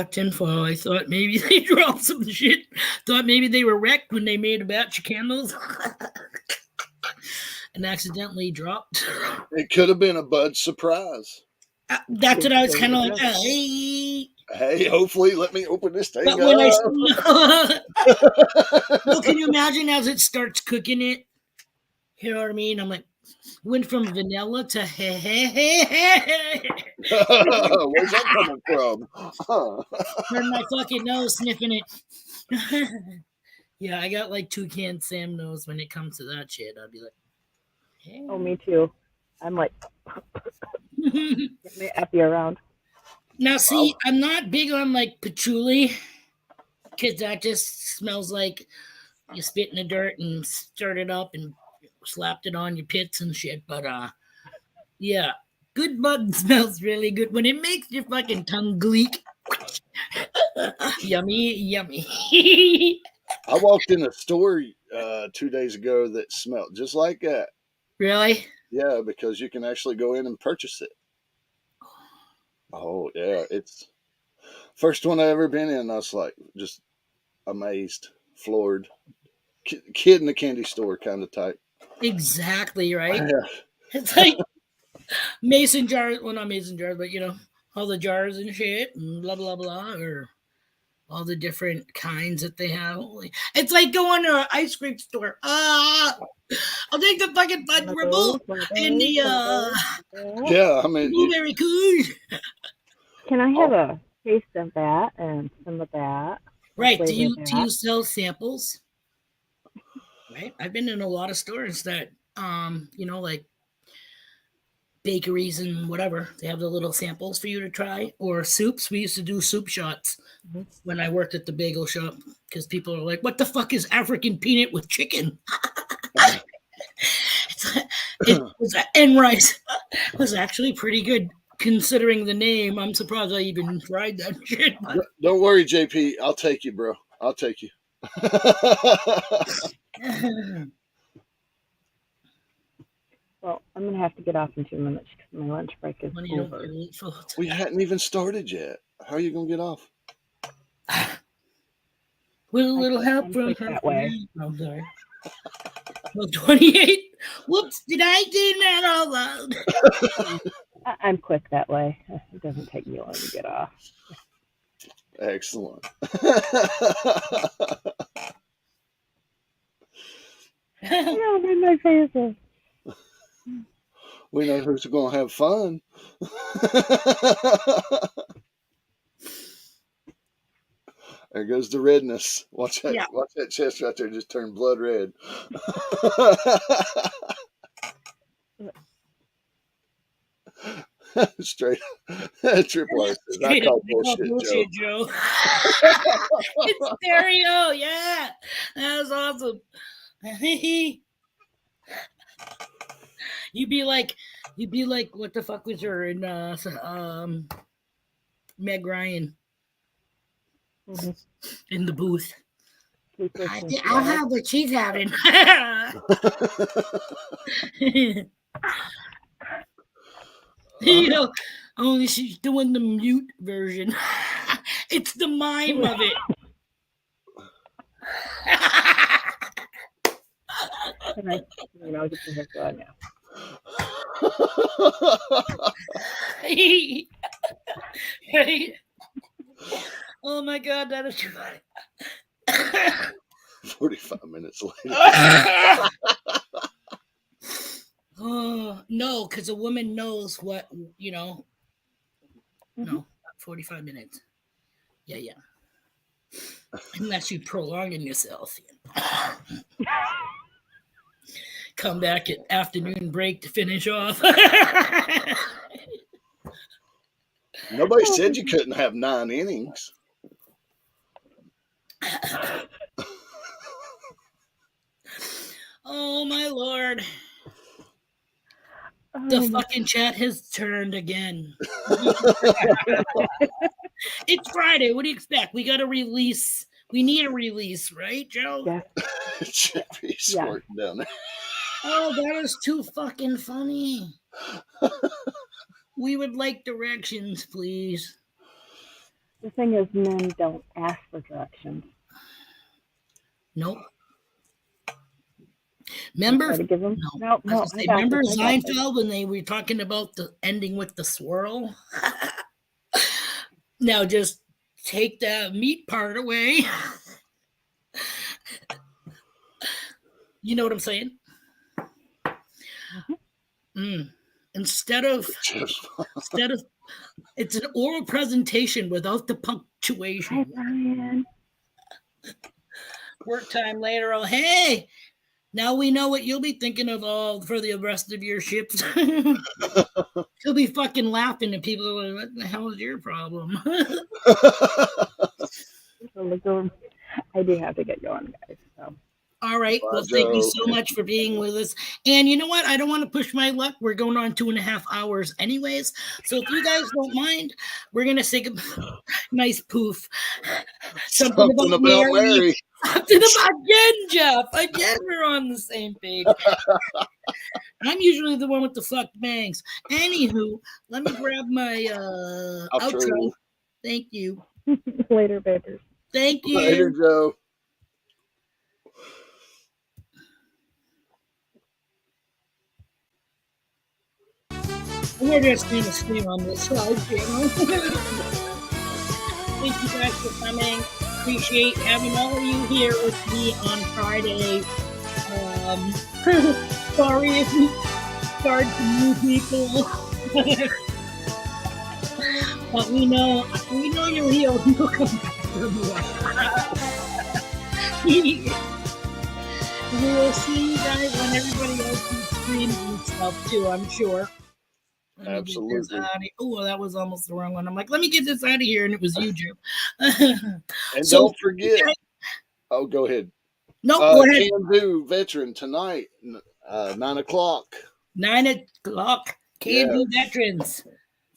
tinfoil. I thought maybe they dropped some shit. Thought maybe they were wrecked when they made a batch of candles and accidentally dropped. It could have been a bud surprise. That's what I was kind of like, hey. Hey, hopefully, let me open this thing But up. when well, can you imagine as it starts cooking it? You know what I mean? I'm like, went from vanilla to Where's that coming from? Turn my fucking nose sniffing it. Yeah, I got like Toucan Sam nose when it comes to that shit. I'd be like, hey. Oh, me too. I'm like, get me happy around. Now, see, I'm not big on like patchouli because that just smells like you spit in the dirt and stirred it up and slapped it on your pits and shit. But yeah, good bud smells really good when it makes your fucking tongue gleek. Yummy, yummy. I walked in a store 2 days ago that smelled just like that. Really? Yeah, because you can actually go in and purchase it. Oh yeah, it's first one I ever been in. I was like just amazed, floored. Kid in the candy store kind of type. Exactly right. Yeah. It's like mason jars. Well, not mason jars, but you know, all the jars and shit and blah blah blah, or all the different kinds that they have. It's like going to an ice cream store. I'll take the fucking fudge ribble and the Yeah, I mean, blueberry kush. Can I have a taste of that and some of that? Right? Do you sell samples? Right. I've been in a lot of stores that you know, like bakeries and whatever. They have the little samples for you to try, or soups. We used to do soup shots when I worked at the bagel shop because people are like, "What the fuck is African peanut with chicken?" And rice. It was actually pretty good considering the name. I'm surprised I even tried that shit. But... Don't worry, JP. I'll take you, bro. I'll take you. Well, I'm going to have to get off in 2 minutes because my lunch break is over. We hadn't even started yet. How are you going to get off? With a little help from her. That way. I'm sorry. Well, 28. Whoops, did I do that all loud? I'm quick that way. It doesn't take me long to get off. Excellent. No, in my faces. We know who's going to have fun. There goes the redness. Watch that! Yeah. Watch that chest right there just turn blood red. Straight triple R. I call bullshit, Joe. It's stereo, yeah. That was awesome. You'd be like, what the fuck was her in Meg Ryan in the booth? I'll have what she's having. You know, only she's doing the mute version. It's the mime of it. I'll get your hair going now. Oh my God, that is too funny. 45 minutes later. Oh, no know, because a woman knows what, Mhm. no, not 45 minutes. Yeah. Unless you prolonging yourself. Come back at afternoon break to finish off. Nobody said you couldn't have 9 innings. Oh my Lord. Oh, The my- fucking chat has turned again. It's Friday. What do you expect? We got to release. We need a release, right, Joe? yeah. It should be squirting down there. Oh, that is too fucking funny. We would like directions, please. The thing is, men don't ask for directions. Nope. I Remember? try to give them. No. No, I got Remember this. I got this. Seinfeld when they were talking about the ending with the swirl? Now just take that meat part away. You know what I'm saying? Instead of it's an oral presentation without the Hi, punctuation. Brian. Work time later. Oh, hey, now we know what you'll be thinking of all for the rest of your shifts. You'll be fucking laughing and people are like, what the hell is your problem? I do have to get going, guys. So. All right. Bye, Well, thank you Joe. so much for being with us. And you know what? I don't want to push my luck. We're going on 2.5 hours anyways. So if you guys don't mind, we're going to say a nice poof. Something about Mary. Something about Jen, Jeff. Again, we're on the same page. I'm usually the one with the fuck bangs. Anywho, let me grab my outro. Thank you. Later, babies. Thank you. Later, Joe. We're just going to stream on this live channel. Thank you guys for coming. Appreciate having all of you here with me on Friday. Sorry if we start some new people. But we know you're healed. You'll come back for more. We will see you guys when everybody else is streaming and stuff too, I'm sure. Absolutely. Oh, that was almost the wrong one. I'm like, let me get this out of here, and it was you, Jim. And so, don't forget. Oh, go ahead. No, go ahead. Can do veteran tonight, 9 o'clock. 9 o'clock. Can do veterans.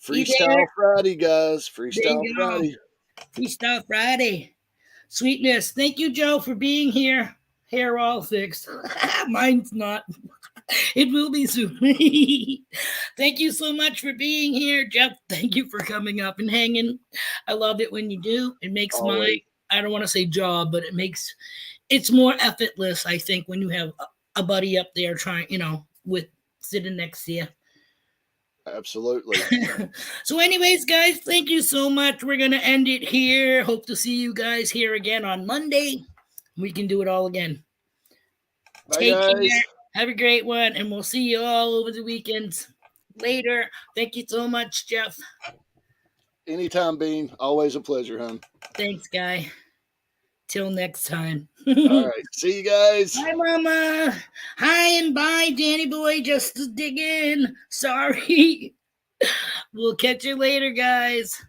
Freestyle Friday, guys. Freestyle Friday. Freestyle Friday. Sweetness. Thank you, Joe, for being here. Hair all fixed. Mine's not. It will be soon. Thank you so much for being here, Jeff. Thank you for coming up and hanging. I love it when you do. It makes I don't want to say job, but it's more effortless, I think, when you have a buddy up there trying, with sitting next to you. Absolutely. So anyways, guys, thank you so much. We're going to end it here. Hope to see you guys here again on Monday. We can do it all again. Bye, Take guys. care. Have a great one, and we'll see you all over the weekends. Later. Thank you so much, Jeff. Anytime, Bean. Always a pleasure, hon. Thanks, Guy. Till next time. All right. See you guys. Hi, Mama. Hi and bye, Danny boy. Just to dig in. Sorry. We'll catch you later, guys.